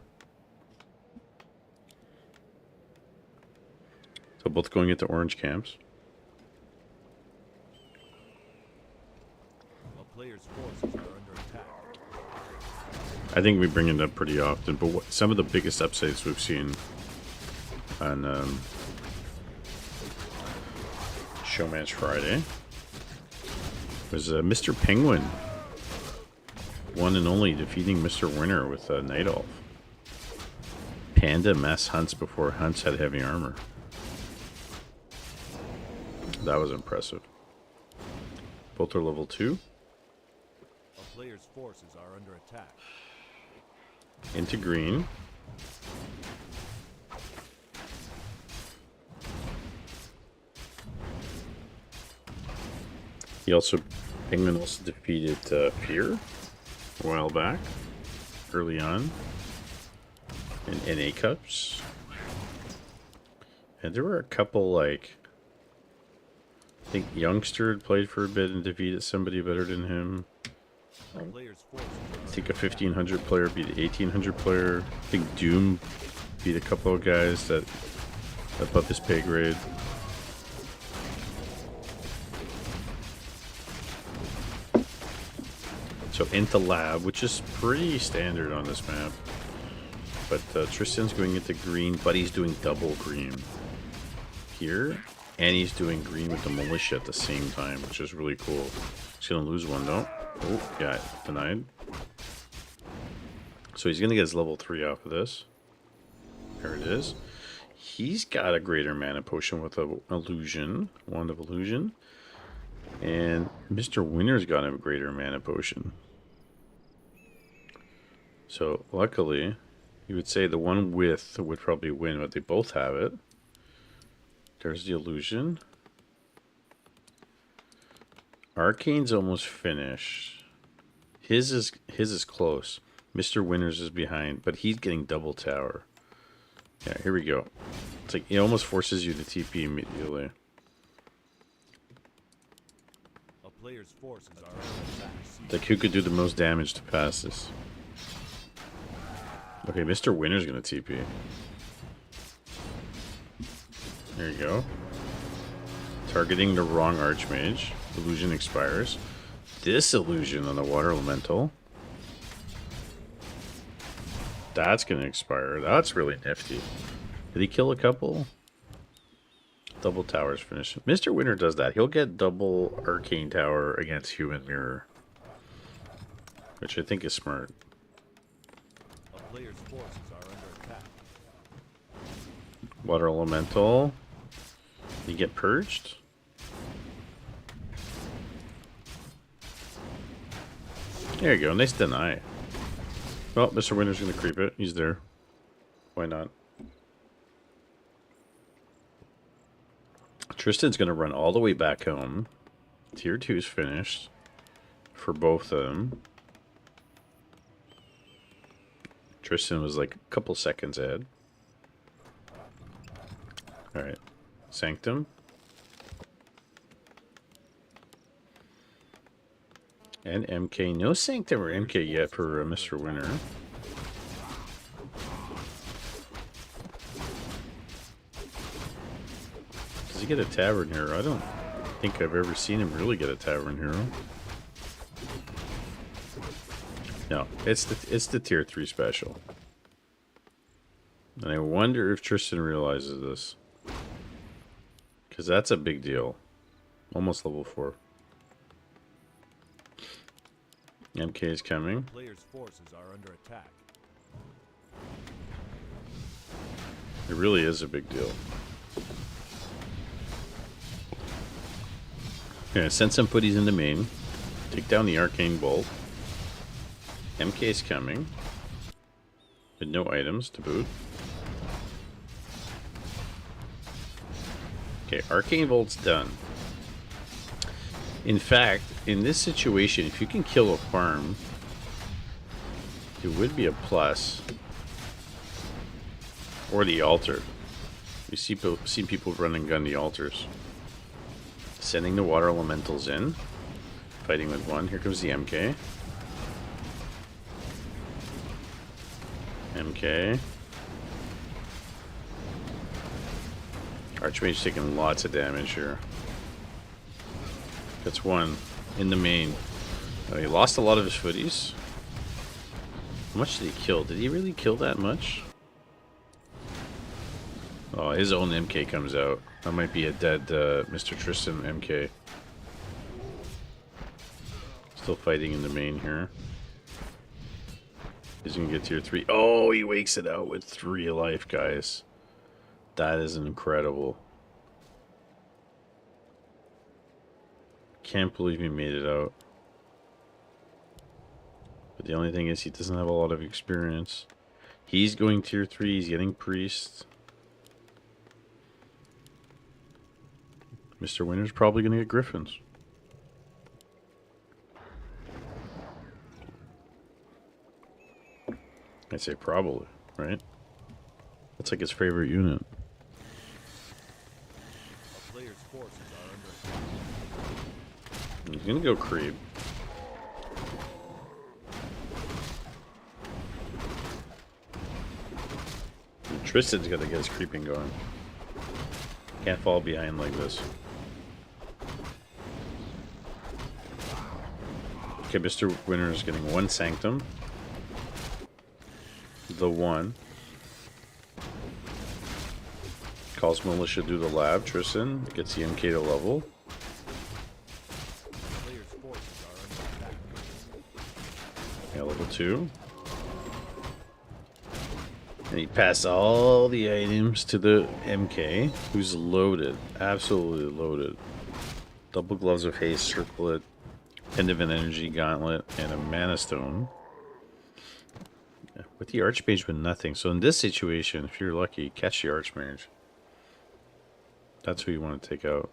[SPEAKER 2] So both going into orange camps.
[SPEAKER 3] A player's forces are under attack.
[SPEAKER 2] I think we bring it up pretty often, but some of the biggest upsets we've seen on Showmatch Friday was Mr. Penguin. One and only defeating Mr. Winner with Night Elf. Panda mass hunts before hunts had heavy armor. That was impressive. Both are level 2.
[SPEAKER 3] A player's forces are under attack.
[SPEAKER 2] Into green. Penguin also defeated Fear a while back, early on, in NA Cups. And there were a couple, like, I think Youngster had played for a bit and defeated somebody better than him.
[SPEAKER 3] A player's forces
[SPEAKER 2] I think a 1500 player beat an 1800 player. I think Doom beat a couple of guys that above his pay grade. So into lab, which is pretty standard on this map. But Tristan's going into green, but he's doing double green here. And he's doing green with the militia at the same time, which is really cool. He's going to lose one though. Oh, yeah, denied. So he's going to get his level 3 off of this. There it is. He's got a greater mana potion with a illusion. Wand of illusion. And Mr. Winner's got a greater mana potion. So luckily, you would say the one with would probably win, but they both have it. There's the illusion. Arcane's almost finished. His is close. Mr. Winners is behind, but he's getting double tower. Yeah, here we go. It's like it almost forces you to TP immediately.
[SPEAKER 3] A player's forces are under attack.
[SPEAKER 2] Like who could do the most damage to pass this? Okay, Mr. Winner's gonna TP. There you go. Targeting the wrong Archmage. Illusion expires. This illusion on the Water Elemental. That's going to expire. That's really nifty. Did he kill a couple? Double towers finish. Mr. Winter does that. He'll get double Arcane Tower against Human Mirror. Which I think is smart.
[SPEAKER 3] A player's forces are under attack.
[SPEAKER 2] Water Elemental. You get purged. There you go. Nice deny. Well, Mr. Winter's going to creep it. He's there. Why not? Tristan's going to run all the way back home. Tier 2's finished for both of them. Tristan was like a couple seconds ahead. Alright. Sanctum. And MK. No Sanctum or MK yet for Mr. Winner. Does he get a Tavern Hero? I don't think I've ever seen him really get a Tavern Hero. No, it's the tier 3 special. And I wonder if Tristan realizes this. Because that's a big deal. Almost level 4. MK is coming.
[SPEAKER 3] Player's forces are under attack.
[SPEAKER 2] It really is a big deal. Okay, send some putties into main. Take down the Arcane Bolt. MK is coming. With no items to boot. Okay, Arcane Bolt's done. In fact, in this situation, if you can kill a farm, it would be a plus. Or the altar. You see people run and gun the altars. Sending the water elementals in. Fighting with one. Here comes the MK. MK. Archmage taking lots of damage here. That's one in the main. He lost a lot of his footies. How much did he kill? Did he really kill that much? Oh, his own MK comes out. That might be a dead Mr. Tristan MK. Still fighting in the main here. He's gonna get tier 3. Oh, he wakes it out with 3 life, guys. That is incredible. Can't believe he made it out. But the only thing is he doesn't have a lot of experience. He's going tier 3, he's getting priest. Mr. Winner's probably gonna get griffins. I'd say probably, right? That's like his favorite unit.
[SPEAKER 3] A player's forces are under attack.
[SPEAKER 2] He's gonna go creep. And Tristan's gotta get his creeping going. Can't fall behind like this. Okay, Mr. Winner is getting 1 Sanctum. The 1. Calls Militia do the lab. Tristan gets the MK to level.
[SPEAKER 3] Player's forces are under attack.
[SPEAKER 2] Yeah, level 2. And he passed all the items to the MK, who's loaded. Absolutely loaded. Double Gloves of Haste, Circlet, End of an Energy Gauntlet, and a Mana Stone. With the Archmage with nothing. So in this situation, if you're lucky, catch the Archmage. That's who you want to take out.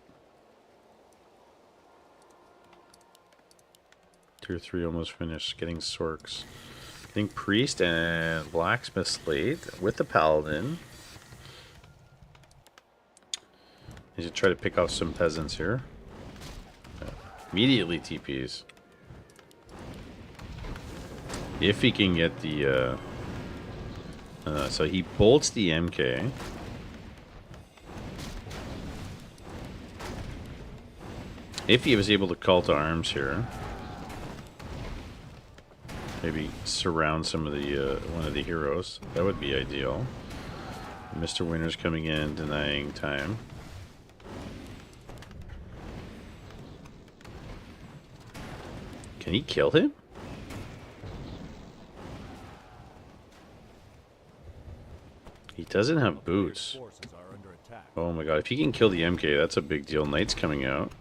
[SPEAKER 2] Tier 3 almost finished. Getting Sorks. I think Priest and Blacksmith Slate with the Paladin. He should try to pick off some peasants here. Immediately TPs. If he can get the... so he bolts the MK. If he was able to call to arms here, maybe surround some of the one of the heroes, that would be ideal. Mr. Winner's coming in, denying time. Can he kill him? He doesn't have boots.
[SPEAKER 3] Forces are under attack.
[SPEAKER 2] Oh my god, if he can kill the MK, that's a big deal. Knight's coming out.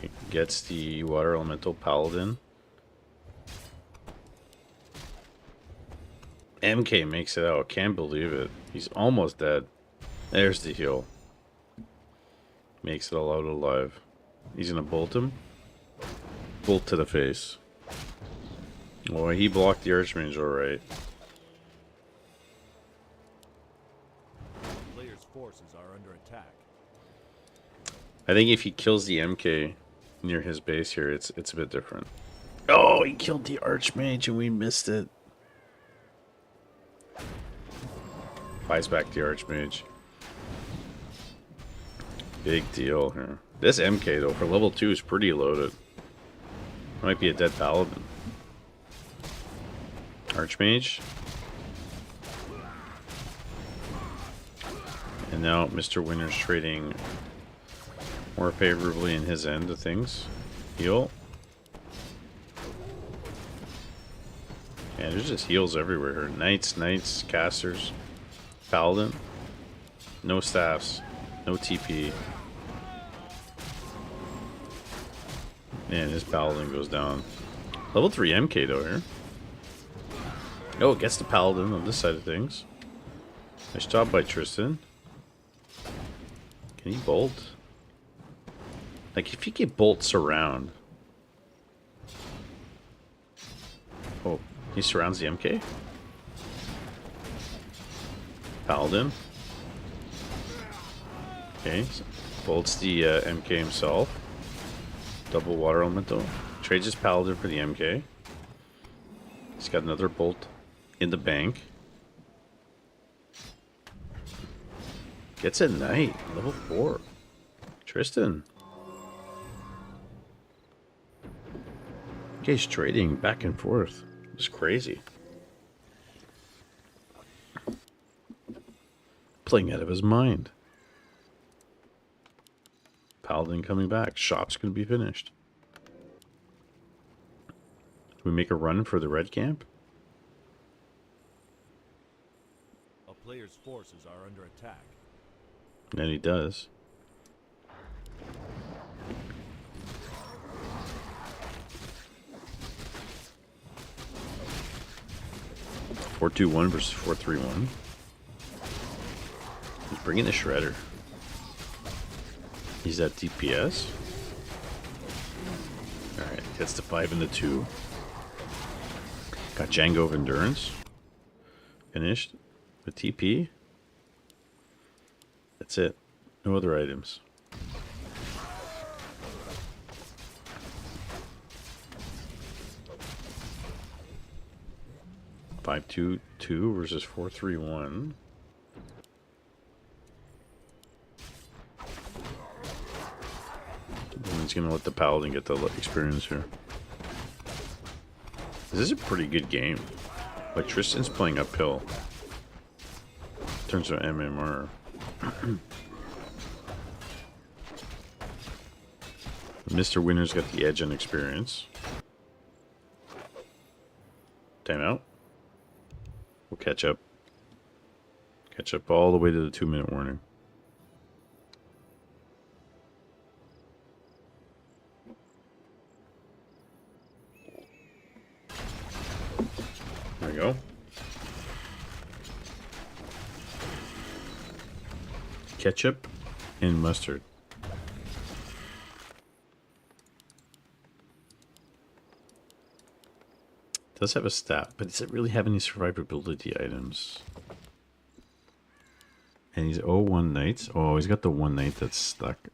[SPEAKER 2] He gets the Water Elemental Paladin. MK makes it out. Can't believe it. He's almost dead. There's the heal. Makes it all out alive. He's gonna bolt him. Bolt to the face. Oh, he blocked the Archmage alright.
[SPEAKER 3] Player's forces are under attack.
[SPEAKER 2] I think if he kills the MK near his base here, it's a bit different. Oh, he killed the Archmage and we missed it. Buys back the Archmage. Big deal here. This MK though for level 2 is pretty loaded. Might be a dead paladin. Archmage. And now Mr. Winner's trading more favorably in his end of things. Heal. Yeah, there's just heals everywhere here. Knights, casters, paladin. No staffs. No TP. Man, his paladin goes down. Level 3 MK though here. Oh, it gets the paladin on this side of things. Nice job by Tristan. Can he bolt? Like, if he can bolt surround. Oh, he surrounds the MK? Paladin. Okay, so bolts the MK himself. Double Water Elemental. Trades his Paladin for the MK. He's got another bolt in the bank. Gets a Knight. Level 4. Tristan. Okay, he's trading back and forth. It's crazy. Playing out of his mind. Paladin coming back. Shop's going to be finished. Do we make a run for the red camp?
[SPEAKER 3] A player's forces are under attack.
[SPEAKER 2] And he does. (4-2-1) versus 4-3-1. He's bringing the Shredder. He's at DPS. Alright, gets the 5 and the 2. Got Django of Endurance. Finished with TP. That's it. No other items. (5-2-2) versus 4-3-1. He's gonna let the Paladin get the experience here. This is a pretty good game. Like, Tristan's playing uphill in terms of MMR. Mr. Winner's got the edge on experience. Timeout. We'll catch up. Catch up all the way to the 2-minute warning. There we go. Ketchup and mustard. Does have a stat, but does it really have any survivability items? And he's 0-1 knights. Oh, he's got the 1 knight that's stuck.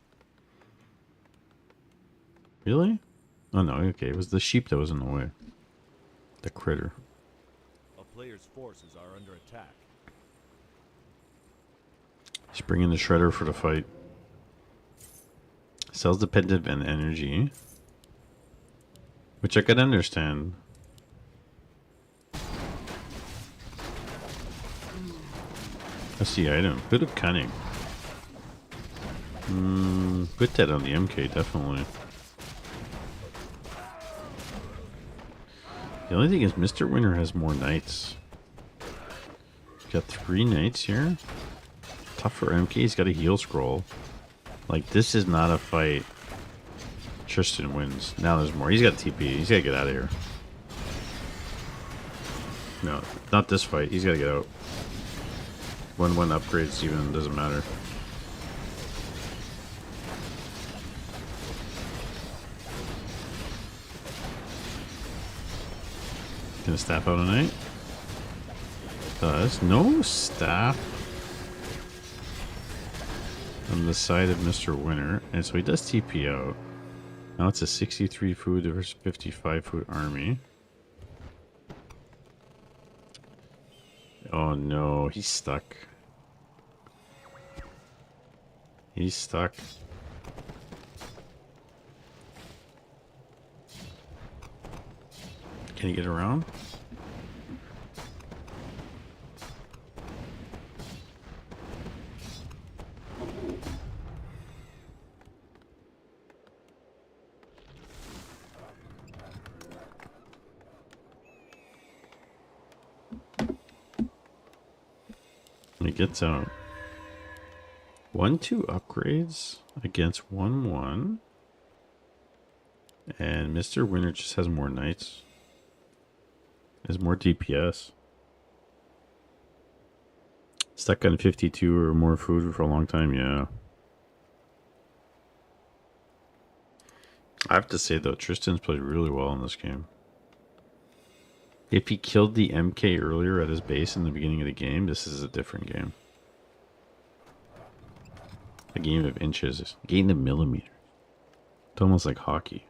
[SPEAKER 2] Really? Oh no, okay. It was the sheep that was in the way. The critter.
[SPEAKER 3] A player's forces are under attack.
[SPEAKER 2] He's bringing the Shredder for the fight. Cells dependent on energy. Which I could understand. What's the item? Bit of cunning. Put that on the MK, definitely. The only thing is Mr. Winter has more knights. He's got 3 knights here. Tough for MK, he's got a heal scroll. Like, this is not a fight. Tristan wins. Now there's more. He's got TP. He's got to get out of here. No, not this fight. He's got to get out. 1-1 upgrades even doesn't matter. Gonna staff out a knight. Does no staff on the side of Mr. Winter. And so he does TP out. Now it's a 63 food versus 55 food army. Oh no, he's stuck. He's stuck. Can he get around? He gets out. 1-2 upgrades against 1-1. And Mr. Winter just has more knights. Has more DPS. Stuck on 52 or more food for a long time, yeah. I have to say though, Tristan's played really well in this game. If he killed the MK earlier at his base in the beginning of the game, this is a different game. A game of inches, a game of millimeters. It's almost like hockey.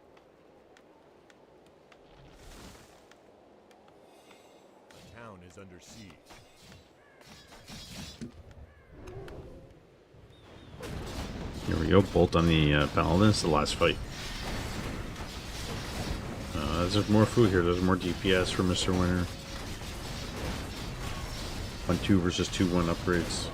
[SPEAKER 3] The town is under siege.
[SPEAKER 2] Here we go, bolt on the Paladin. It's the last fight. There's more food here. There's more DPS for Mr. Winter. 1-2 versus 2-1 upgrades.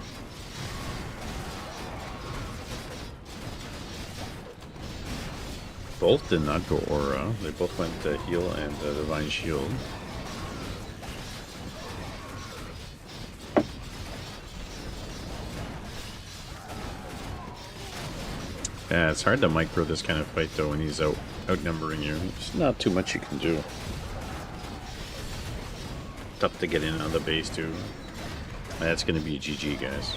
[SPEAKER 2] Both did not go aura. They both went heal and divine shield. Yeah, it's hard to micro this kind of fight though when he's outnumbering you. There's not too much you can do. Tough to get in on the base too. That's going to be a GG, guys.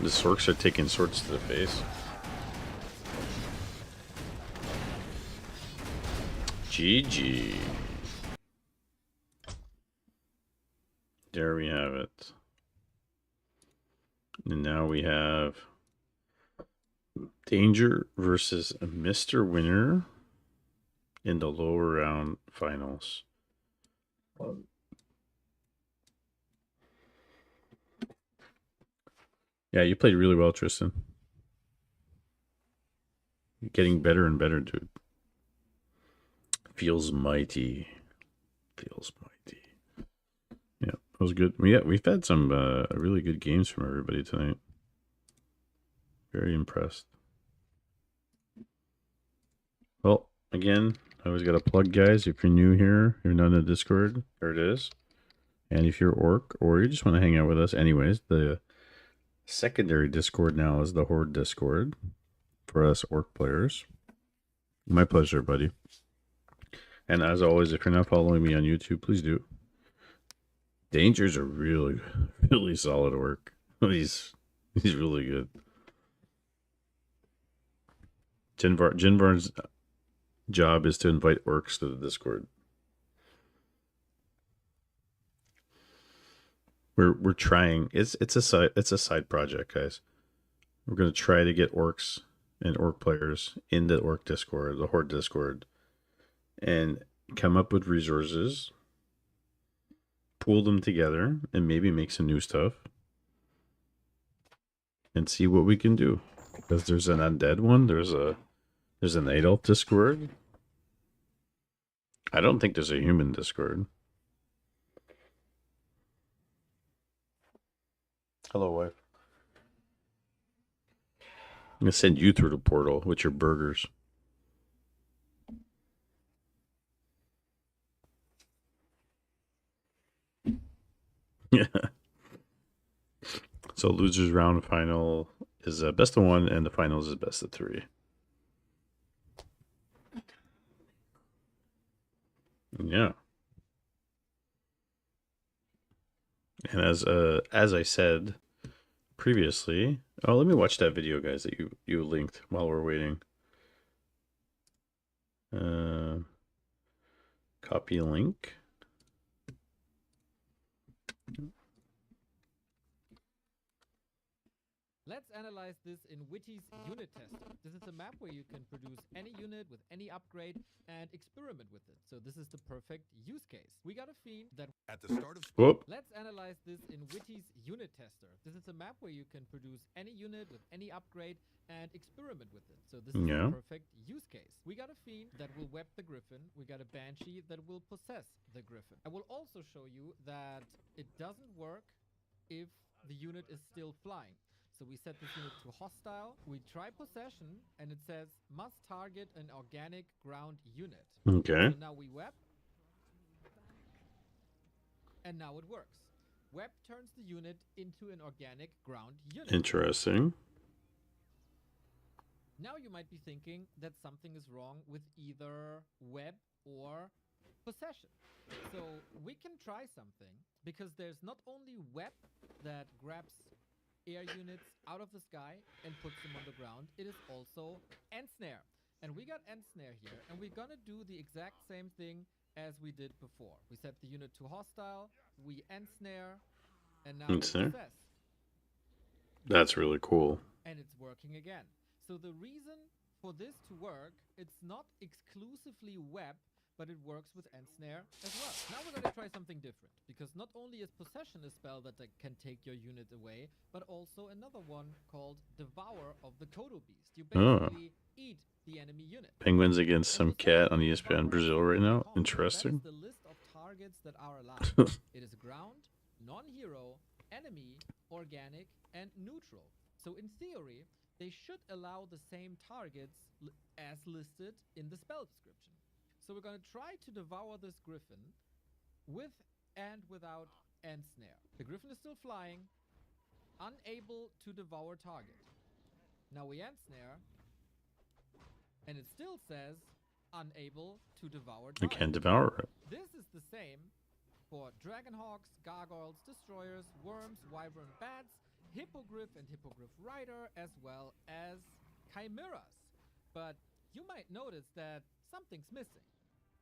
[SPEAKER 2] The Sorks are taking swords to the face. GG. There we have it. And now we have Danger versus Mr. Winter in the lower round finals. Yeah, you played really well, Tristan. You're getting better and better, dude. Feels mighty. Feels mighty. Yeah, that was good. Yeah, we've had some really good games from everybody tonight. Very impressed. Well, again, I always got to plug, guys. If you're new here, you're not in the Discord, there it is. And if you're Orc or you just want to hang out with us anyways, the secondary Discord now is the Horde Discord for us Orc players. My pleasure, buddy. And as always, if you're not following me on YouTube, please do. Danger's a really, really solid Orc. He's really good. Jinvar's job is to invite Orcs to the Discord. We're trying. It's a side project, guys. We're gonna try to get Orcs and Orc players in the Orc Discord, the Horde Discord, and come up with resources, pool them together and maybe make some new stuff and see what we can do. Because there's an undead one, there's an night elf Discord. I don't think there's a human Discord. Hello, wife. I'm gonna send you through the portal with your burgers. Yeah. So losers round final is best of 1, and the finals is best of 3. Yeah. And as I said previously, oh, let me watch that video, guys, that you linked while we're waiting. Copy link.
[SPEAKER 5] Let's analyze this in Witty's unit tester. This is a map where you can produce any unit with any upgrade and experiment with it. So this is the perfect use case. We got a fiend that...
[SPEAKER 3] At the start of
[SPEAKER 2] Whoop.
[SPEAKER 5] Let's analyze this in Witty's unit tester. This is a map where you can produce any unit with any upgrade and experiment with it. So this is the perfect use case. We got a fiend that will web the griffin. We got a banshee that will possess the griffin. I will also show you that it doesn't work if the unit is still flying. So we set this unit to hostile, we try possession, and it says must target an organic ground unit.
[SPEAKER 2] Okay.
[SPEAKER 5] So now we web, and now it works. Web turns the unit into an organic ground unit.
[SPEAKER 2] Interesting.
[SPEAKER 5] Now you might be thinking that something is wrong with either web or possession. So we can try something, because there's not only web that grabs air units out of the sky and puts them on the ground, it is also ensnare. And we got ensnare here, and we're gonna do the exact same thing as we did before. We set the unit to hostile, we ensnare, and now we possess.
[SPEAKER 2] That's really cool.
[SPEAKER 5] And it's working again. So the reason for this to work, it's not exclusively web, but it works with ensnare as well. Now we're going to try something different, because not only is possession a spell that can take your unit away, but also another one called Devour of the Kodo Beast. You basically eat the enemy unit.
[SPEAKER 2] Penguins against some cat on ESPN Brazil right now. Interesting.
[SPEAKER 5] That is the list of targets that are allowed. It is ground, non-hero, enemy, organic, and neutral. So in theory, they should allow the same targets as listed in the spell description. So we're going to try to devour this griffin with and without ensnare. The griffin is still flying, unable to devour target. Now we ensnare, and it still says unable to devour target.
[SPEAKER 2] I can't devour it.
[SPEAKER 5] This is the same for dragonhawks, gargoyles, destroyers, worms, wyvern bats, hippogriff and hippogriff rider, as well as chimeras. But you might notice that something's missing.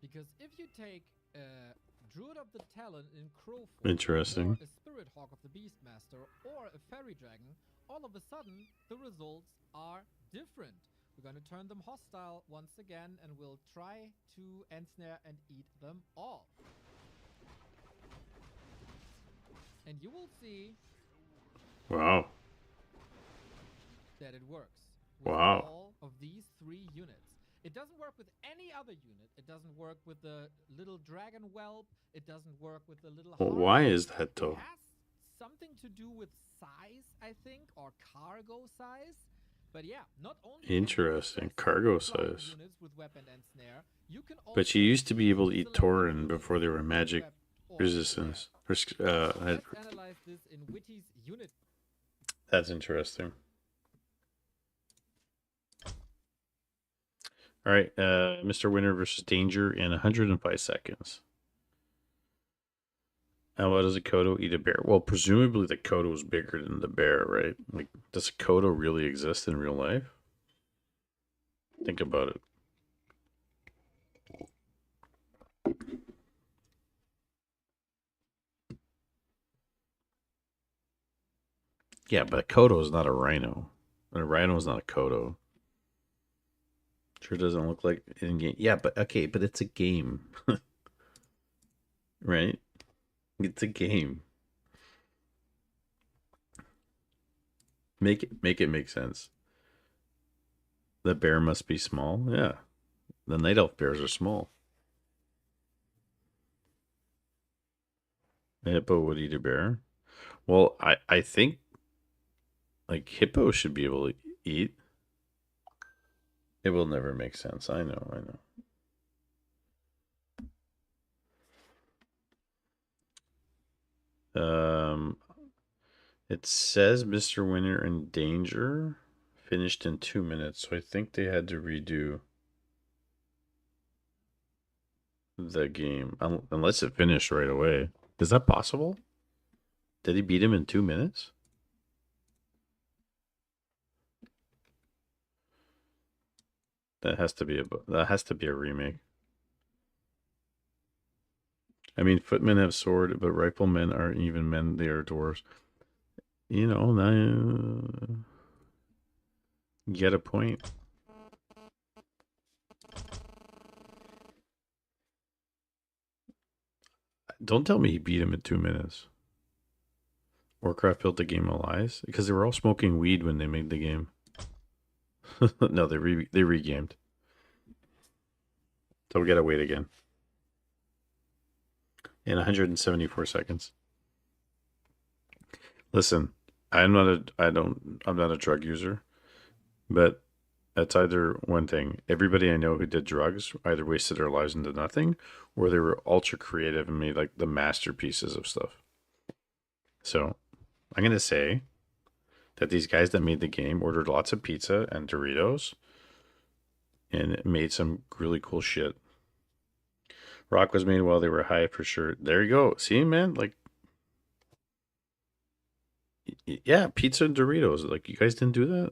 [SPEAKER 5] Because if you take a Druid of the Talon in crow form,
[SPEAKER 2] Interesting,
[SPEAKER 5] or a Spirit Hawk of the Beastmaster, or a Fairy Dragon, all of a sudden the results are different. We're going to turn them hostile once again, and we'll try to ensnare and eat them all. And you will see
[SPEAKER 2] wow,
[SPEAKER 5] that it works with
[SPEAKER 2] wow,
[SPEAKER 5] all of these 3 units. It doesn't work with any other unit. It doesn't work with the little dragon whelp. It doesn't work with the little...
[SPEAKER 2] Well, why is that though?
[SPEAKER 5] It has something to do with size, I think, or cargo size. But yeah, not only...
[SPEAKER 2] Interesting, cargo size.
[SPEAKER 5] Units with weapon and snare, you can also...
[SPEAKER 2] But you used to be able to eat Tauren before they were magic resistance.
[SPEAKER 5] Let's analyze this in Witty's unit.
[SPEAKER 2] That's interesting. All right, Mr. Winner versus Danger in 105 seconds. How does a Kodo eat a bear? Well, presumably the Kodo is bigger than the bear, right? Like, does a Kodo really exist in real life? Think about it. Yeah, but a Kodo is not a rhino. And a rhino is not a Kodo. Sure doesn't look like in game. Yeah, but okay, but it's a game. Right? It's a game. Make it make sense. The bear must be small. Yeah. The night elf bears are small. A hippo would eat a bear. Well, I think like hippo should be able to eat. It will never make sense. I know. It says Mr. Winner in danger finished in 2 minutes, so I think they had to redo the game unless it finished right away. Is that possible? Did he beat him in 2 minutes? That has to be a remake. I mean, footmen have sword, but riflemen aren't even men; they are dwarves. You know, get a point. Don't tell me he beat him in 2 minutes. Warcraft built the game of lies because they were all smoking weed when they made the game. No, they regamed. So we gotta wait again. In 174 seconds. Listen, I'm not a drug user, but that's either one thing. Everybody I know who did drugs either wasted their lives into nothing, or they were ultra creative and made like the masterpieces of stuff. So I'm gonna say that these guys that made the game ordered lots of pizza and Doritos and made some really cool shit. Rock was made while they were high for sure. There you go. See, man, like, yeah, pizza and Doritos. Like, you guys didn't do that?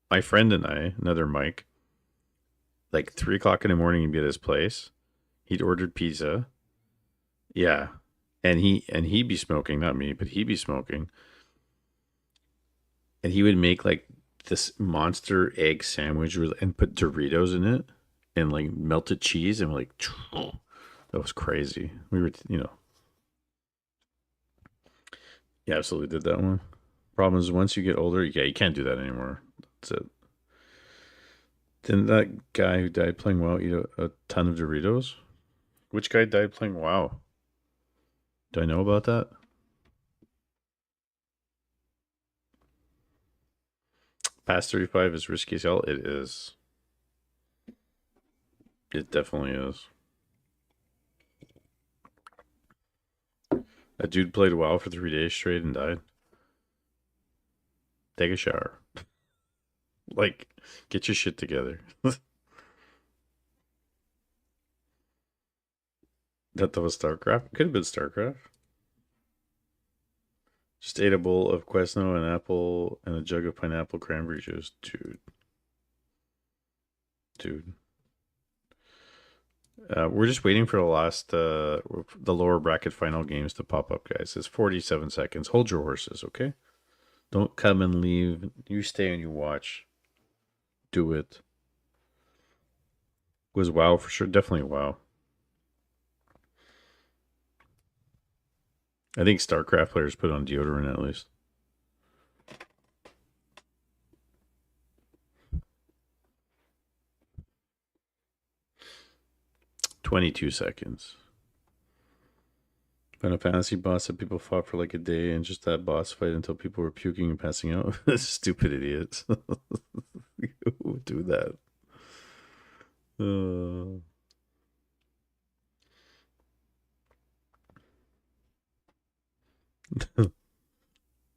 [SPEAKER 2] My friend and I, another Mike, like 3 o'clock in the morning, he'd be at his place. He'd ordered pizza. Yeah. And he'd be smoking, not me, but he'd be smoking. And he would make like this monster egg sandwich and put Doritos in it and like melted cheese and like that was crazy. We were, yeah, absolutely did that one. Problem is, once you get older, yeah, you can't do that anymore. That's it. Didn't that guy who died playing WoW eat a ton of Doritos? Which guy died playing WoW? Do I know about that? Past 35 is risky as hell. It is. It definitely is. A dude played WoW for 3 days straight and died. Take a shower. Like, get your shit together. That was StarCraft. Could have been StarCraft. Just ate a bowl of Quesno, an apple, and a jug of pineapple cranberry juice. Dude. We're just waiting for the lower bracket final games to pop up, guys. It's 47 seconds. Hold your horses, okay? Don't come and leave. You stay and you watch. Do it. Was WoW for sure. Definitely WoW. I think StarCraft players put on deodorant at least. "22 seconds. Final Fantasy boss that people fought for like a day and just that boss fight until people were puking and passing out. Stupid idiots. Who would do that?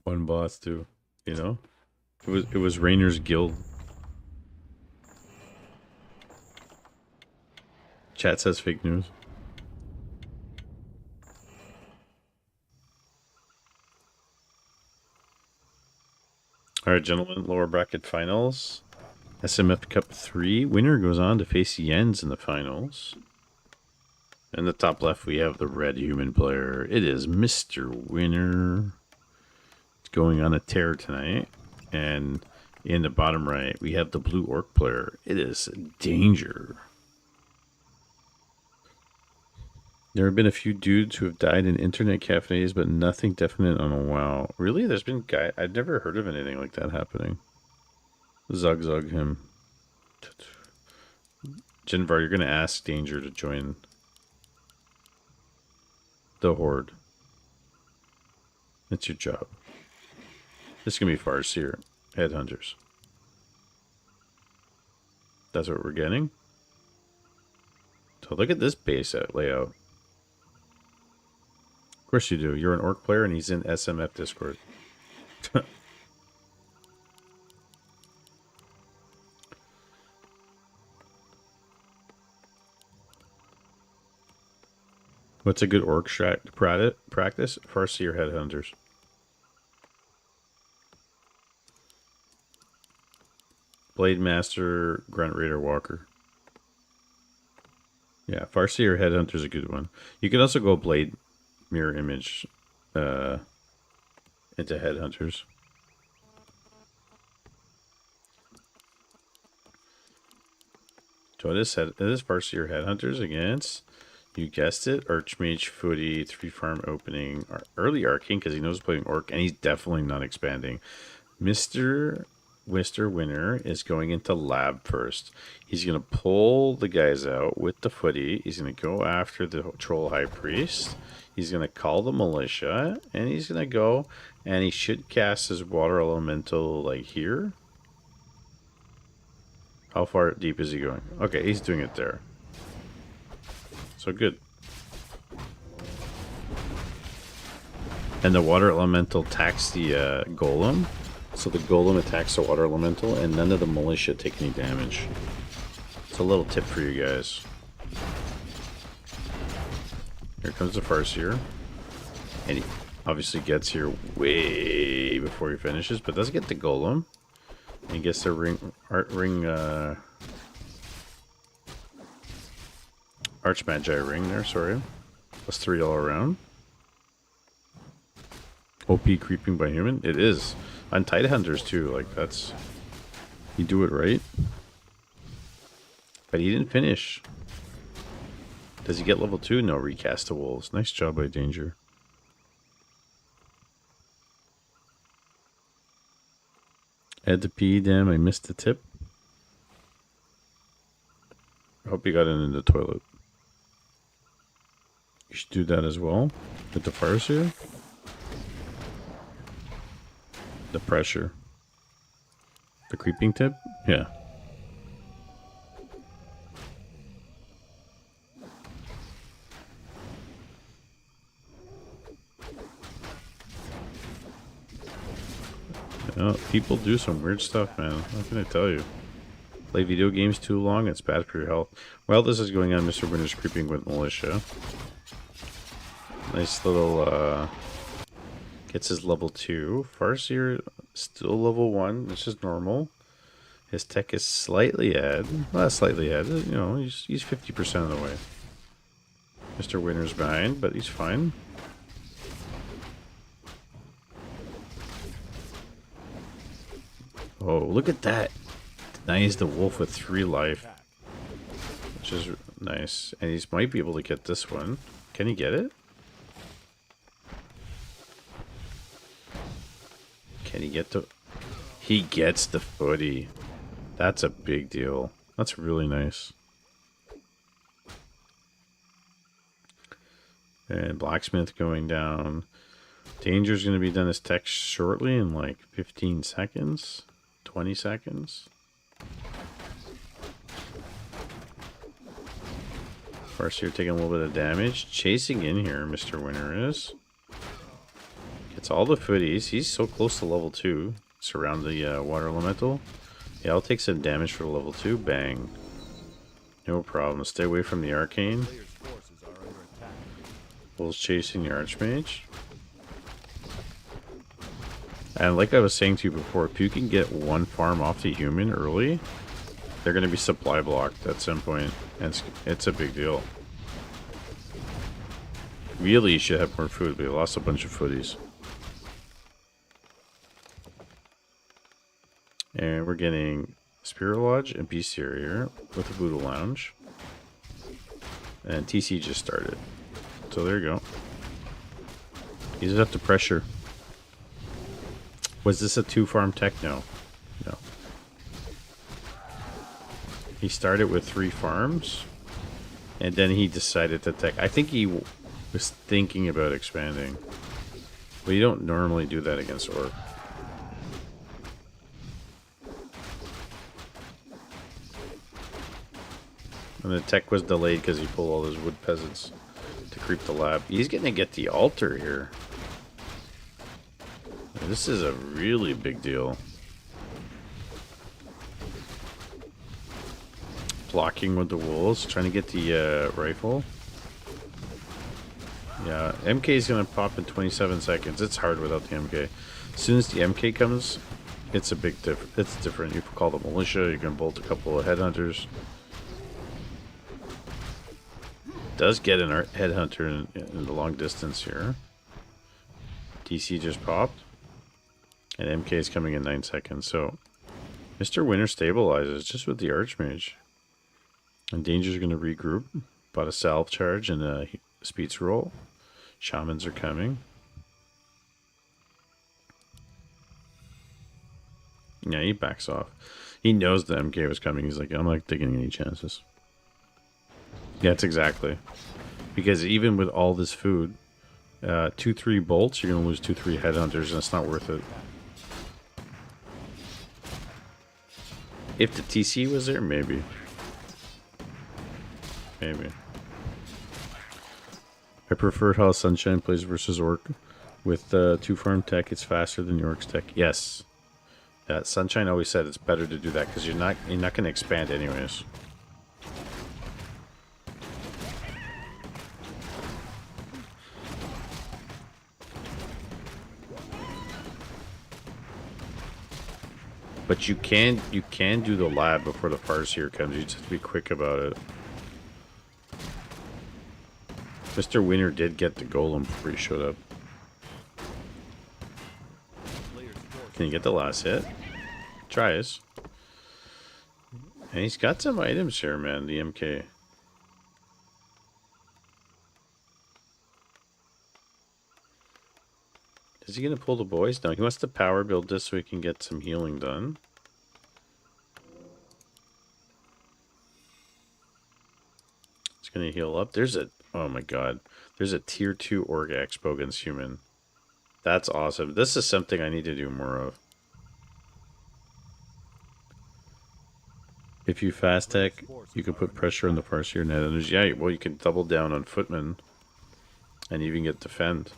[SPEAKER 2] One boss too, you know? It was Rainer's guild. Chat says fake news. All right, gentlemen, lower bracket finals. SMF Cup 3. Winner goes on to face Jens in the finals. In the top left, we have the red human player. It is Mr. Winner. It's going on a tear tonight. And in the bottom right, we have the blue orc player. It is Danger. There have been a few dudes who have died in internet cafes, but nothing definite on a WoW. Really? There's been guy. I've never heard of anything like that happening. Zug zug him. Jinvar, you're gonna ask Danger to join the Horde. That's your job. This is gonna be Farseer. Headhunters. That's what we're getting. So look at this base layout. Of course you do. You're an orc player and he's in SMF Discord. What's a good orc strat practice? Farseer Headhunters. Blade Master, Grunt Raider Walker. Yeah, Farseer Headhunter is a good one. You can also go Blade Mirror Image into Headhunters. So it is Farseer Headhunters against, you guessed it, Archmage, Footy, 3 farm opening, early Arcane because he knows playing Orc, and he's definitely not expanding. Mr. Winner is going into lab first. He's going to pull the guys out with the Footy. He's going to go after the Troll High Priest. He's going to call the Militia, and he's going to go, and he should cast his Water Elemental like here. How far deep is he going? Okay, he's doing it there. So good. And the Water Elemental attacks the Golem. So the Golem attacks the Water Elemental, and none of the Militia take any damage. It's a little tip for you guys. Here comes the Farseer. And he obviously gets here way before he finishes, but does get the Golem. And he gets the Archmagi ring there, sorry. Plus 3 all around. OP creeping by human? It is. On Tidehunters too, like that's... You do it right. But he didn't finish. Does he get level 2? No, recast the wolves. Nice job by Danger. Had to pee, damn, I missed the tip. I hope you got it in the toilet. You should do that as well. With the Farseer. The pressure. The creeping tip? Yeah. People do some weird stuff, man. What can I tell you? Play video games too long, it's bad for your health. While this is going on, Mr. Winter's creeping with Militia. Nice little, gets his level 2. Farseer, still level 1. This is normal. His tech is slightly ahead. Well, slightly ahead. You know, he's 50% of the way. Mr. Winter's behind, but he's fine. Oh, look at that. Denies the wolf with 3 life. Which is nice. And he might be able to get this one. Can he get it? Can he get the... He gets the Footy. That's a big deal. That's really nice. And Blacksmith going down. Danger's going to be done as tech shortly in like 15 seconds. 20 seconds. Farseer taking a little bit of damage. Chasing in here, Mr. Winter is. Gets all the Footies. He's so close to level 2. Surround the Water Elemental. Yeah, I'll take some damage for level 2. Bang. No problem. Stay away from the Arcane. Bull's chasing the Archmage. And like I was saying to you before, if you can get 1 farm off the human early, they're going to be supply blocked at some point. And it's a big deal. Really, you should have more food, but you lost a bunch of Footies. And we're getting Spirit Lodge and Bestiary here with the Voodoo Lounge. And TC just started. So there you go. He doesn't have to pressure. Was this a 2-farm tech? No. No. He started with 3 farms. And then he decided to tech. I think he was thinking about expanding. But you don't normally do that against Orc. And the tech was delayed because he pulled all his wood peasants to creep the lab. He's going to get the altar here. This is a really big deal. Blocking with the wolves, trying to get the rifle. Yeah, MK is going to pop in 27 seconds. It's hard without the MK. As soon as the MK comes, it's a big difference. It's different. You can call the militia. You can bolt a couple of headhunters. Does get an headhunter in the long distance here. DC just popped. And MK is coming in 9 seconds. So, Mr. Winter stabilizes just with the Archmage. And Danger's going to regroup. Bought a salve charge and a speeds roll. Shamans are coming. Yeah, he backs off. He knows the MK was coming. He's like, I'm not taking any chances. Yeah, that's exactly. Because even with all this food, 2-3 bolts, you're going to lose 2-3 headhunters, and it's not worth it. If the TC was there, maybe. Maybe. I prefer how Sunshine plays versus Orc. With 2-farm tech, it's faster than York's tech. Yes. Sunshine always said it's better to do that because you're not going to expand anyways. But you can do the lab before the Farseer comes. You just have to be quick about it. Mr. Winner did get the golem before he showed up. Can you get the last hit? Tries. And he's got some items here, man, the MK. Is he going to pull the boys? No, he wants to power build this so he can get some healing done. It's going to heal up. There's a... Oh my god. There's a tier 2 Orc Expo against human. That's awesome. This is something I need to do more of. If you fast tech, you can put pressure on the Farseer net energy. Yeah, well, you can double down on Footman. And even get defend.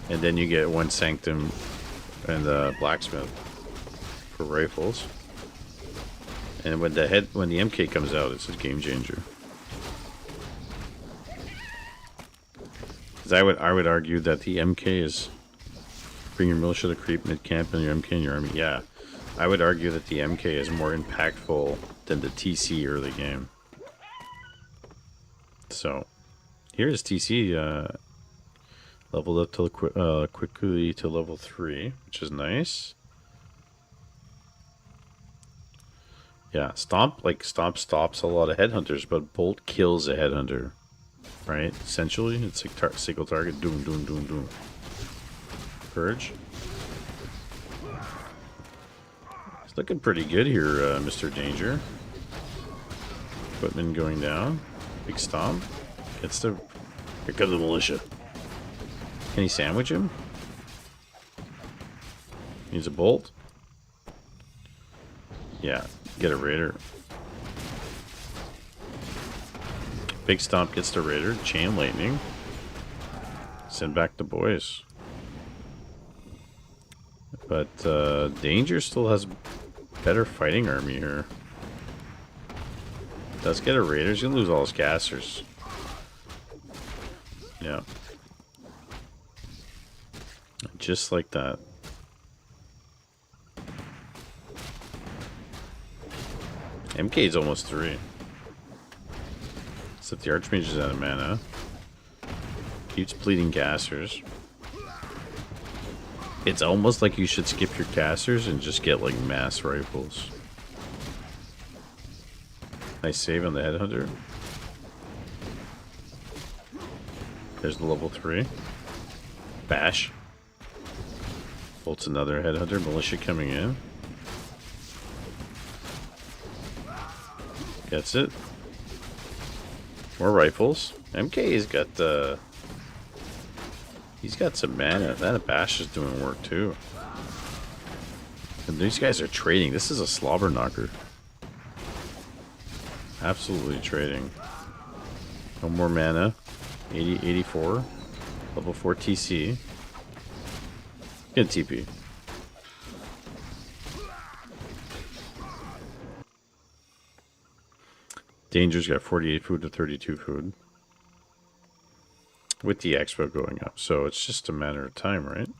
[SPEAKER 2] And then you get 1 Sanctum and Blacksmith for rifles. And when the MK comes out, it's a game changer. Because I would argue that the MK is bring your militia to creep mid camp and your MK in your army. Yeah, I would argue that the MK is more impactful than the TC early game. So here's TC. Leveled up to quickly to level 3, which is nice. Yeah, Stomp stops a lot of headhunters, but Bolt kills a headhunter. Right? Essentially, it's like single target. Doom, doom, doom, doom. Purge. It's looking pretty good here, Mr. Danger. Footman going down. Big Stomp. Gets the... Here comes the militia. Can he sandwich him? Needs a bolt. Yeah, get a raider. Big Stomp gets the raider. Chain lightning. Send back the boys. But Danger still has better fighting army here. Does get a raider. He's gonna lose all his casters. Yeah. Just like that. MK is almost 3. Except the Archmage is out of mana. Keeps bleeding casters. It's almost like you should skip your casters and just get like mass rifles. Nice save on the headhunter. There's the level 3. Bash. Bolts another headhunter. Militia coming in. Gets it. More rifles. MK's got the... He's got some mana. That Bash is doing work too. And these guys are trading. This is a slobber knocker. Absolutely trading. No more mana. 80, 84. Level 4 TC. Good TP. Danger's got 48 food to 32 food. With the expo going up. So it's just a matter of time, right?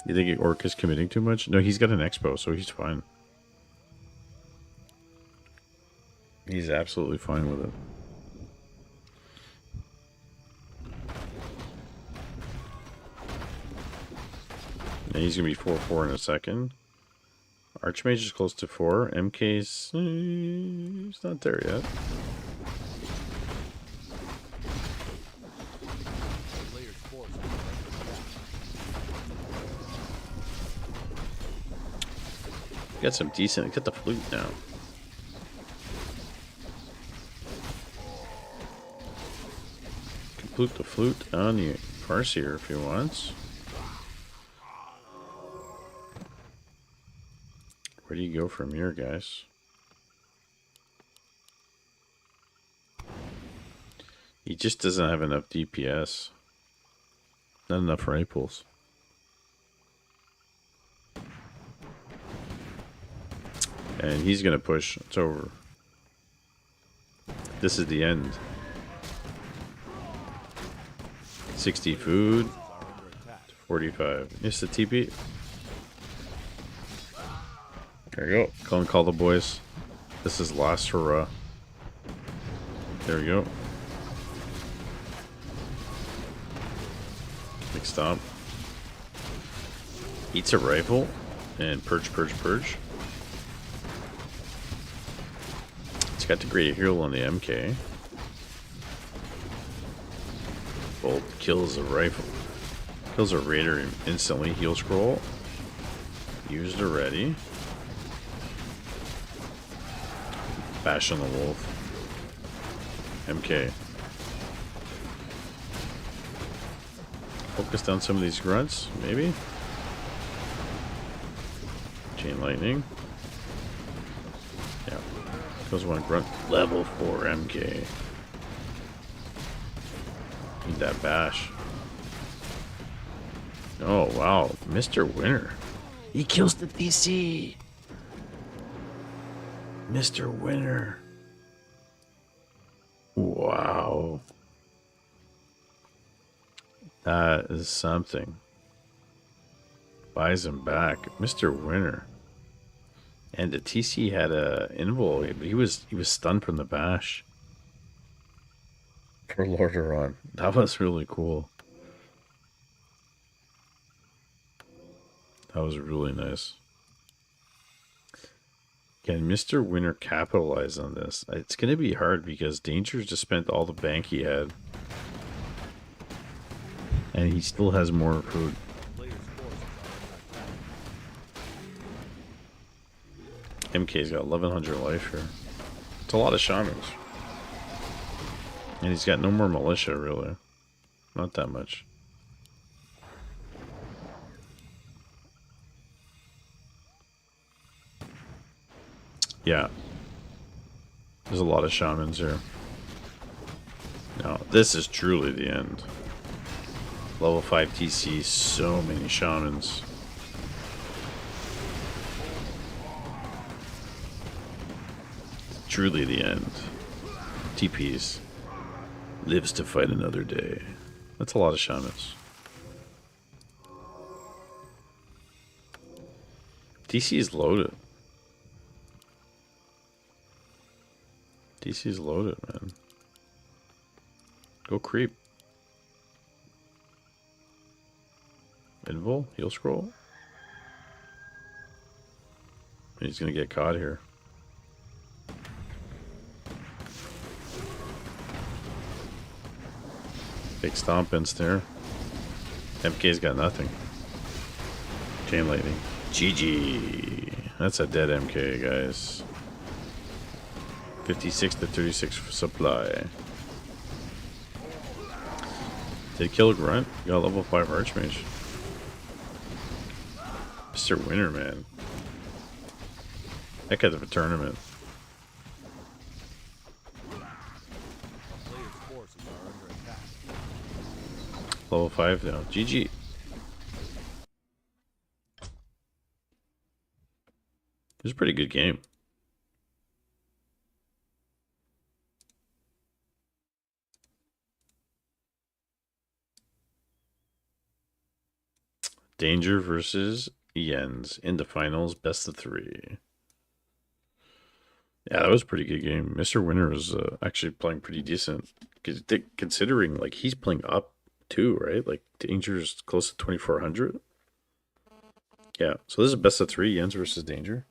[SPEAKER 2] You think Orc is committing too much? No, he's got an expo, so he's fine. He's absolutely fine with it. And he's going to be 4-4 in a second. Archmage is close to 4. MK's... he's not there yet.
[SPEAKER 3] Player's force is
[SPEAKER 2] Got some decent... Get the flute now. Complete the flute on the Farseer if he wants. Where do you go from here, guys? He just doesn't have enough DPS. Not enough rifles. And he's gonna push. It's over. This is the end. 60 food. 45. It's the TP. There you go. Call the boys. This is last hurrah. There we go. Big stomp. Eats a rifle. And purge, purge, purge. It's got the great heal on the MK. Bolt kills a rifle. Kills a raider instantly. Heal scroll. Used already. Bash on the wolf. MK. Focus down some of these grunts, maybe? Chain lightning. Yeah. Goes one grunt. Level 4 MK. Need that bash. Oh, wow. Mr. Winner. He kills the DC. Mr. Winner. Wow. That is something. Buys him back. Mr. Winner. And the TC had a invul, but he was stunned from the bash. For Lordaeron. That was really cool. That was really nice. Can Mr. Winner capitalize on this? It's going to be hard because Danger just spent all the bank he had. And he still has more food. MK's got 1100 life here. It's a lot of shamans. And he's got no more militia, really. Not that much. Yeah. There's a lot of shamans here. No, this is truly the end. Level 5 TC, so many shamans. Truly the end. TPs. Lives to fight another day. That's a lot of shamans. DC is loaded. DC is loaded, man. Go creep. Invul, heal scroll. He's gonna get caught here. Big stompins there. MK's got nothing. Chain lightning. GG. That's a dead MK, guys. 56 to 36 supply. Did kill a grunt? Got level 5 Archmage. Mr. Winner, man. Heck of a tournament.
[SPEAKER 3] Players' forces are under attack.
[SPEAKER 2] Level 5 now. GG. It was a pretty good game. Danger versus Jens in the finals, best of 3. Yeah, that was a pretty good game. Mr. Winner was actually playing pretty decent, considering like he's playing up too, right? Like Danger's close to 2400. Yeah, so this is best of 3, Jens versus Danger.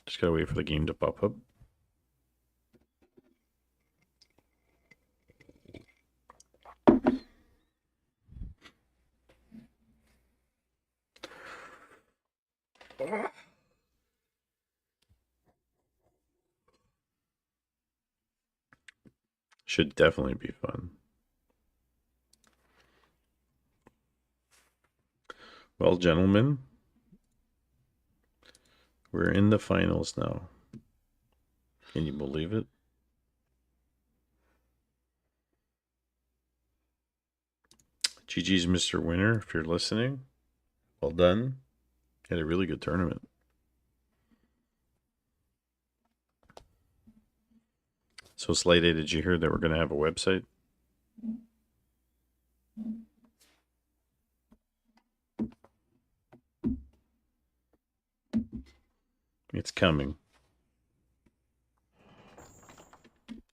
[SPEAKER 2] Just gotta wait for the game to pop up. Should definitely be fun. Well, gentlemen, we're in the finals now. Can you believe it? GG's Mr. Winner, if you're listening. Well done. Had a really good tournament. So, Slade, did you hear that we're going to have a website? It's coming.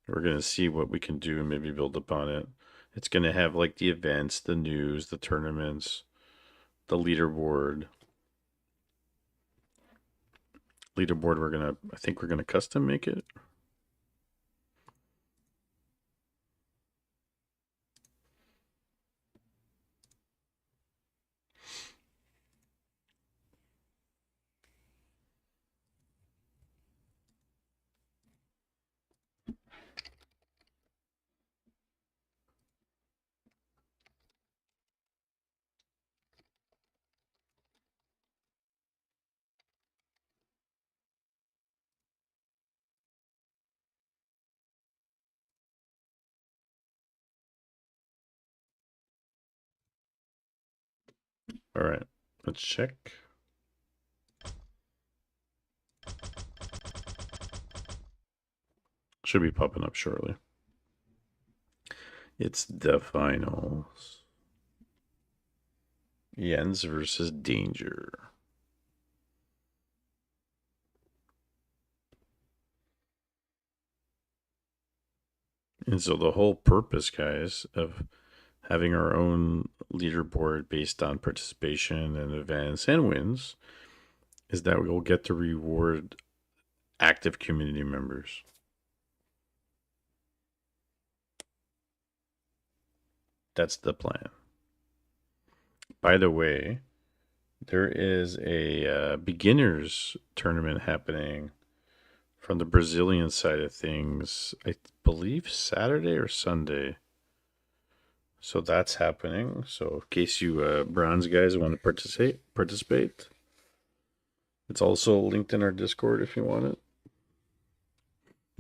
[SPEAKER 2] We're going to see what we can do and maybe build upon it. It's going to have like the events, the news, the tournaments, the leaderboard. Leaderboard, I think we're going to custom make it. All right, let's check. Should be popping up shortly. It's the finals. Jens versus Danger. And so the whole purpose, guys, of having our own leaderboard based on participation and events and wins is that we will get to reward active community members. That's the plan. By the way, there is a beginners tournament happening from the Brazilian side of things, I believe Saturday or Sunday. So that's happening. So in case you bronze guys want to participate. It's also linked in our Discord if you want it.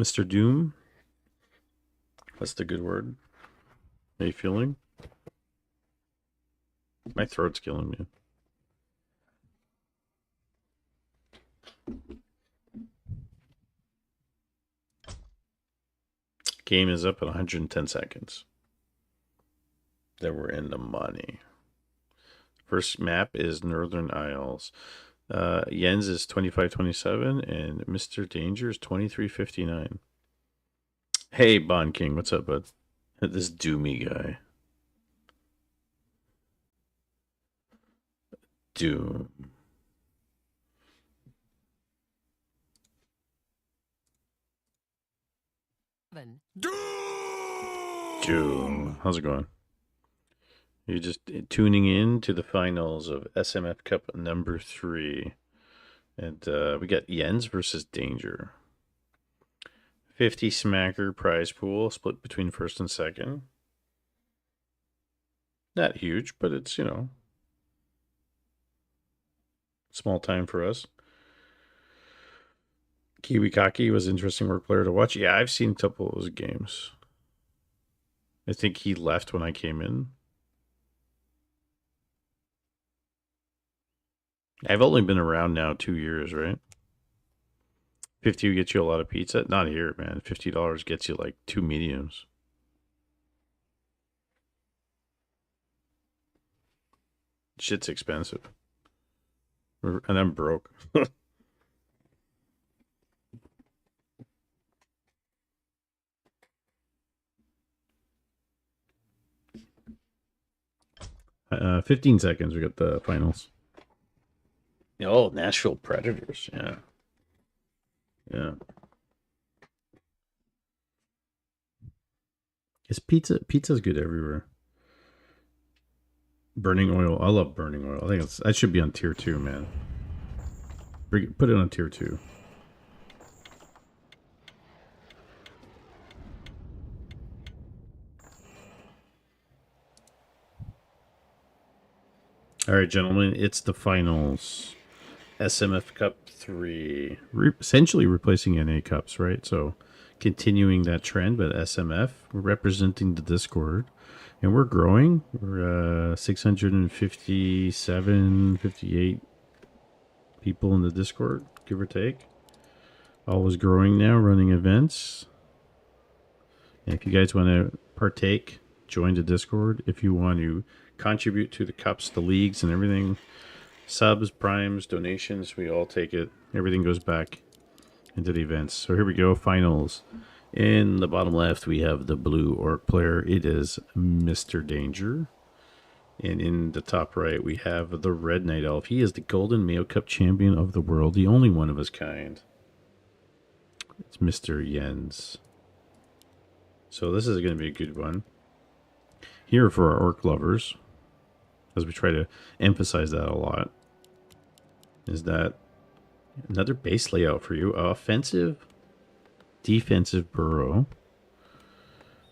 [SPEAKER 2] Mr. Doom. That's the good word. How you feeling? My throat's killing me. Game is up at 110 seconds. Then we're in the money. First map is Northern Isles. Jens is 2527 and Mr. Danger is 2359. Hey, Bond King, what's up, bud? This Doomy guy. Doom. Doom. How's it going? You're just tuning in to the finals of SMF Cup number 3. And we got Jens versus Danger. 50 smacker prize pool split between first and second. Not huge, but it's, small time for us. Kiwi Kaki was an interesting work player to watch. Yeah, I've seen a couple of those games. I think he left when I came in. I've only been around now 2 years, right? 50 gets you a lot of pizza. Not here, man. $50 gets you like 2 mediums. Shit's expensive. And I'm broke. 15 seconds. We got the finals. Oh, Nashville Predators. Yeah. Yeah. Is pizza's good everywhere. Burning oil. I love burning oil. I think that should be on tier 2, man. Put it on tier 2. All right, gentlemen, it's the finals. SMF Cup 3. Essentially replacing NA Cups, right? So continuing that trend, but SMF, we're representing the Discord. And we're growing. We're 657, 58 people in the Discord, give or take. Always growing now, running events. And if you guys want to partake, join the Discord. If you want to contribute to the cups, the leagues, and everything, subs, primes, donations, we all take it. Everything goes back into the events. So here we go, finals. In the bottom left, we have the blue orc player. It is Mr. Danger. And in the top right, we have the red Night Elf. He is the Golden Mayo Cup champion of the world, the only one of his kind. It's Mr. Jens. So this is going to be a good one. Here for our orc lovers, as we try to emphasize that a lot, is that another base layout for you. Offensive, defensive burrow.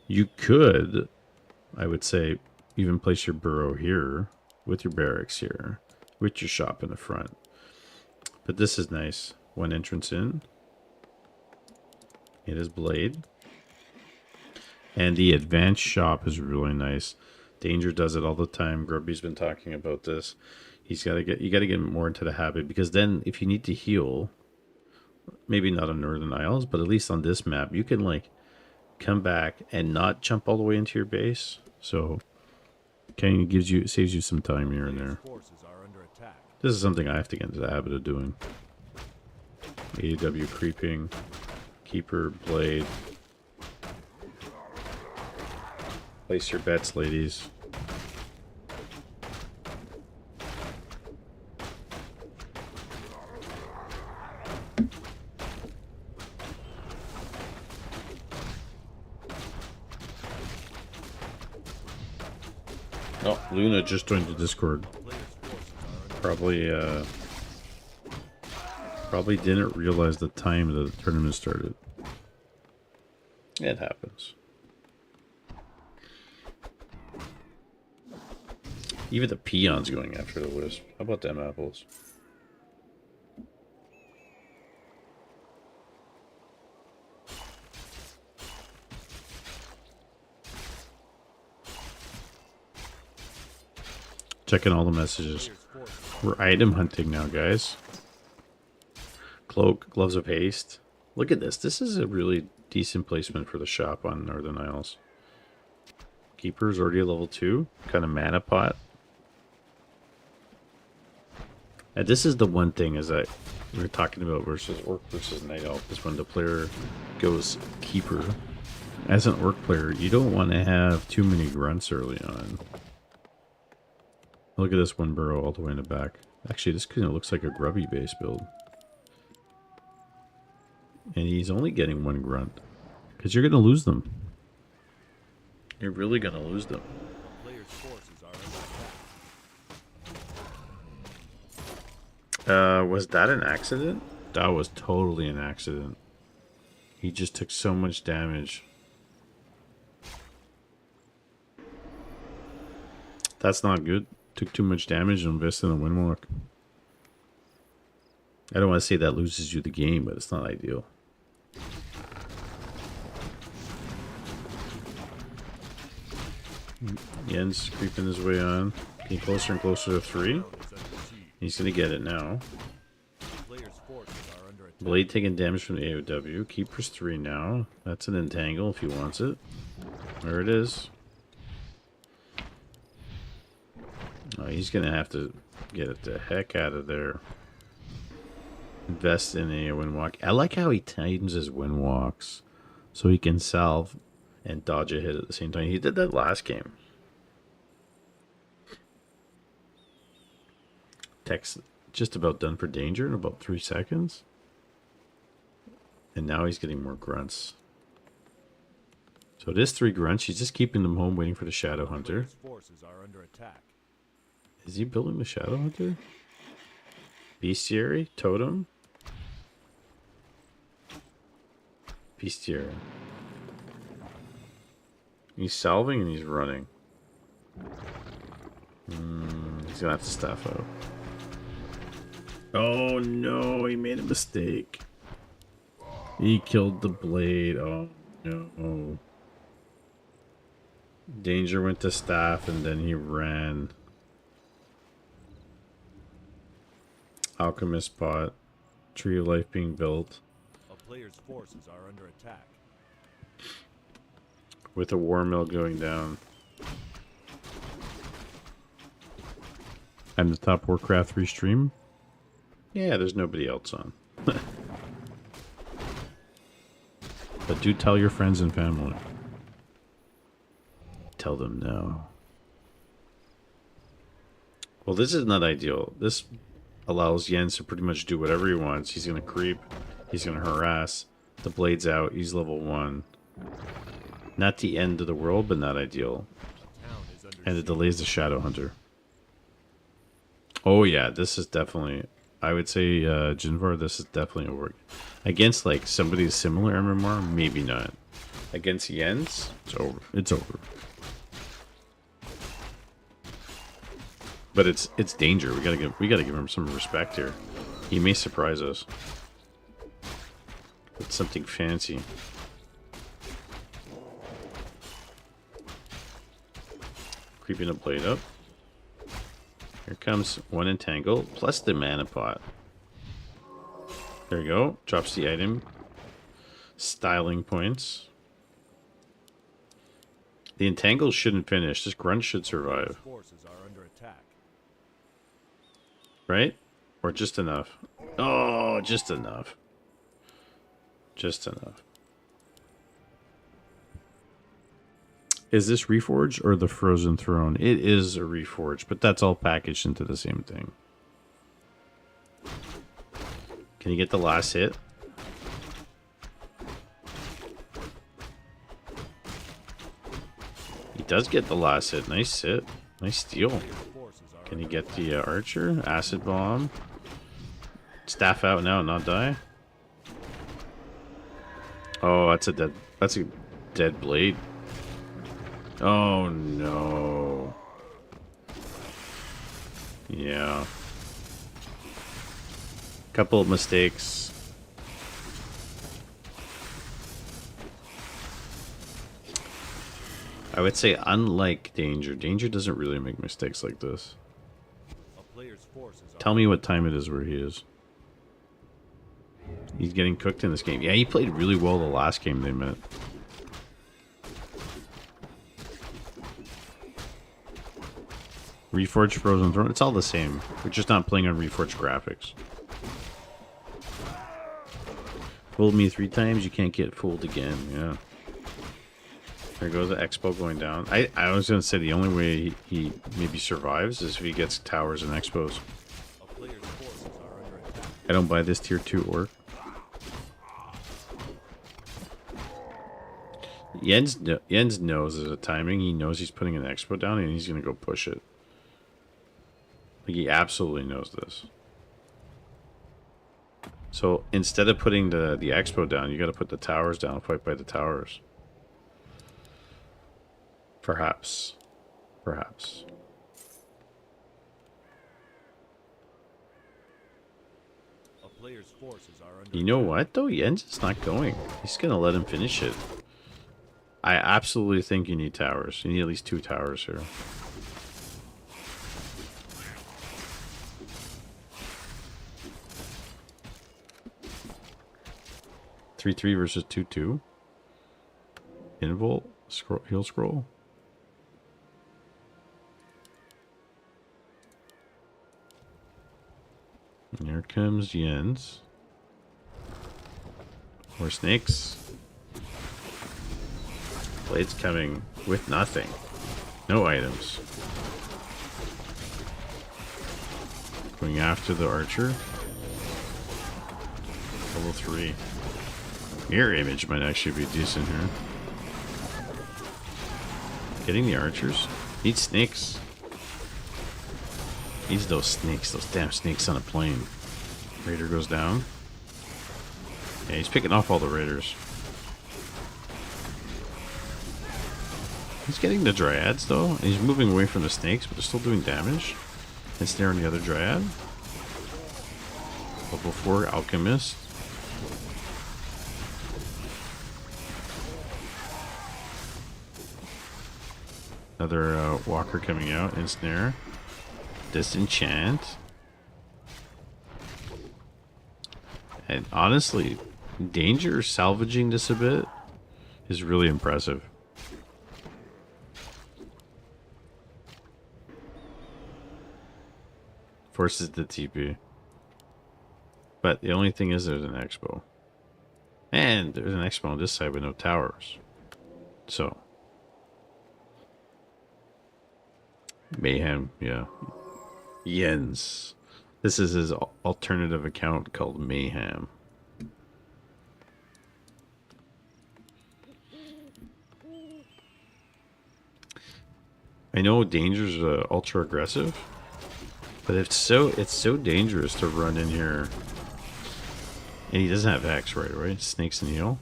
[SPEAKER 2] You could, I would say, even place your burrow here with your barracks here, with your shop in the front. But this is nice. One entrance in. It is blade. And the advanced shop is really nice. Danger does it all the time. Grubby's been talking about this. You got to get more into the habit, because then if you need to heal, maybe not on Northern Isles, but at least on this map, you can like come back and not jump all the way into your base. So kind of saves you some time here and there. This is something I have to get into the habit of doing. AEW creeping, keeper, blade. Place your bets, ladies. Oh, Luna just joined the Discord. Probably didn't realize the time the tournament started. It happens. Even the peons going after the wisp. How about them apples? Checking all the messages. We're item hunting now, guys. Cloak, gloves of haste. Look at this. This is a really decent placement for the shop on Northern Isles. Keeper's already a level 2. Kind of mana pot. And this is the one thing is that we're talking about versus orc versus night elf is when the player goes keeper. As an orc player, you don't want to have too many grunts early on. Look at this one burrow all the way in the back. Actually, this kind of looks like a grubby base build. And he's only getting one grunt, because you're going to lose them. You're really gonna lose them.
[SPEAKER 3] A player's forces are under attack.
[SPEAKER 2] Was that an accident? That was totally an accident. He just took so much damage. That's not good. Took too much damage and invested in a windwalk. I don't want to say that loses you the game, but it's not ideal. Jens creeping his way on. Getting closer and closer to 3. He's going to get it now.
[SPEAKER 3] Player's forces are under attack.
[SPEAKER 2] Blade taking damage from the AOW. Keeper's 3 now. That's an entangle if he wants it. There it is. Oh, he's going to have to get it the heck out of there. Invest in a windwalk. I like how he times his windwalks so he can salve and dodge a hit at the same time. He did that last game. Tech's just about done for danger in about 3 seconds. And now he's getting more grunts. So it is 3 grunts. He's just keeping them home waiting for the Shadow Hunter.
[SPEAKER 3] Player's forces are under attack.
[SPEAKER 2] Is he building the Shadow Hunter? Bestiary? Totem? Bestiary. He's salving and he's running. He's gonna have to staff out. Oh no, he made a mistake. He killed the blade. Oh no. Danger went to staff and then he ran. Alchemist pot. Tree of Life being built.
[SPEAKER 3] A player's forces are under attack.
[SPEAKER 2] With a war mill going down. I'm the top Warcraft 3 stream. Yeah, there's nobody else on. But do tell your friends and family. Tell them no. Well, this is not ideal. This allows Jens to pretty much do whatever he wants. He's going to creep. He's going to harass. The blade's out. He's level 1. Not the end of the world, but not ideal.
[SPEAKER 3] Town is under
[SPEAKER 2] And it
[SPEAKER 3] siege.
[SPEAKER 2] delays the Shadow Hunter. Oh yeah, this is definitely... I would say, Jinvar, this is definitely over. Against, like, somebody similar MMR, maybe not. Against Jens, it's over. It's over. But it's danger. We gotta give him some respect here. He may surprise us. With something fancy. Creeping a blade up. Here comes 1 entangle, plus the mana pot. There you go. Drops the item. Styling points. The entangle shouldn't finish. This grunt should survive.
[SPEAKER 3] Forces are under attack.
[SPEAKER 2] Right? Or just enough. Oh, just enough. Just enough. Is this Reforged or the Frozen Throne? It is a Reforged, but that's all packaged into the same thing. Can you get the last hit? He does get the last hit. Nice hit. Nice steal.
[SPEAKER 3] Forces are
[SPEAKER 2] Can you get the archer? Acid bomb. Staff out now, not die. Oh, that's a dead blade. Oh no. Yeah. Couple of mistakes. I would say unlike Danger. Danger doesn't really make mistakes like this.
[SPEAKER 3] a player's forces are
[SPEAKER 2] Tell me what time it is where he is. He's getting cooked in this game. Yeah, he played really well the last game they met. Reforged Frozen Throne. It's all the same. We're just not playing on Reforged graphics. Fooled me 3 times, you can't get fooled again. Yeah. There goes the Expo going down. I was going to say the only way he maybe survives is if he gets towers and Expos.
[SPEAKER 3] a player's forces are under attack.
[SPEAKER 2] I don't buy this tier 2 orc. Jens knows there's a timing. He knows he's putting an expo down and he's going to go push it. Like, he absolutely knows this. So instead of putting the expo down, you got to put the towers down, fight by the towers. Perhaps. Perhaps.
[SPEAKER 3] A player's forces are under
[SPEAKER 2] You know what, though? Jens is not going. He's going to let him finish it. I absolutely think you need towers. You need at least 2 towers here. Three versus 2-2. Invol, scroll, heal scroll. And here comes Jens. More snakes. Blade's coming with nothing. No items. Going after the archer. Level 3. Mirror image might actually be decent here. Getting the archers. Need snakes. Needs those snakes. Those damn snakes on a plane. Raider goes down. Yeah, he's picking off all the raiders. He's getting the dryads though. And he's moving away from the snakes, but they're still doing damage. And snaring the other dryad. Level 4 alchemist. Another walker coming out. Ensnare. Disenchant. And honestly, Danger salvaging this a bit is really impressive. Forces the TP. But the only thing is there's an expo. And there's an expo on this side with no towers. So. Mayhem, yeah. Jens. This is his alternative account called Mayhem. I know Danger's ultra aggressive, but it's so dangerous to run in here. And he doesn't have X, right? Snakes and heal.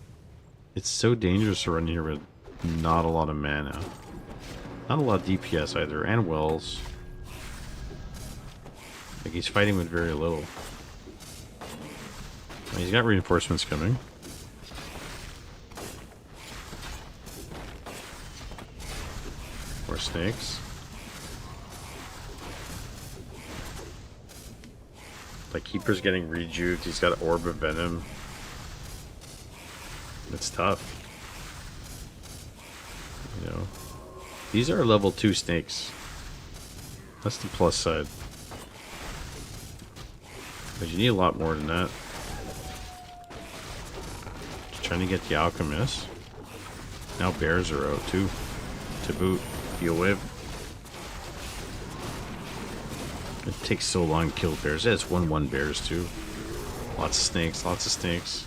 [SPEAKER 2] It's so dangerous to run here with not a lot of mana. Not a lot of DPS either, and wells. Like, he's fighting with very little. I mean, he's got reinforcements coming. More snakes. Like, Keeper's getting rejuked. He's got Orb of Venom. It's tough. You know. These are level 2 snakes. That's the plus side. But you need a lot more than that. Just trying to get the alchemist. Now bears are out too. To boot. Heal whip. It takes so long to kill bears. Yeah, it's 1-1 bears too. Lots of snakes, lots of snakes.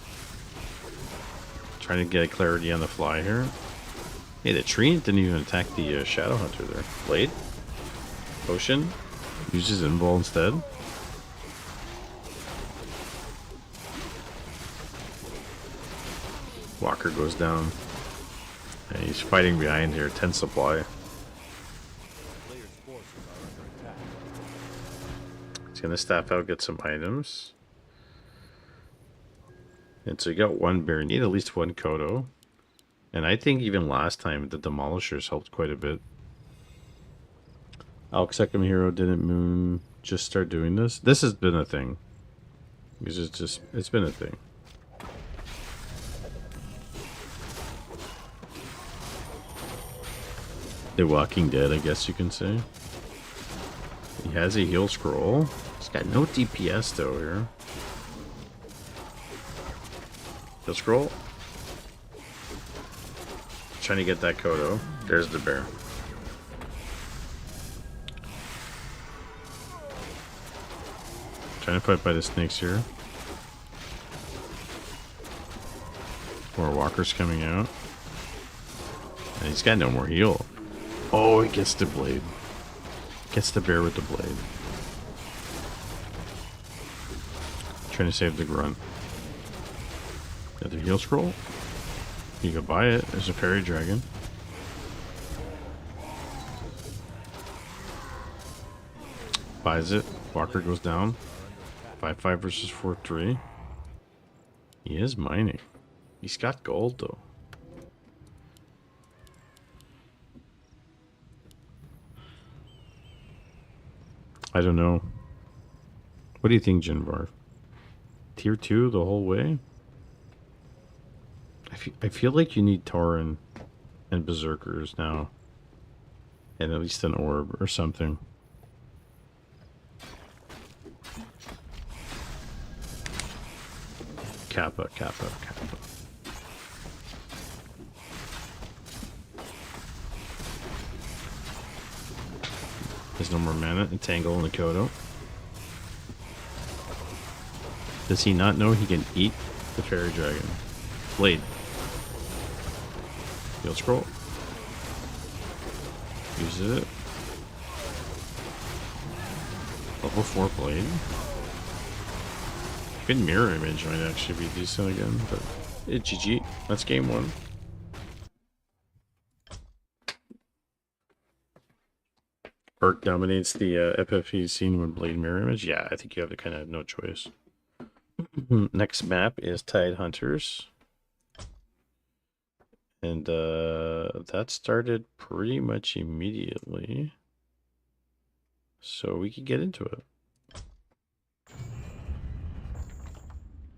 [SPEAKER 2] Trying to get clarity on the fly here. Hey, the tree didn't even attack the Shadow Hunter there. Blade. Potion. Uses Invul instead. Walker goes down. And he's fighting behind here. 10 supply.
[SPEAKER 3] Player's forces are under attack.
[SPEAKER 2] He's gonna staff out, get some items. And so you got 1 bear. You need at least 1 Kodo. And I think even last time the Demolishers helped quite a bit. Alchsecum Hero didn't just start doing this. This has been a thing. It's been a thing. The Walking Dead, I guess you can say. He has a heal scroll. He's got no DPS though here. Heal scroll. Trying to get that Kodo. There's the bear. Trying to fight by the snakes here. More walkers coming out. And he's got no more heal. Oh, he gets the blade. Gets the bear with the blade. Trying to save the grunt. Got the heal scroll. You can buy it. There's a fairy dragon. Buys it. Walker goes down. 5-5 versus 4-3. He is mining. He's got gold though. I don't know. What do you think, Jinvar? Tier 2 the whole way? I feel like you need Tauren and Berserkers now. And at least an orb or something. Kappa, Kappa, Kappa. There's no more mana. Entangle and Nakoto. Does he not know he can eat the fairy dragon? Blade. Heal scroll. Uses it. Level 4 blade. Good mirror image might actually be decent again, but GG. That's game 1. Burke dominates the FFE scene with blade mirror image. Yeah, I think you have to kind of no choice. Next map is Tide Hunters. And that started pretty much immediately. So we could get into it.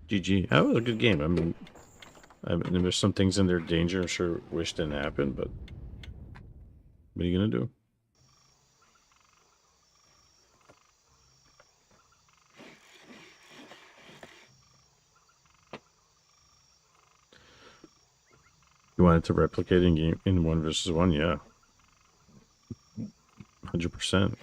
[SPEAKER 2] GG. That was a good game. I mean, there's some things in there danger. I'm sure wish didn't happen, but what are you gonna do? You wanted to replicate in game in 1 versus 1, yeah. 100%.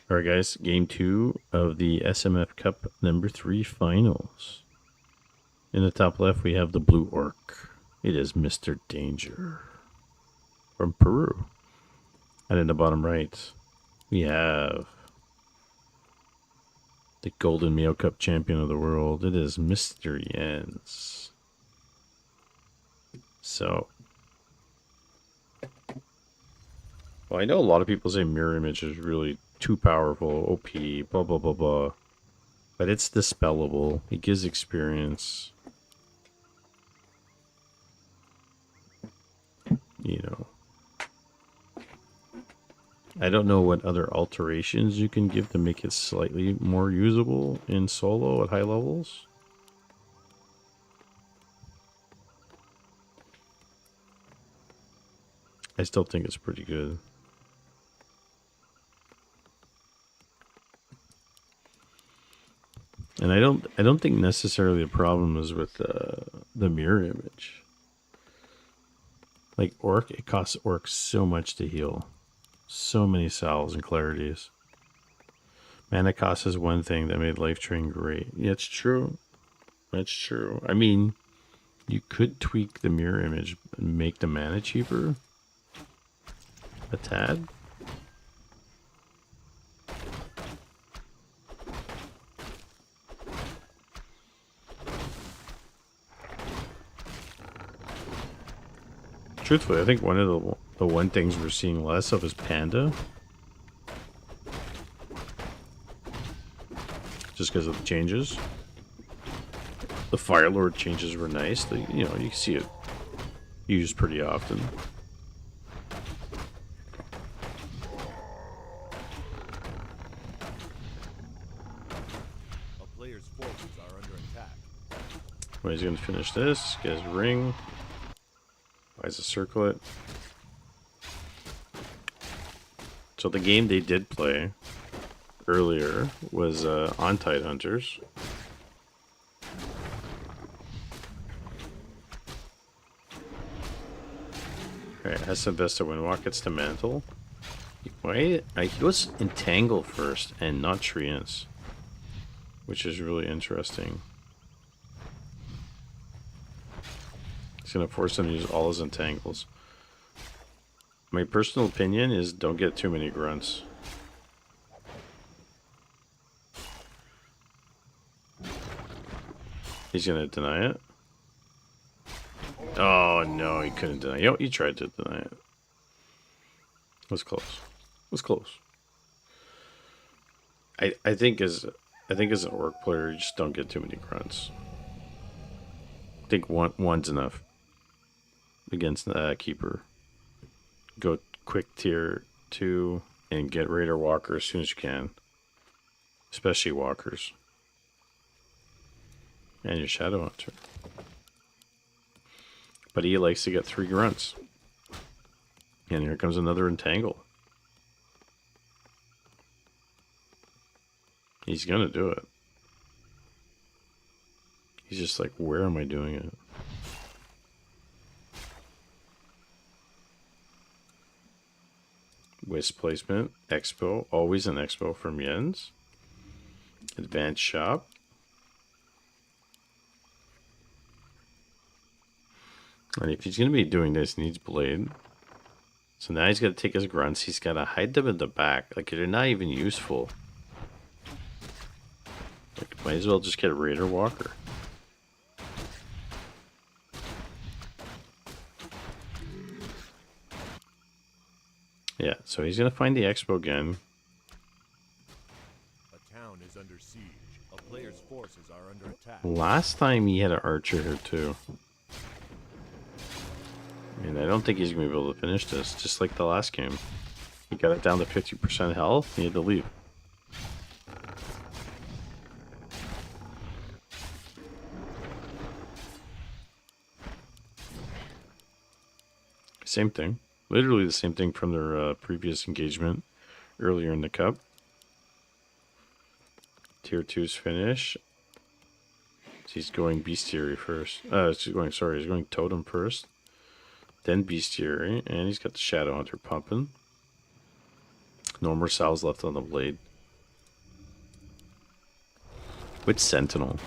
[SPEAKER 2] Alright guys, game 2 of the SMF Cup number 3 finals. In the top left we have the blue orc. It is Mr. Danger from Peru. And in the bottom right we have the Golden Mayo Cup champion of the world. It is Mr. Jens. So, well, I know a lot of people say mirror image is really too powerful, OP, blah, blah, blah, blah. But it's dispellable. It gives experience. You know. I don't know what other alterations you can give to make it slightly more usable in solo at high levels. I still think it's pretty good. And I don't think necessarily the problem is with the mirror image. Like Orc, it costs Orc so much to heal. So many salves and clarities. Mana cost is one thing that made Life Train great. Yeah, it's true. That's true. I mean, you could tweak the mirror image and make the mana cheaper. A tad. Truthfully, I think one of the one things we're seeing less of is Panda. Just because of the changes. The Fire Lord changes were nice. You know, you see it used pretty often. Well, he's going to finish this. Get his ring. Buys a circlet. So the game they did play earlier was on Tide Hunters. Alright, SM Vesta Windwalk gets to Mantle. Wait, he was Entangle first and not Treants, which is really interesting. He's gonna force him to use all his entangles. My personal opinion is don't get too many grunts. He's gonna deny it. Oh no, he couldn't deny it. Yo, he tried to deny it. It was close. It was close. I think as an orc player, you just don't get too many grunts. I think one's enough against the keeper. Go quick tier 2 and get Raider Walker as soon as you can. Especially walkers. And your Shadow Hunter. But he likes to get 3 grunts. And here comes another entangle. He's gonna do it. He's just like, where am I doing it? Wisp placement, Expo, always an Expo from Jens. Advanced shop. And if he's going to be doing this, he needs blade. So now he's got to take his grunts. He's got to hide them in the back. Like, they're not even useful. Like, might as well just get a Raider Walker. Yeah, so he's going to find the Expo again.
[SPEAKER 3] A town is under siege. A player's forces are under attack.
[SPEAKER 2] Last time he had an archer here too. And I don't think he's going to be able to finish this, just like the last game. He got it down to 50% health, he had to leave. Same thing. Literally the same thing from their previous engagement earlier in the cup. Tier 2's finish. He's going Bestiary first. He's going Totem first. Then Bestiary. And he's got the Shadow Hunter pumping. No more salves left on the blade. With Sentinel.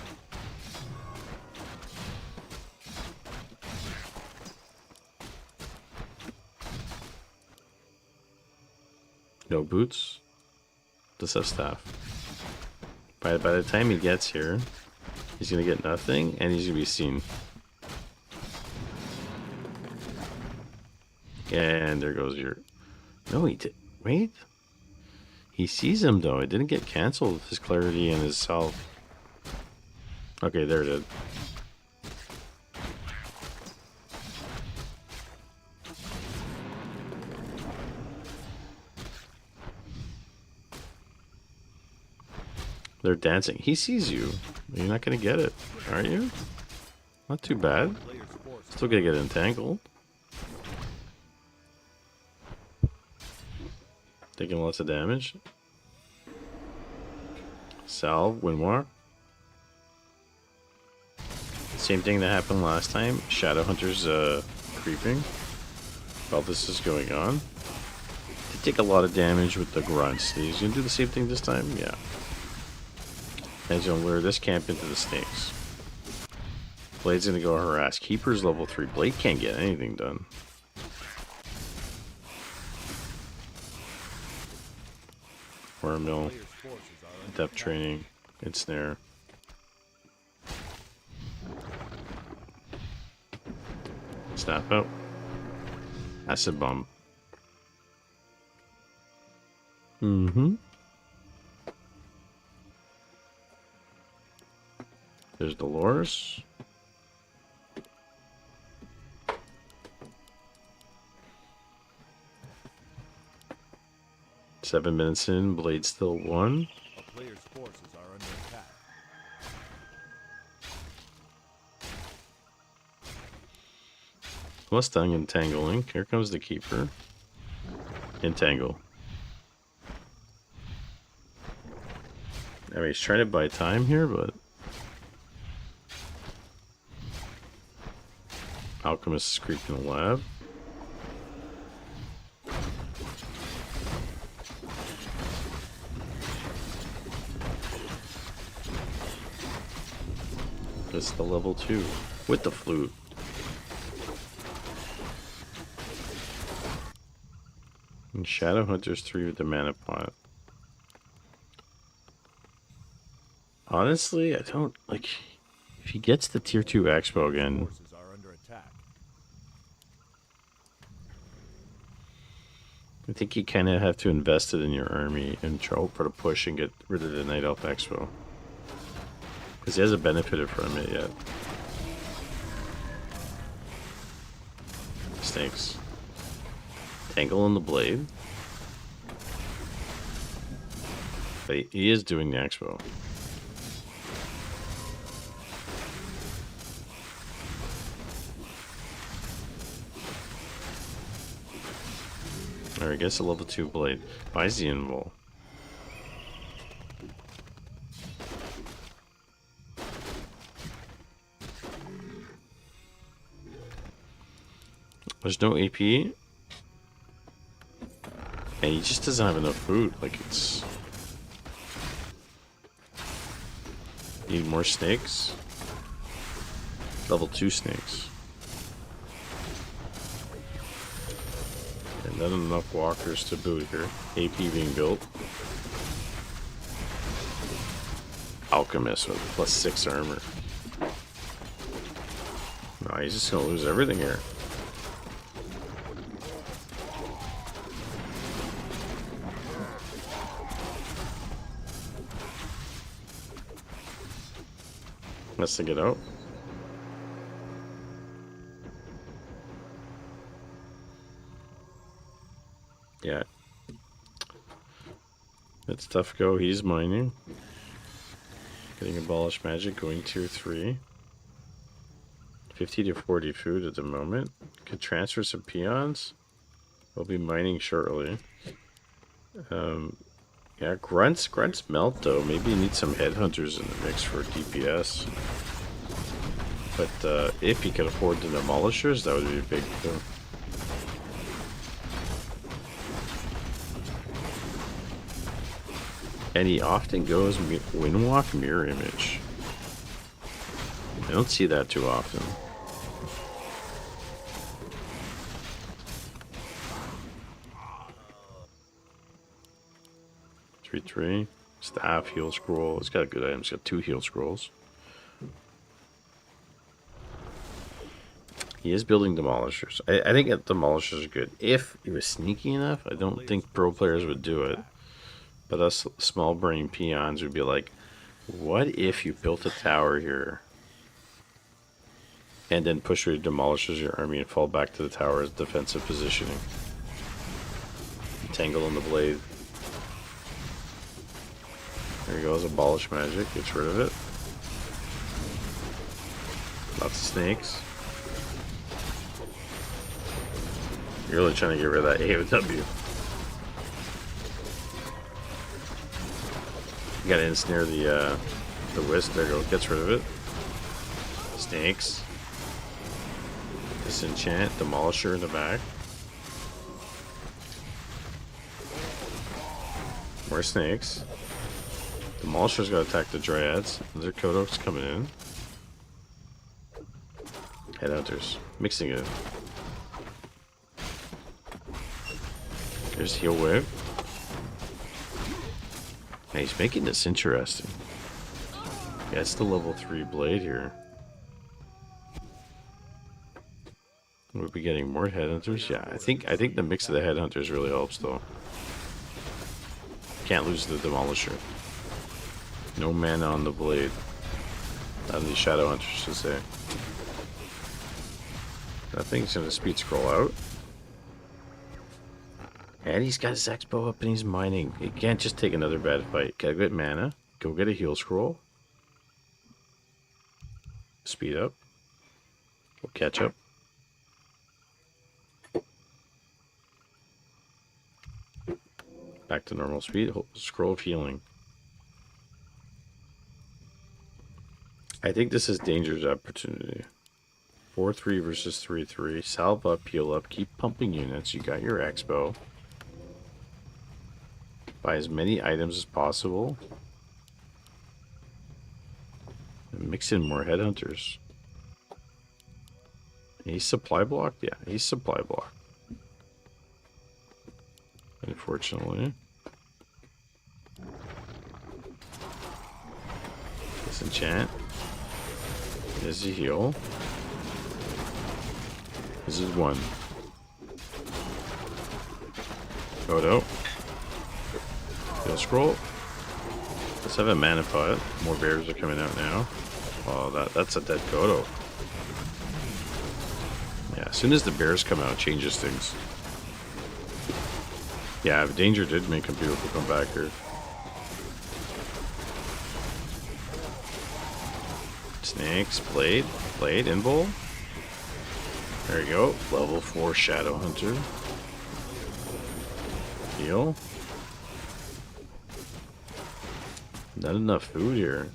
[SPEAKER 2] No boots. Just have staff. By the time he gets here, he's gonna get nothing, and he's gonna be seen. And there goes your... No, he did... Wait. He sees him, though. It didn't get cancelled, his clarity and his self. Okay, there it is. They're dancing. He sees you. You're not going to get it, are you? Not too bad. Still going to get entangled. Taking lots of damage. Salve, Windwalk. Same thing that happened last time. Shadow Hunter's creeping while this is going on. They take a lot of damage with the grunts. He's going to do the same thing this time? Yeah. And he's going to lure this camp into the snakes. Blade's going to go harass. Keeper's level 3. Blade can't get anything done. Wormmill. Depth training. Ensnare. Snap out. Acid bomb. Mm-hmm. There's Dolores. Seven minutes in, Blade still 1.
[SPEAKER 3] A player's forces are under attack.
[SPEAKER 2] Mustang entangling. Here comes the keeper. Entangle. I mean, he's trying to buy time here, but Alchemist is creeping the lab. It's the level 2 with the flute. And Shadow Hunters 3 with the mana pot. Honestly, I don't like if he gets the tier 2 Expo again.
[SPEAKER 3] Forces are under attack.
[SPEAKER 2] I think you kind of have to invest it in your army and try for the push and get rid of the Night Elf Expo. Because he hasn't benefited from it yet. Snakes. Tangle on the blade. But he is doing the Expo. Alright, gets a level 2 blade. Buys the invul. There's no AP. And he just doesn't have enough food. Like, it's... Need more snakes. Level 2 snakes. And not enough walkers to boot here. AP being built. Alchemist with plus 6 armor. No, he's just gonna lose everything here. Has to get out. Yeah. It's tough go. He's mining. Getting abolished magic, going tier 3. 50 to 40 food at the moment. Could transfer some peons. We'll be mining shortly. Yeah, grunts melt though. Maybe you need some headhunters in the mix for DPS. But if he could afford the demolishers, that would be big too. And he often goes Windwalk Mirror Image. I don't see that too often. Three. Staff, heal scroll. It's got a good item. It's got 2 heal scrolls. He is building demolishers. I think demolishers are good. If he was sneaky enough, I don't think pro players would do it. But us small brain peons would be like, what if you built a tower here and then push your demolishers your army and fall back to the tower as defensive positioning? Tangle on the blade. There he goes, abolish magic, gets rid of it. Lots of snakes. You're really trying to get rid of that AOW. You gotta ensnare the wisp. There you go, gets rid of it. Snakes. Disenchant, demolisher in the back. More snakes. Demolisher's gotta attack the dryads. Their Kodok's coming in. Headhunters. Mixing it. There's heal wave. Now he's making this interesting. Yeah, it's the level 3 blade here. We'll be getting more headhunters. Yeah, I think the mix of the headhunters really helps though. Can't lose the demolisher. No mana on the blade. Not the shadow hunters to say. That thing's gonna speed scroll out. And he's got his expo up and he's mining. He can't just take another bad fight. Gotta get mana. Go get a heal scroll. Speed up. We'll catch up. Back to normal speed. Scroll of healing. I think this is dangerous opportunity. 4-3 versus 3-3. Salve up, heal up, keep pumping units. You got your expo. Buy as many items as possible. And mix in more headhunters. He's supply blocked? Yeah, he's supply blocked. unfortunately. Disenchant. There's a heal. This is one. Photo. Heal scroll. Let's have a mana pot. More bears are coming out now. Oh, that's a dead Kodo. Yeah, as soon as the bears come out, it changes things. Yeah, Danger did make a beautiful comeback here. Snakes, Blade, Invul. There you go. Level 4 Shadow Hunter. Heal. Not enough food here.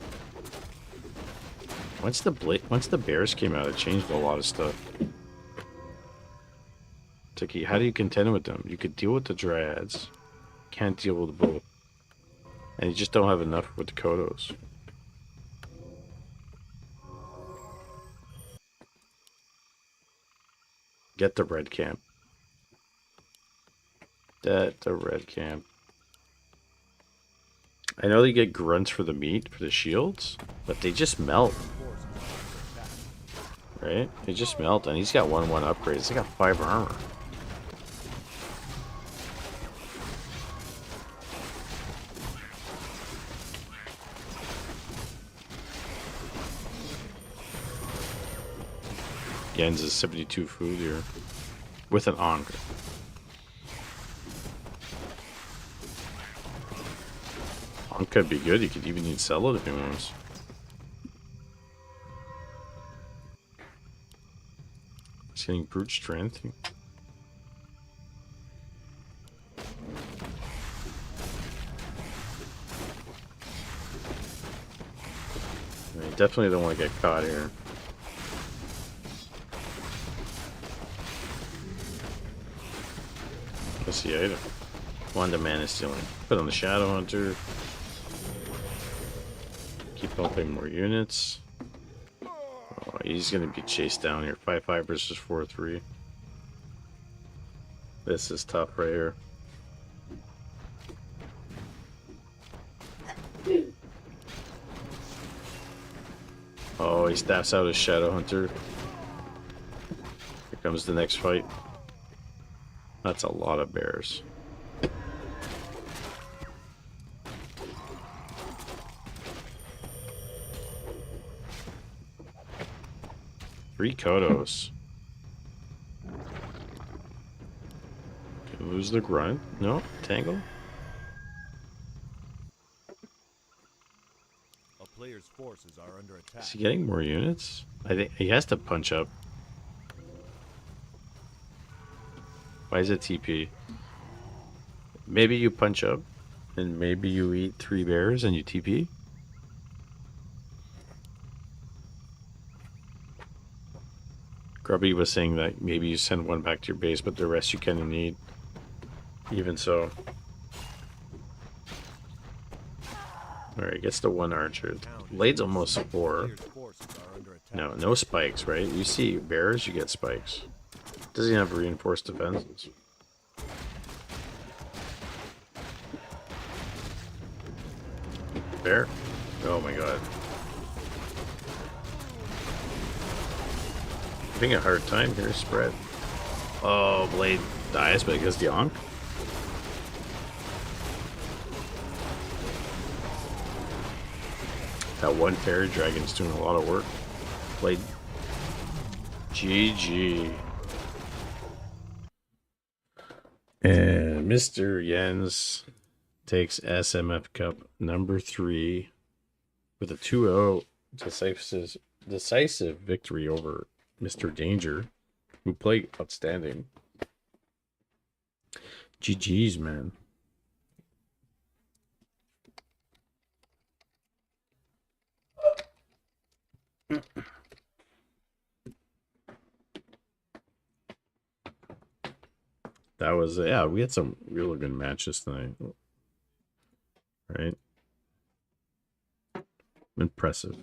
[SPEAKER 2] Once the bears came out, it changed a lot of stuff. Tiki, how do you contend with them? You could deal with the dryads. Can't deal with both. And you just don't have enough with the Kodos. Get the red camp. Get the red camp. I know you get grunts for the meat, for the shields, but they just melt. Right? They just melt, and he's got 1/1 upgrades. They got 5 armor. Gens is 72 food here. With an Ankh. Ankh could be good. You could even need sell it if he wants. He's getting brute strength. You definitely don't want to get caught here. What's the item? Wanda mana stealing. Put on the Shadow Hunter. Keep helping more units. Oh, he's gonna be chased down here. 5-5 versus 4-3. This is tough right here. Oh, he staffs out his Shadow Hunter. Here comes the next fight. That's a lot of bears. Three Kodos. Lose the grunt? No? Tangle?
[SPEAKER 3] A player's forces are under attack.
[SPEAKER 2] Is he getting more units? I think he has to punch up. Why is it TP? Maybe you punch up, and maybe you eat 3 bears and you TP? Grubby was saying that maybe you send 1 back to your base, but the rest you kind of need. Even so. Alright, gets the 1 archer. Blade's almost 4. No, no spikes, right? You see bears, you get spikes. Doesn't have reinforced defenses. Bear? Oh my god. Having a hard time here, spread. Oh, Blade dies, but it goes the Ankh. That one fairy dragon's doing a lot of work. Blade. GG. And Mr. Jens takes SMF Cup number 3 with a 2-0 decisive victory over Mr. Danger, who played outstanding. GG's, man. That was, yeah, we had some really good matches tonight. Right? Impressive.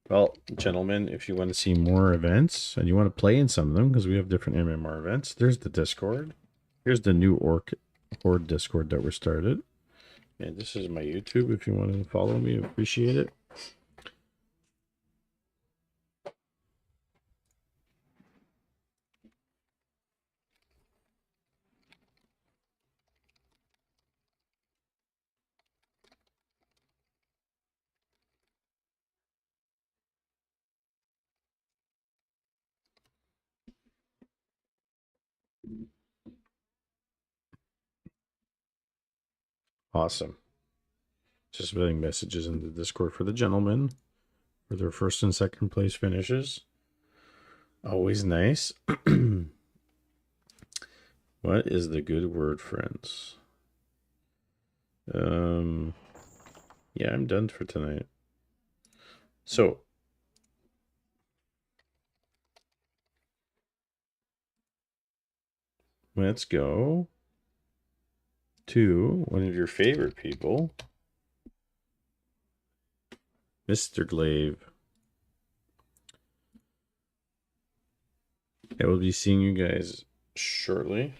[SPEAKER 2] Well, gentlemen, if you want to see more events and you want to play in some of them, because we have different MMR events, there's the Discord. Here's the new Horde Discord that we're started. And this is my YouTube if you want to follow me. Appreciate it. Awesome. Just putting messages in the Discord for the gentlemen for their first and second place finishes. Always nice. What is the good word, friends? Yeah, I'm done for tonight. So let's go to one of your favorite people, Mr. Glaive. I will be seeing you guys shortly.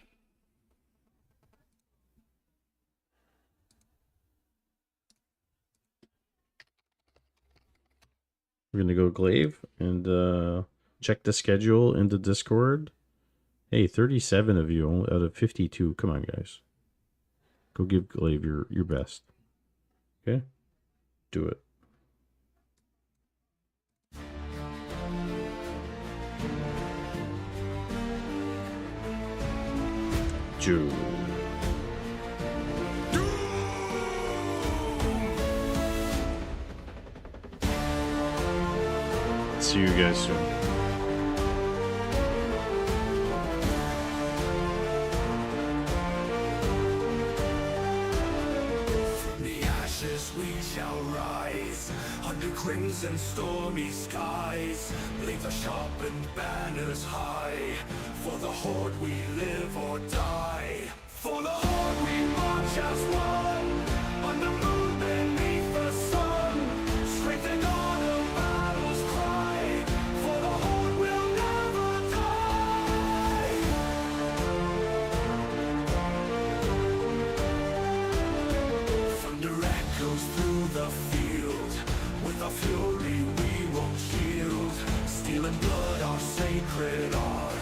[SPEAKER 2] We're going to go Glaive and check the schedule in the Discord. Hey, 37 of you out of 52. Come on, guys. Go give Glaive your best. Okay? Do it. Jew. See you guys soon.
[SPEAKER 1] The ashes we shall rise under crimson stormy skies. Leave the sharpened banners high. For the Horde we live or die. For the Horde we march as one. On the moon beneath the sun. Strength and honor battles cry. For the Horde will never die. Thunder echoes through the field. With our fury we won't shield. Steel and blood our sacred art.